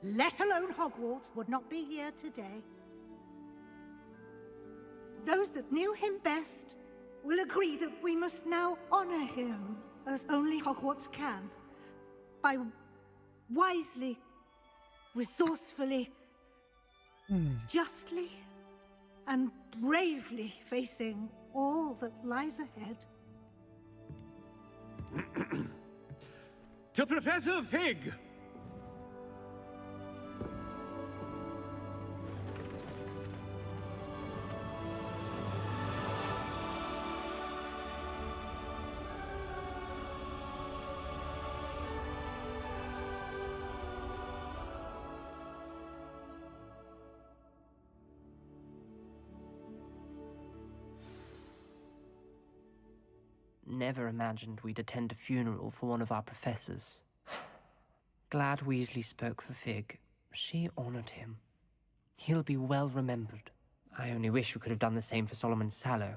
let alone Hogwarts, would not be here today. Those that knew him best will agree that we must now honor him as only Hogwarts can, by wisely, resourcefully, justly and bravely facing all that lies ahead. To Professor Fig! Never imagined we'd attend a funeral for one of our professors. Glad Weasley spoke for Fig. She honored him. He'll be well remembered. I only wish we could have done the same for Solomon Sallow.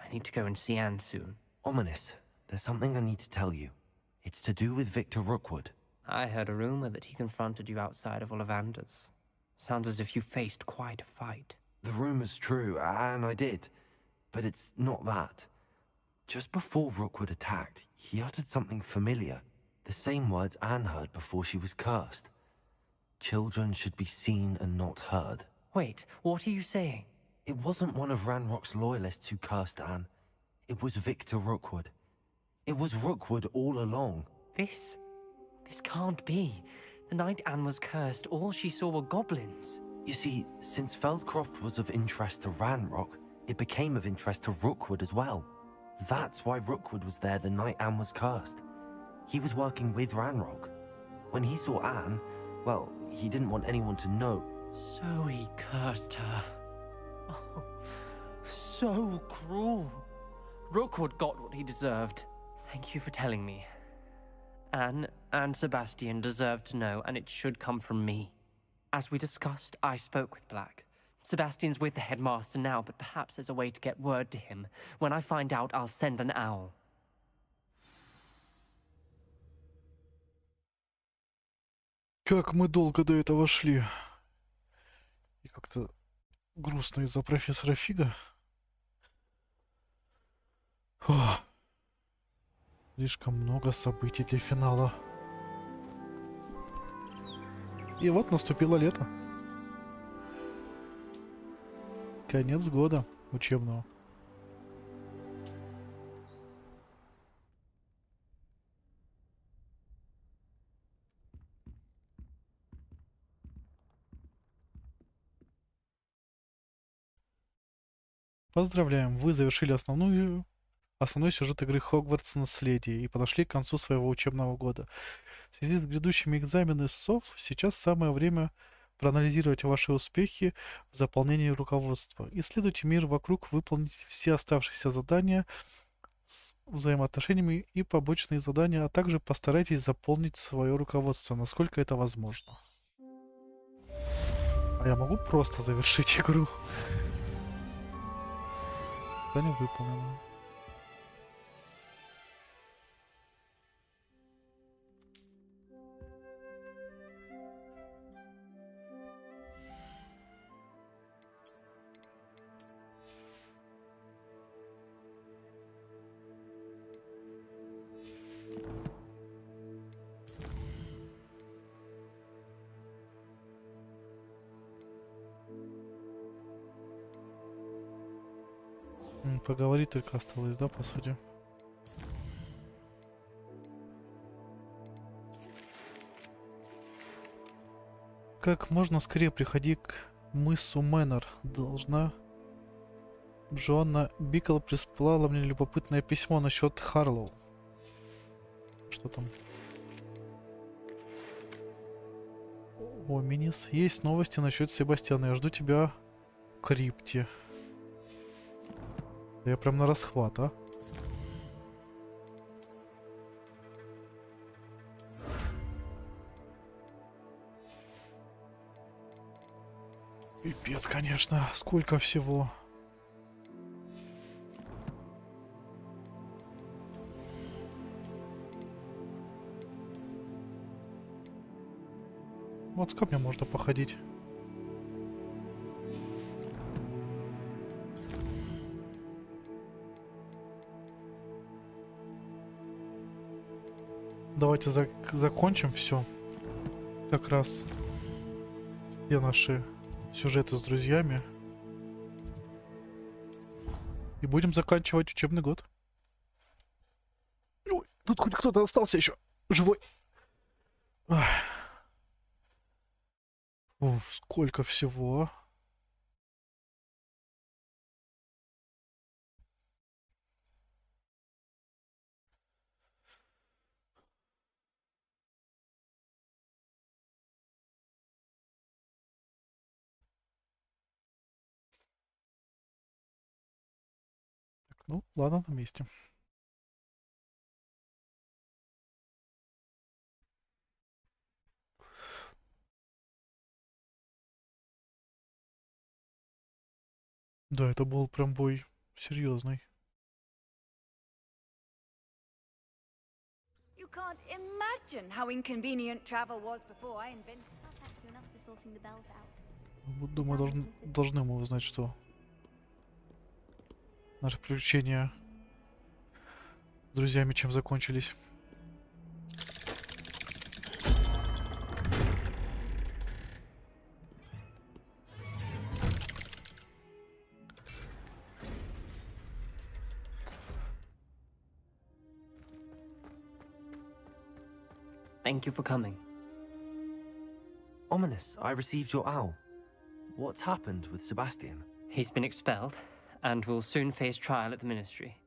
I need to go and see Anne soon. Ominous, there's something I need to tell you. It's to do with Victor Rookwood. I heard a rumor that he confronted you outside of Ollivander's. Sounds as if you faced quite a fight. The rumor's true, and I did. But it's not that. Just before Rookwood attacked, he uttered something familiar. The same words Anne heard before she was cursed. Children should be seen and not heard. Wait, what are you saying? It wasn't one of Ranrock's loyalists who cursed Anne. It was Victor Rookwood. It was Rookwood all along. This can't be. The night Anne was cursed, all she saw were goblins. You see, since Feldcroft was of interest to Ranrock, it became of interest to Rookwood as well. That's why Rookwood was there the night Anne was cursed. He was working with Ranrock. When he saw Anne, well, he didn't want anyone to know. So he cursed her. Oh, so cruel. Rookwood got what he deserved. Thank you for telling me. Anne and Sebastian deserve to know, and it should come from me. As we discussed, I spoke with Black. Sebastian's with the headmaster now, but perhaps there's a way to get word to him. When I find out, I'll send an owl. Как мы долго до этого шли. И как-то грустно из-за профессора Фига. Фух. Слишком много событий для финала. И вот наступило лето. Конец года учебного. Поздравляем, вы завершили основной сюжет игры Hogwarts Наследие и подошли к концу своего учебного года. В связи с грядущими экзаменами СОВ, сейчас самое время проанализируйте ваши успехи в заполнении руководства. Исследуйте мир вокруг, выполните все оставшиеся задания с взаимоотношениями и побочные задания, а также постарайтесь заполнить свое руководство, насколько это возможно. А я могу просто завершить игру? Задание выполнено. Поговорить только осталось, да, по сути? Как можно скорее приходи к мысу Мэннер. Должна... Джоанна Бикл прислала мне любопытное письмо насчет Харлоу. Что там? О, Минис. Есть новости насчет Себастьяна. Я жду тебя в крипте. Я прям на расхват, а? Пипец, конечно. Сколько всего. Вот с камнем можно походить. Давайте закончим все. Как раз все наши сюжеты с друзьями. И будем заканчивать учебный год. Ой, тут хоть кто-то остался еще живой. Ах. Уф, сколько всего. Так, ну, ладно, на месте. Да, это был прям бой серьезный. You can't imagine how inconvenient travel was before I invented. Думаю, должны мы узнать, что наши приключения с друзьями чем закончились. Thank you for coming. Ominous, I received your owl. What's happened with Sebastian? He's been expelled, and will soon face trial at the Ministry.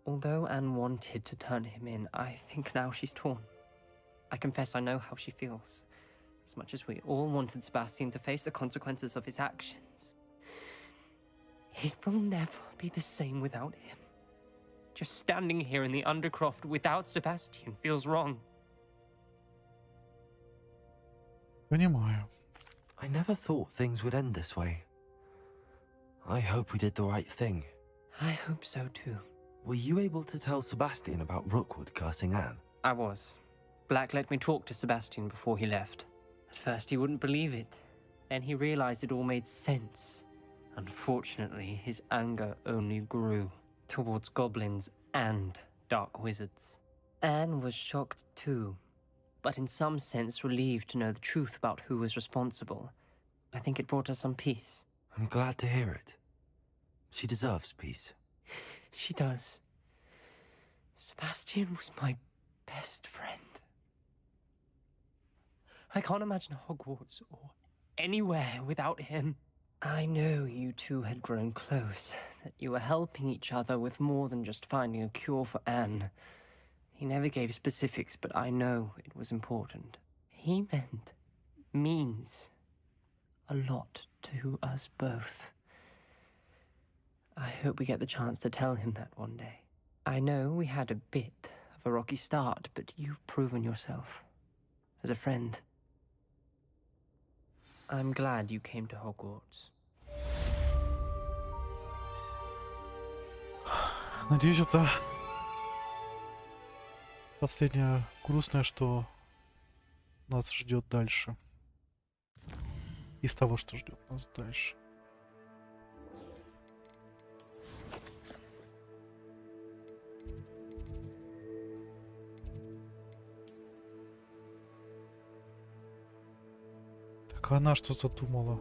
Although Anne wanted to turn him in, I think now she's torn. I confess I know how she feels. As much as we all wanted Sebastian to face the consequences of his actions. It will never be the same without him. Just standing here in the Undercroft without Sebastian feels wrong. Понимаю. I never thought things would end this way. I hope we did the right thing. I hope so too. Were you able to tell Sebastian about Rookwood cursing Anne? I was. Black let me talk to Sebastian before he left. At first he wouldn't believe it. Then he realized it all made sense. Unfortunately, his anger only grew towards goblins and dark wizards. Anne was shocked too, but in some sense relieved to know the truth about who was responsible. I think it brought her some peace. I'm glad to hear it. She deserves peace. She does. Sebastian was my best friend. I can't imagine Hogwarts or anywhere without him. I know you two had grown close, that you were helping each other with more than just finding a cure for Anne. He never gave specifics, but I know it was important. He means A lot to us both. I hope we get the chance to tell him that one day. I know we had a bit of a rocky start, but you've proven yourself as a friend. I'm glad you came to Hogwarts. Надеюсь, это последнее грустное, что нас ждет дальше. Из того, что ждет нас дальше. Так, а она что задумала?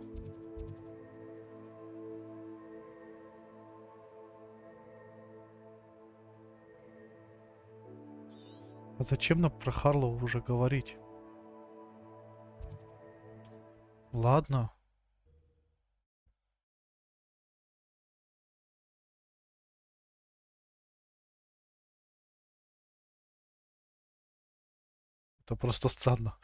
А зачем нам про Харлоу уже говорить? Ладно. Это просто странно.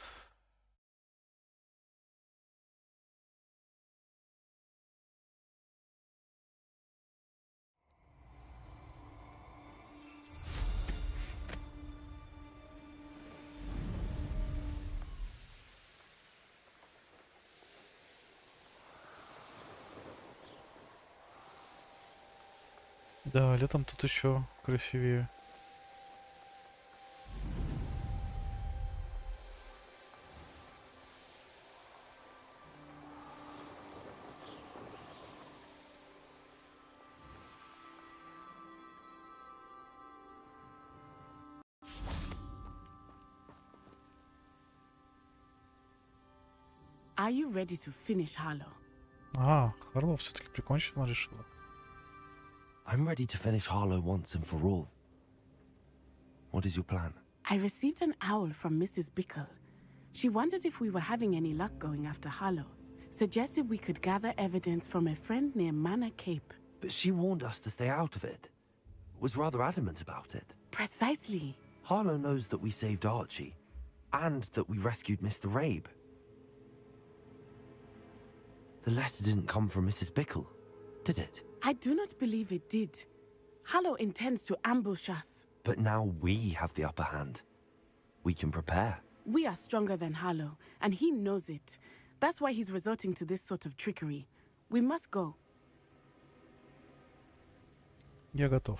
Да, летом тут еще красивее. Are you ready to finish Harlow? А, Харлоу все-таки прикончить она решила. I'm ready to finish Harlow once and for all. What is your plan? I received an owl from Mrs. Bickle. She wondered if we were having any luck going after Harlow. Suggested we could gather evidence from a friend near Manor Cape. But she warned us to stay out of it. Was rather adamant about it. Precisely. Harlow knows that we saved Archie, and that we rescued Mr. Rabe. The letter didn't come from Mrs. Bickle, did it? I do not believe it did. Harlow intends to ambush us. But now we have the upper hand. We can prepare. We are stronger than Harlow, and he knows it. That's why he's resorting to this sort of trickery. We must go. Я готов.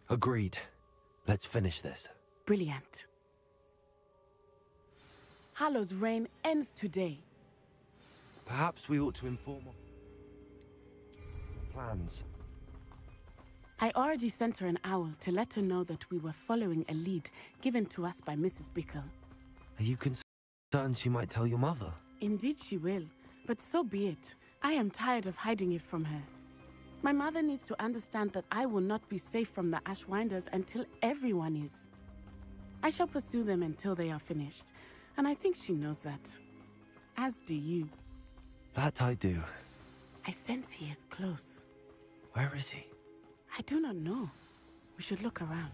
Agreed. Let's finish this. Brilliant. Harlow's reign ends today. Perhaps we ought to inform of plans. I already sent her an owl to let her know that we were following a lead given to us by Mrs. Bickle. Are you concerned she might tell your mother? Indeed she will, but so be it. I am tired of hiding it from her. My mother needs to understand that I will not be safe from the Ashwinders until everyone is. I shall pursue them until they are finished, and I think she knows that. As do you. That I do. I sense he is close. Where is he? I do not know. We should look around.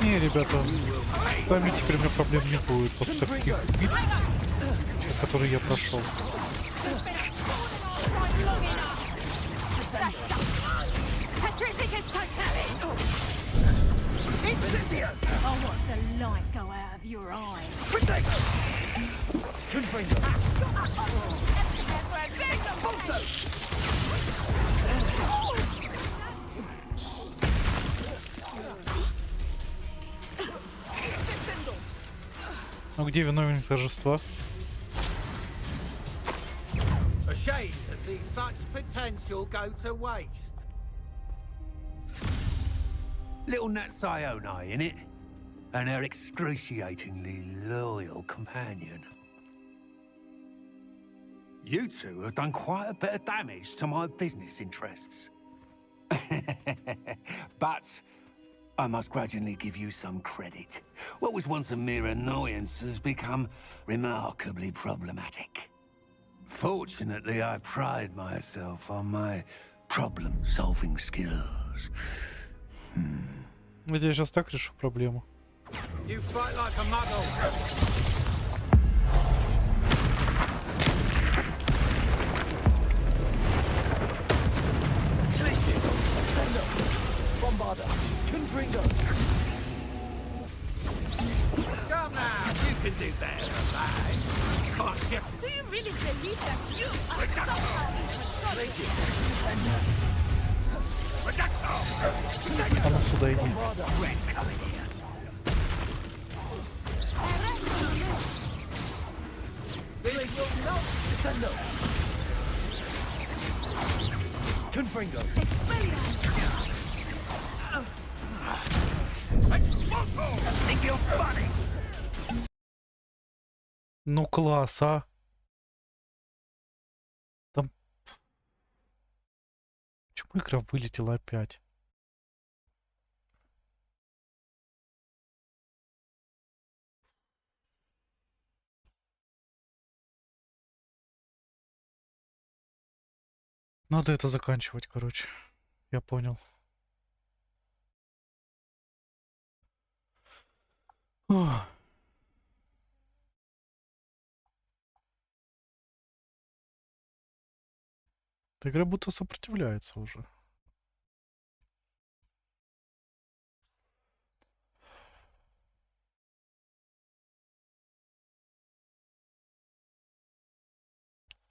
Не, ребята, с вами теперь у меня проблем не будет после таких битв, через которые я прошел. I'll watch the light go out of your eye. Ну где виновник торжества? A shame to see such potential go to waste. Little Nat Sione, innit? And her excruciatingly loyal companion. You two have done quite a bit of damage to my business interests. But I must grudgingly give you some credit. What was once a mere annoyance has become remarkably problematic. Fortunately, I pride myself on my problem-solving skills. Я сейчас так решу проблему. You fight like a muggle. Places! Send up! Bombarder! Confringo! Come now, you can do better than that. Can't you? Do you really believe that you are somehow Places! Send up! А ну сюда иди. Confringo! Think you're funny? Ну класс, а? Там... Почему игра вылетела опять? Надо это заканчивать, короче. Я понял. Ох. Эта игра будто сопротивляется уже.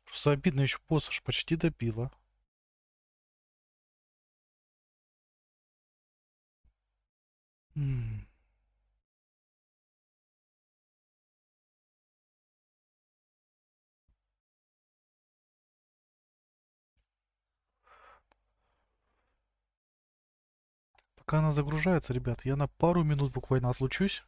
Просто обидно, еще босса ж почти добила. Пока она загружается, ребят, я на пару минут буквально отлучусь.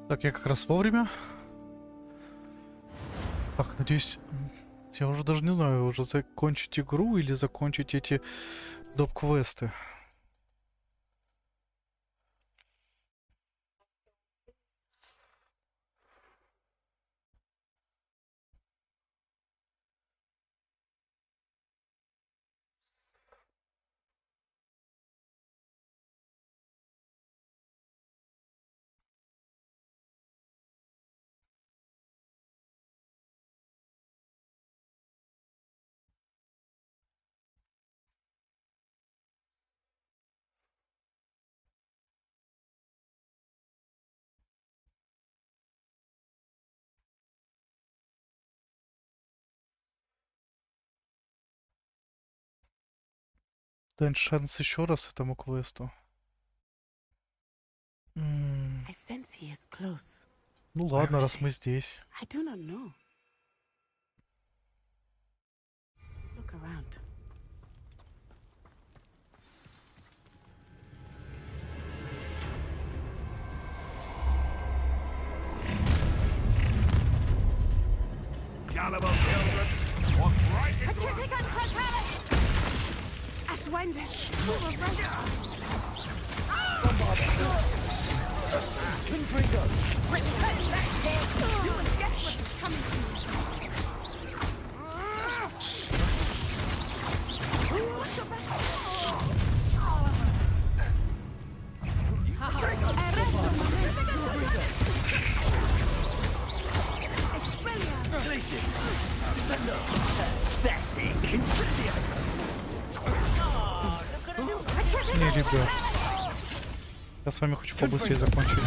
Так, я как раз вовремя. Так, надеюсь, я уже даже не знаю, уже закончить игру или закончить эти доп-квесты. Дай шанс еще раз этому квесту. I sense he is close. Ну ладно, раз мы здесь. I do not know. Look around. Gullible children, walk right into Ashwinder! You will get what is coming to you. What's your Не, ребят. Я с вами хочу побыстрее закончить.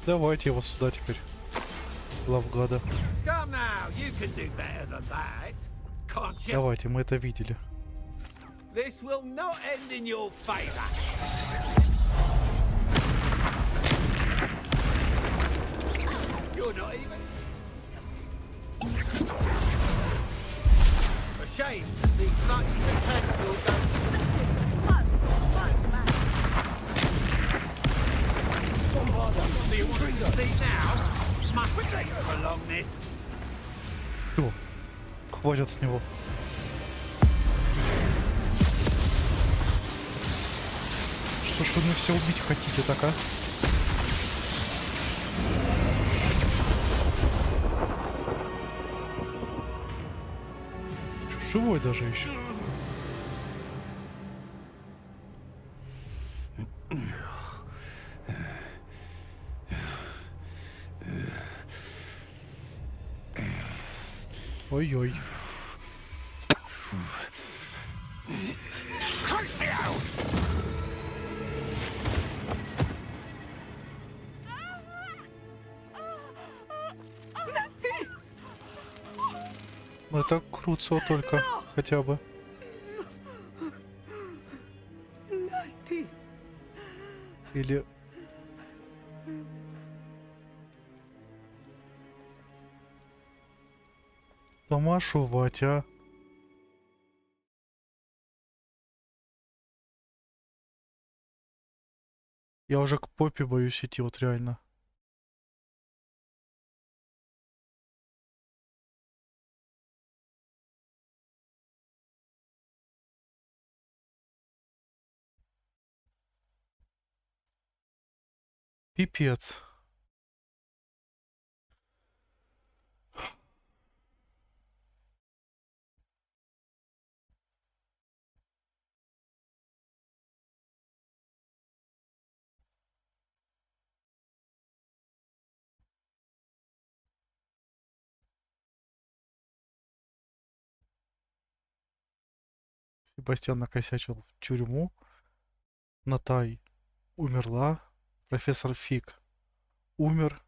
Давайте его сюда теперь. Главгада. Давайте, мы это видели. This will not end in your favor. You're not even. A shame to see such potential go. Do you want to see now? Must take prolong this. Всё. Хватит с него. Что ж вы меня все убить хотите, так, а? Живой даже еще. Ой-ой. Ну это круто только, хотя бы. Или... Тамашувать, а? Я уже к попе боюсь идти, вот реально. Пипец. Себастьян накосячил в тюрьму. Натай умерла. Профессор Фиг умер.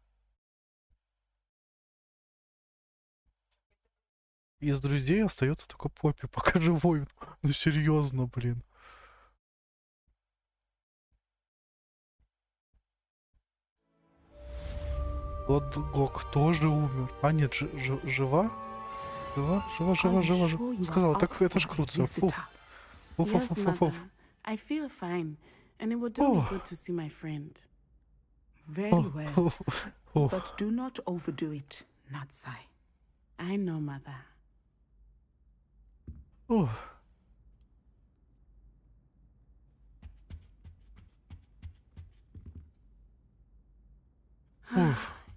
Из друзей остается только Поппи, пока живой. Ну серьезно, блин. Вот Гок тоже умер. А нет, жива? Жива. Сказала, так это ж круто. Фу. Фу. I feel fine, and it would do me good to see my friend. Very well. But do not overdo it, Natsai. I know, Mother.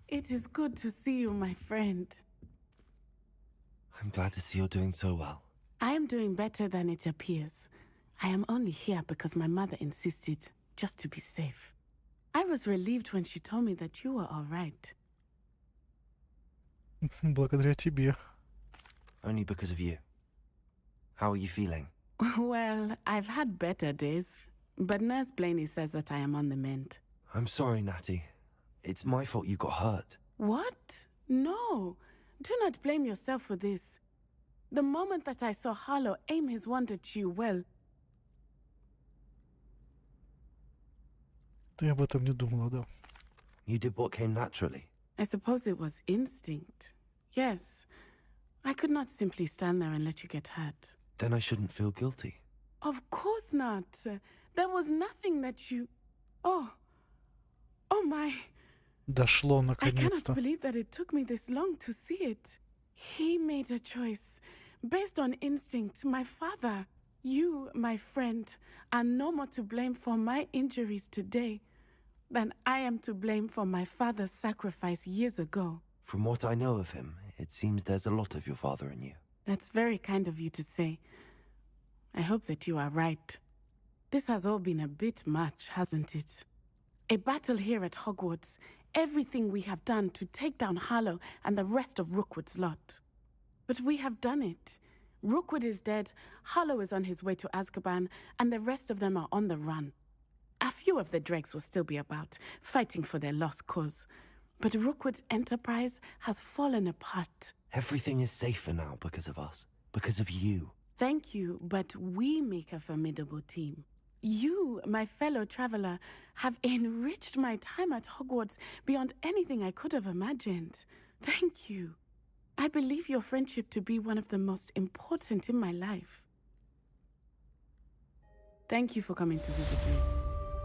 It is good to see you, my friend. I'm glad to see you're doing so well. I am doing better than it appears. I am only here because my mother insisted, just to be safe. I was relieved when she told me that you were all right. Благодаря тебе. Only because of you. How are you feeling? Well, I've had better days, but Nurse Blaney says that I am on the mend. I'm sorry, Natty. It's my fault you got hurt. What? No. Do not blame yourself for this. The moment that I saw Harlow aim his wand at you, well... Ты об этом не думала, да? You did what came naturally. I suppose it was instinct. Yes. I could not simply stand there and let you get hurt. Then I shouldn't feel guilty. Of course not. There was nothing that you... Oh my... Дошло I cannot наконец-то. believe that it took me this long to see it. He made a choice based on instinct. My father, you, my friend, are no more to blame for my injuries today than I am to blame for my father's sacrifice years ago. From what I know of him, it seems there's a lot of your father in you. That's very kind of you to say. I hope that you are right. This has all been a bit much, hasn't it? A battle here at Hogwarts. Everything we have done to take down Harlow and the rest of Rookwood's lot. But we have done it. Rookwood is dead, Harlow is on his way to Azkaban, and the rest of them are on the run. A few of the dregs will still be about, fighting for their lost cause. But Rookwood's enterprise has fallen apart. Everything is safer now because of us. Because of you. Thank you, but we make a formidable team. You, my fellow traveler, have enriched my time at Hogwarts beyond anything I could have imagined. Thank you. I believe your friendship to be one of the most important in my life. Thank you for coming to visit me.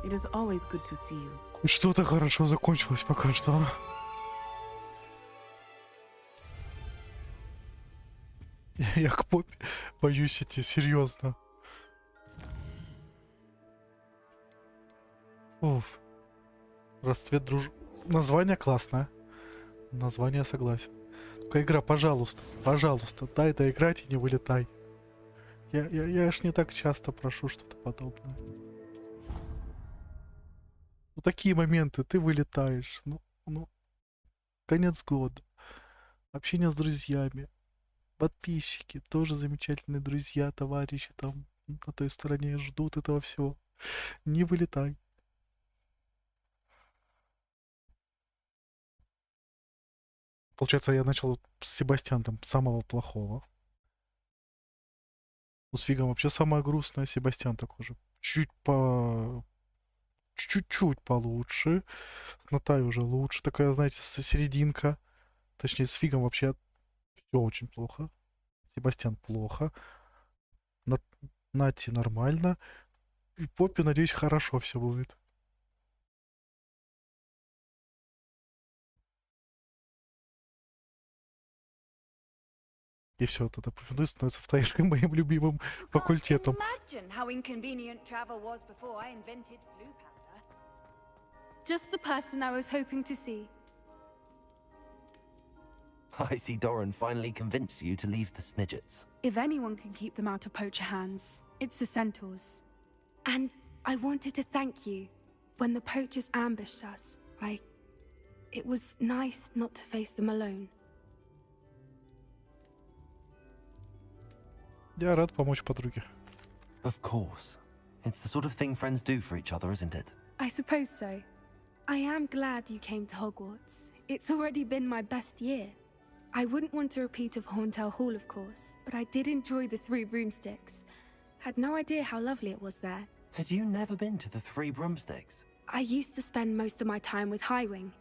It is always good to see you. Что-то хорошо закончилось пока что. Я к попе боюсь идти, серьезно. Уф. Расцвет друж... Название классное. Название согласен. Только игра, пожалуйста, пожалуйста, дай доиграть и не вылетай. Я аж не так часто прошу что-то подобное. Ну такие моменты, ты вылетаешь. Ну, конец года. Общение с друзьями. Подписчики, тоже замечательные друзья, товарищи там на той стороне ждут этого всего. Не вылетай. Получается, я начал с Себастьяном, самого плохого. У Фигом вообще самое грустное, Себастьян такой же. Чуть-чуть получше. С Натай уже лучше. Такая, знаете, серединка. Точнее, с Фигом вообще все очень плохо. Себастьян плохо. Нати нормально. И Поппи, надеюсь, хорошо все будет. И все, тогда Пуффендуй становится вторым моим любимым факультетом. Imagine how inconvenient travel was before I invented blue powder. Just the person I was hoping to see. I see Doran finally convinced you to leave the Snidgets. If anyone can keep them out of poacher hands, it's the centaurs. And I wanted to thank you. When the poachers ambushed us, it was nice not to face them alone. Я рад помочь подруге. Of course. It's the sort of thing friends do for each other, isn't it? I suppose so. I am glad you came to Hogwarts. It's already been my best year. I wouldn't want a repeat of Horntail Hall, of course, but I did enjoy the Three Broomsticks. Had no idea how lovely it was there. Had you never been to the Three Broomsticks? I used to spend most of my time with Highwing,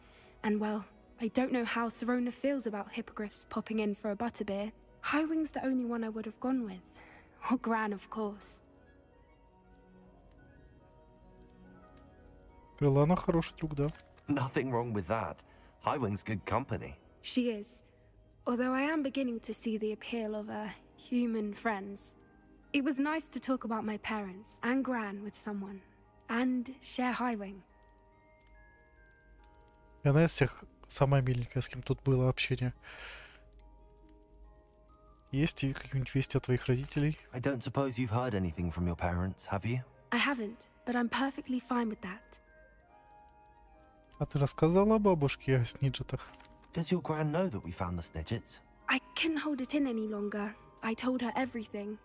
and well, I don't know how Serona feels about hippogriffs popping in for a butterbeer. Highwing's the only one I would have gone with. Or Gran, of course. Лана хороший друг, да. Nothing wrong with that. Highwing's good company. She is. Although I am beginning to see the appeal of human friends. It was nice to talk about my parents and Gran with someone. And share Highwing. И она из всех самая миленькая, с кем тут было общение. Есть и какие-нибудь вести от твоих родителей? I don't suppose you've heard anything from your parents, have you? I haven't, but I'm perfectly fine with that. А ты рассказала бабушке о Сниджетах? Does your gran know that we found the snidgets? I couldn't hold it in any longer. I told her everything.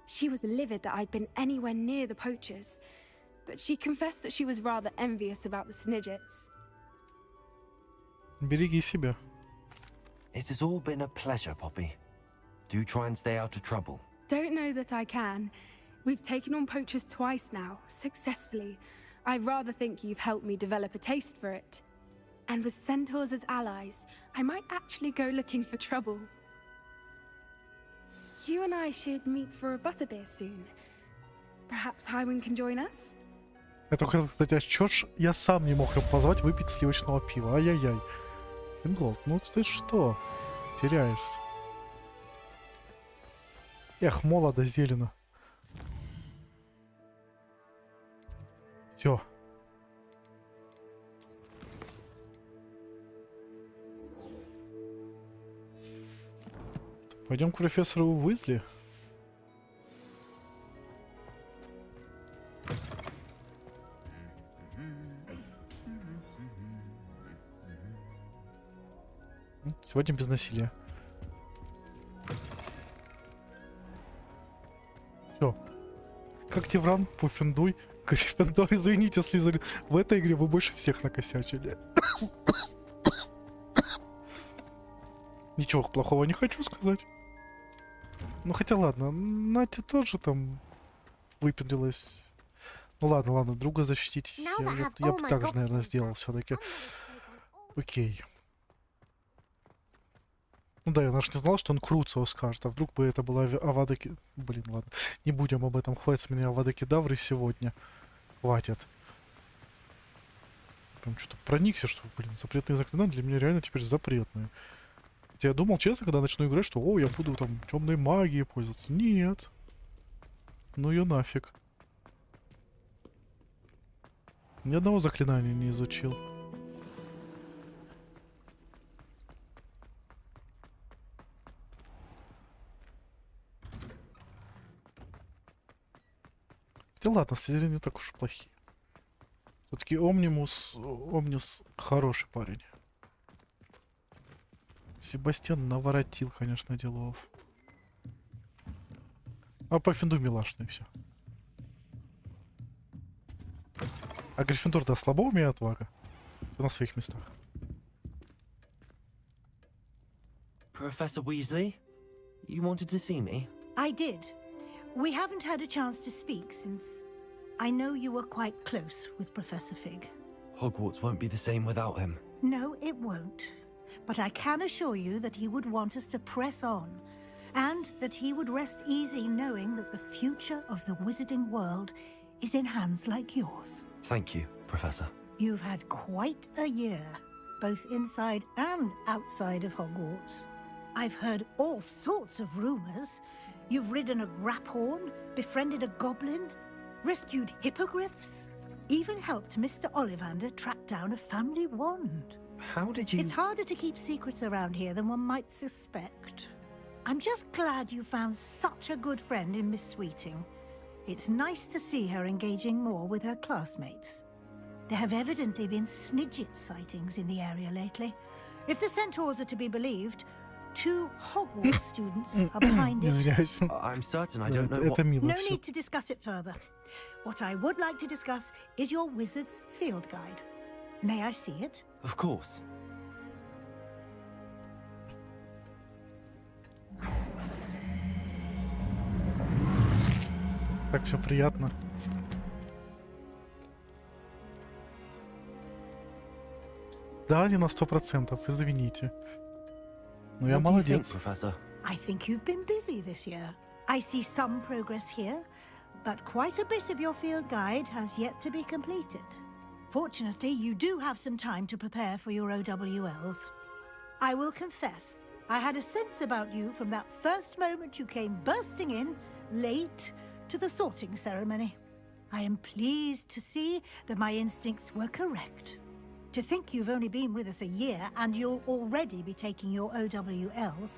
She was livid that I'd been anywhere near the poachers, but she confessed that she was rather envious about the snidgets. Береги себя. It has all been a pleasure, Poppy. Do try and stay out of trouble. Don't know that I can. We've taken on poachers twice now, successfully. I rather think you've helped me develop a taste for it. And with centaurs as allies, I might actually go looking for trouble. You and I should meet for a butterbeer soon. Perhaps Highwind can join us? Я только, кстати, а чё ж я сам не мог его позвать выпить сливочного пива? Ай-яй-яй. Fingolt, ну ты что? Теряешься. Эх, молодо, зелено. Все. Пойдем к профессору Уизли. Сегодня без насилия. Все. Как Тевран, Пуффендуй, Гриффиндор, извините, Слизерин. В этой игре вы больше всех накосячили. Ничего плохого не хочу сказать. Ну хотя ладно, Натя тоже там выпендрилась. Ну ладно, друга защитить. Я бы так же, наверное, сделал все-таки. Окей. Ну да, я наш не знал, что он Круцио скажет. А вдруг бы это была Авада... Блин, ладно. Не будем об этом. Хватит с меня Авада Кедавры сегодня. Хватит. Прям что-то проникся, что, блин, запретные заклинания для меня реально теперь запретные. Хотя я думал, честно, когда начну играть, что, о, я буду там темной магией пользоваться. Нет. Ну ее нафиг. Ни одного заклинания не изучил. Да ладно, слезеры не так уж плохие. Все-таки Омнис хороший парень. Себастьян наворотил, конечно, делов. А Паффинду милашный, все. А Гриффиндор-то слабоумие отвага. Ты на своих местах. Professor Weasley, you wanted to see me? I did. We haven't had a chance to speak since I know you were quite close with Professor Fig. Hogwarts won't be the same without him. No, it won't. But I can assure you that he would want us to press on, and that he would rest easy knowing that the future of the wizarding world is in hands like yours. Thank you, Professor. You've had quite a year, both inside and outside of Hogwarts. I've heard all sorts of rumors. You've ridden a graphorn, befriended a goblin, rescued hippogriffs, even helped Mr. Ollivander track down a family wand. How did you... It's harder to keep secrets around here than one might suspect. I'm just glad you found such a good friend in Miss Sweeting. It's nice to see her engaging more with her classmates. There have evidently been snidget sightings in the area lately. If the centaurs are to be believed, 2 Hogwarts students are behind it. I'm certain I don't know what... No need to discuss it further. What I would like to discuss is your wizard's field guide. May I see it? Of course. Так все приятно. Да, не на 100%, извините. Ну я молодец. I think you've been busy this year. I see some progress here, but quite a bit of your field guide has yet to be completed. Fortunately, you do have some time to prepare for your OWLs. I will confess, I had a sense about you from that first moment you came bursting in, late, to the sorting ceremony. I am pleased to see that my instincts were correct. To think you've only been with us a year and you'll already be taking your OWLs,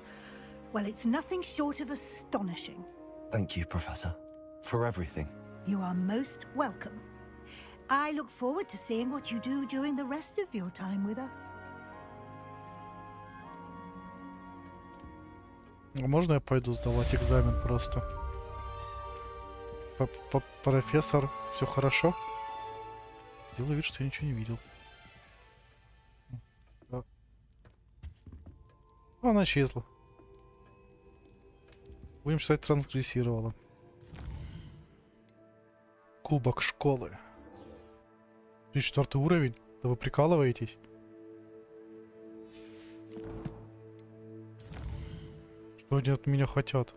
well, it's nothing short of astonishing. Thank you, Professor, for everything. You are most welcome. I look forward to seeing what you do during the rest of your time with us. А можно я пойду сдавать экзамен просто? Профессор, все хорошо? Сделаю вид, что я ничего не видел. Да. Она исчезла. Будем считать, трансгрессировала. Кубок школы. 4-й уровень? Да вы прикалываетесь? Что они от меня хотят?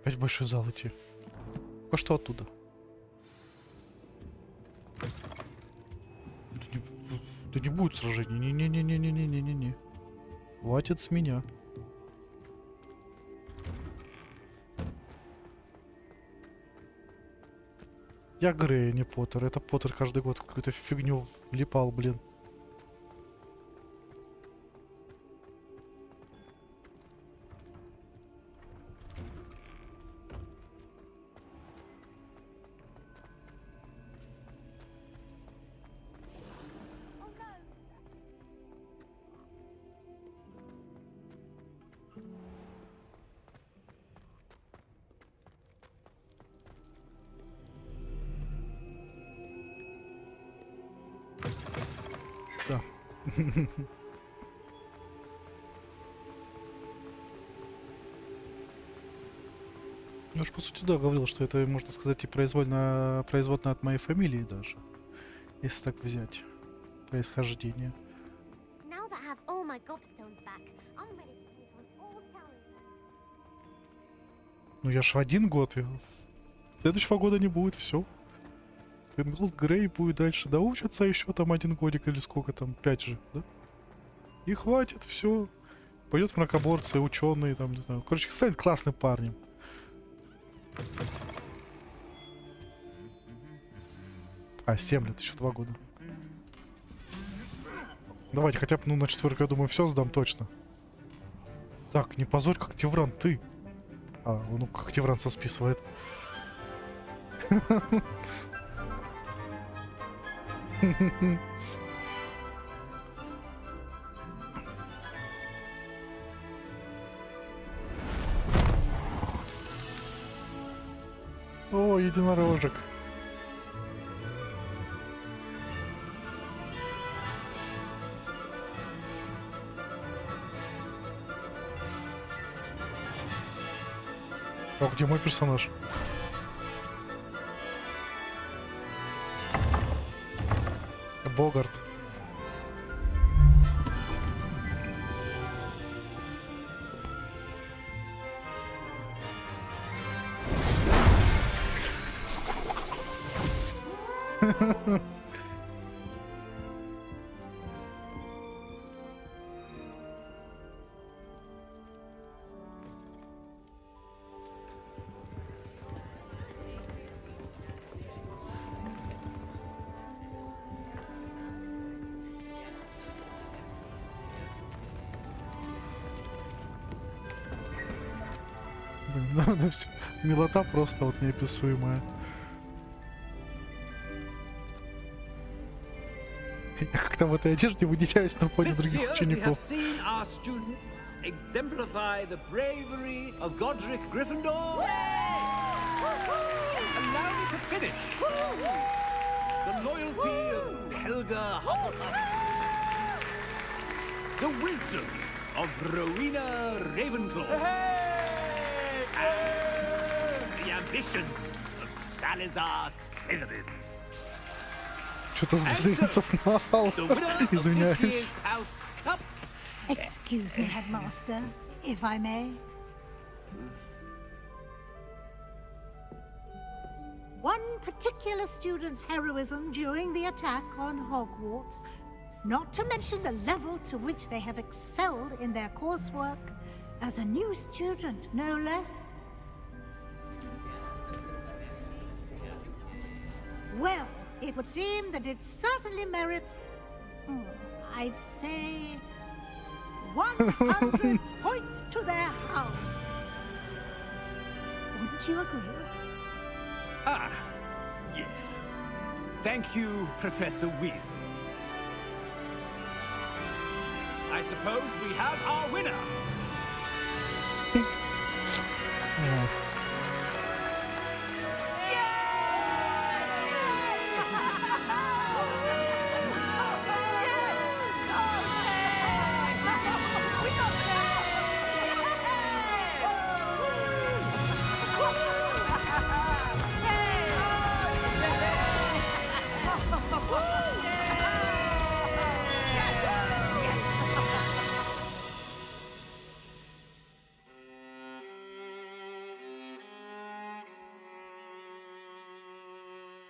Опять в большой зал идти. А что оттуда? Да не будет сражений. Не-не-не-не-не-не-не-не. Хватит с меня. Я Грей, не Поттер. Это Поттер каждый год в какую-то фигню влипал, блин. Да. Я уж по сути да говорил, что это, можно сказать, и производная от моей фамилии даже. Если так взять происхождение. Ну я ж 1 год, и следующего года не будет, все. Fingolt Грей будет дальше доучиться еще там 1 годик или сколько там, 5 же, да? И хватит, все. Пойдет в мракоборцы, ученые, там, не знаю. Короче, станет классным парнем. А, 7 лет, еще 2 года. Давайте хотя бы, ну, на 4-ку, я думаю, все сдам точно. Так, не позорь, как Тевран, ты. А, ну, как Тевран списывает. О, единорожек. О, где мой персонаж? Богарт. Да, все. Милота просто вот неописуемая. Я как-то в этой одежде выделяюсь на фоне других учеников. Что-то сдвинется на хал. Извиняюсь. Excuse me, headmaster, if I may. One particular student's heroism during the attack on Hogwarts, not to mention the level to which they have excelled in their coursework, as a new student, no less. Well, it would seem that it certainly merits, I'd say, 100 points to their house. Wouldn't you agree? Ah, yes. Thank you, Professor Weasley. I suppose we have our winner.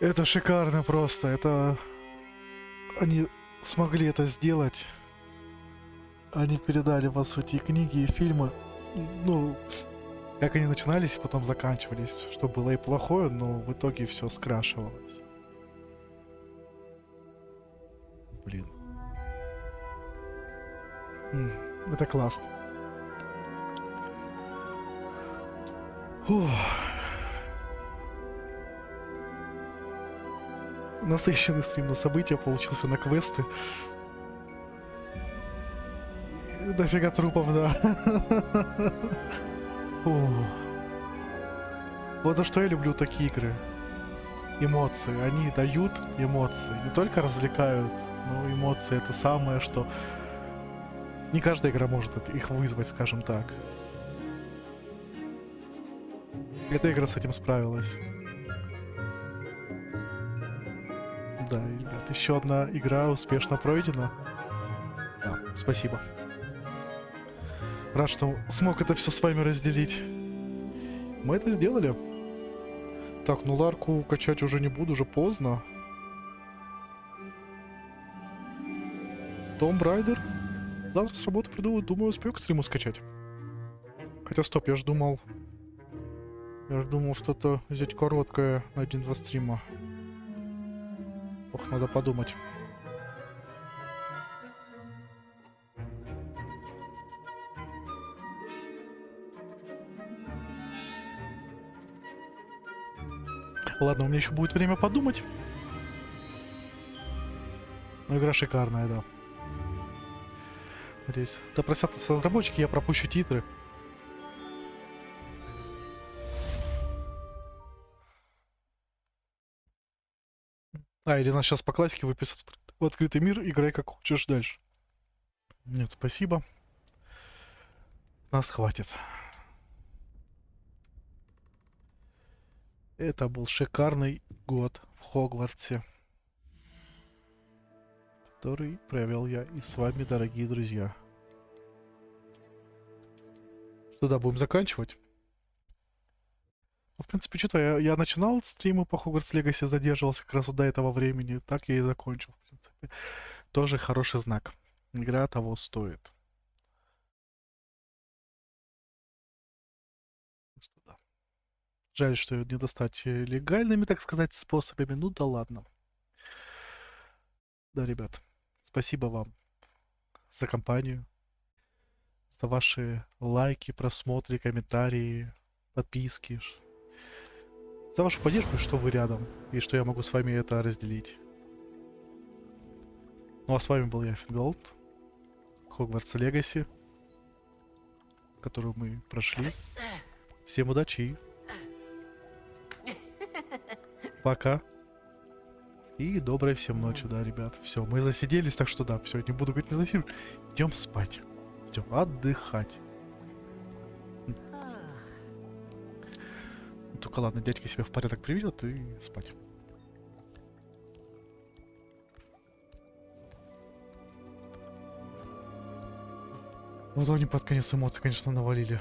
Это шикарно просто. Это... Они смогли это сделать. Они передали, по сути, и книги, и фильмы. Ну, как они начинались и потом заканчивались. Что было и плохое, но в итоге все скрашивалось. Блин. Это классно. Фух. Насыщенный стрим на события получился, на квесты. Дофига трупов, да. Вот за что я люблю такие игры. Эмоции. Они дают эмоции. Не только развлекают, но эмоции это самое, что... Не каждая игра может их вызвать, скажем так. Эта игра с этим справилась. Да, ребят, еще одна игра успешно пройдена. Да, спасибо. Рад, что смог это все с вами разделить. Мы это сделали. Так, ну Ларку качать уже не буду, уже поздно. Том Брайдер. Завтра с работы приду, думаю, успею к стриму скачать. Хотя стоп, я ж думал что-то взять короткое на 1-2 стрима. Ох, надо подумать. Ладно, у меня еще будет время подумать. Но игра шикарная, да. Надеюсь, допросятся разработчики, я пропущу титры. Или нас сейчас по классике выписать в открытый мир, играй как хочешь дальше. Нет, спасибо. Нас хватит. Это был шикарный год в Хогвартсе, который провел я и с вами, дорогие друзья. Что, да, будем заканчивать? В принципе, что-то я начинал стримы по Hogwarts Legacy, задерживался как раз вот до этого времени, так я и закончил, в принципе. Тоже хороший знак. Игра того стоит. Что, да. Жаль, что ее не достать легальными, так сказать, способами. Ну да ладно. Да, ребят, спасибо вам за компанию, за ваши лайки, просмотры, комментарии, подписки. За вашу поддержку, что вы рядом, и что я могу с вами это разделить. Ну а с вами был я, Fingolt, Hogwarts Legacy, которую мы прошли. Всем удачи. Пока. И доброй всем ночи, да, ребят. Все, мы засиделись, так что да, все, не буду говорить, не засиделись. Идем спать. Идем отдыхать. Только ладно, дядька себя в порядок приведет и спать. Вот они под конец эмоций, конечно, навалили.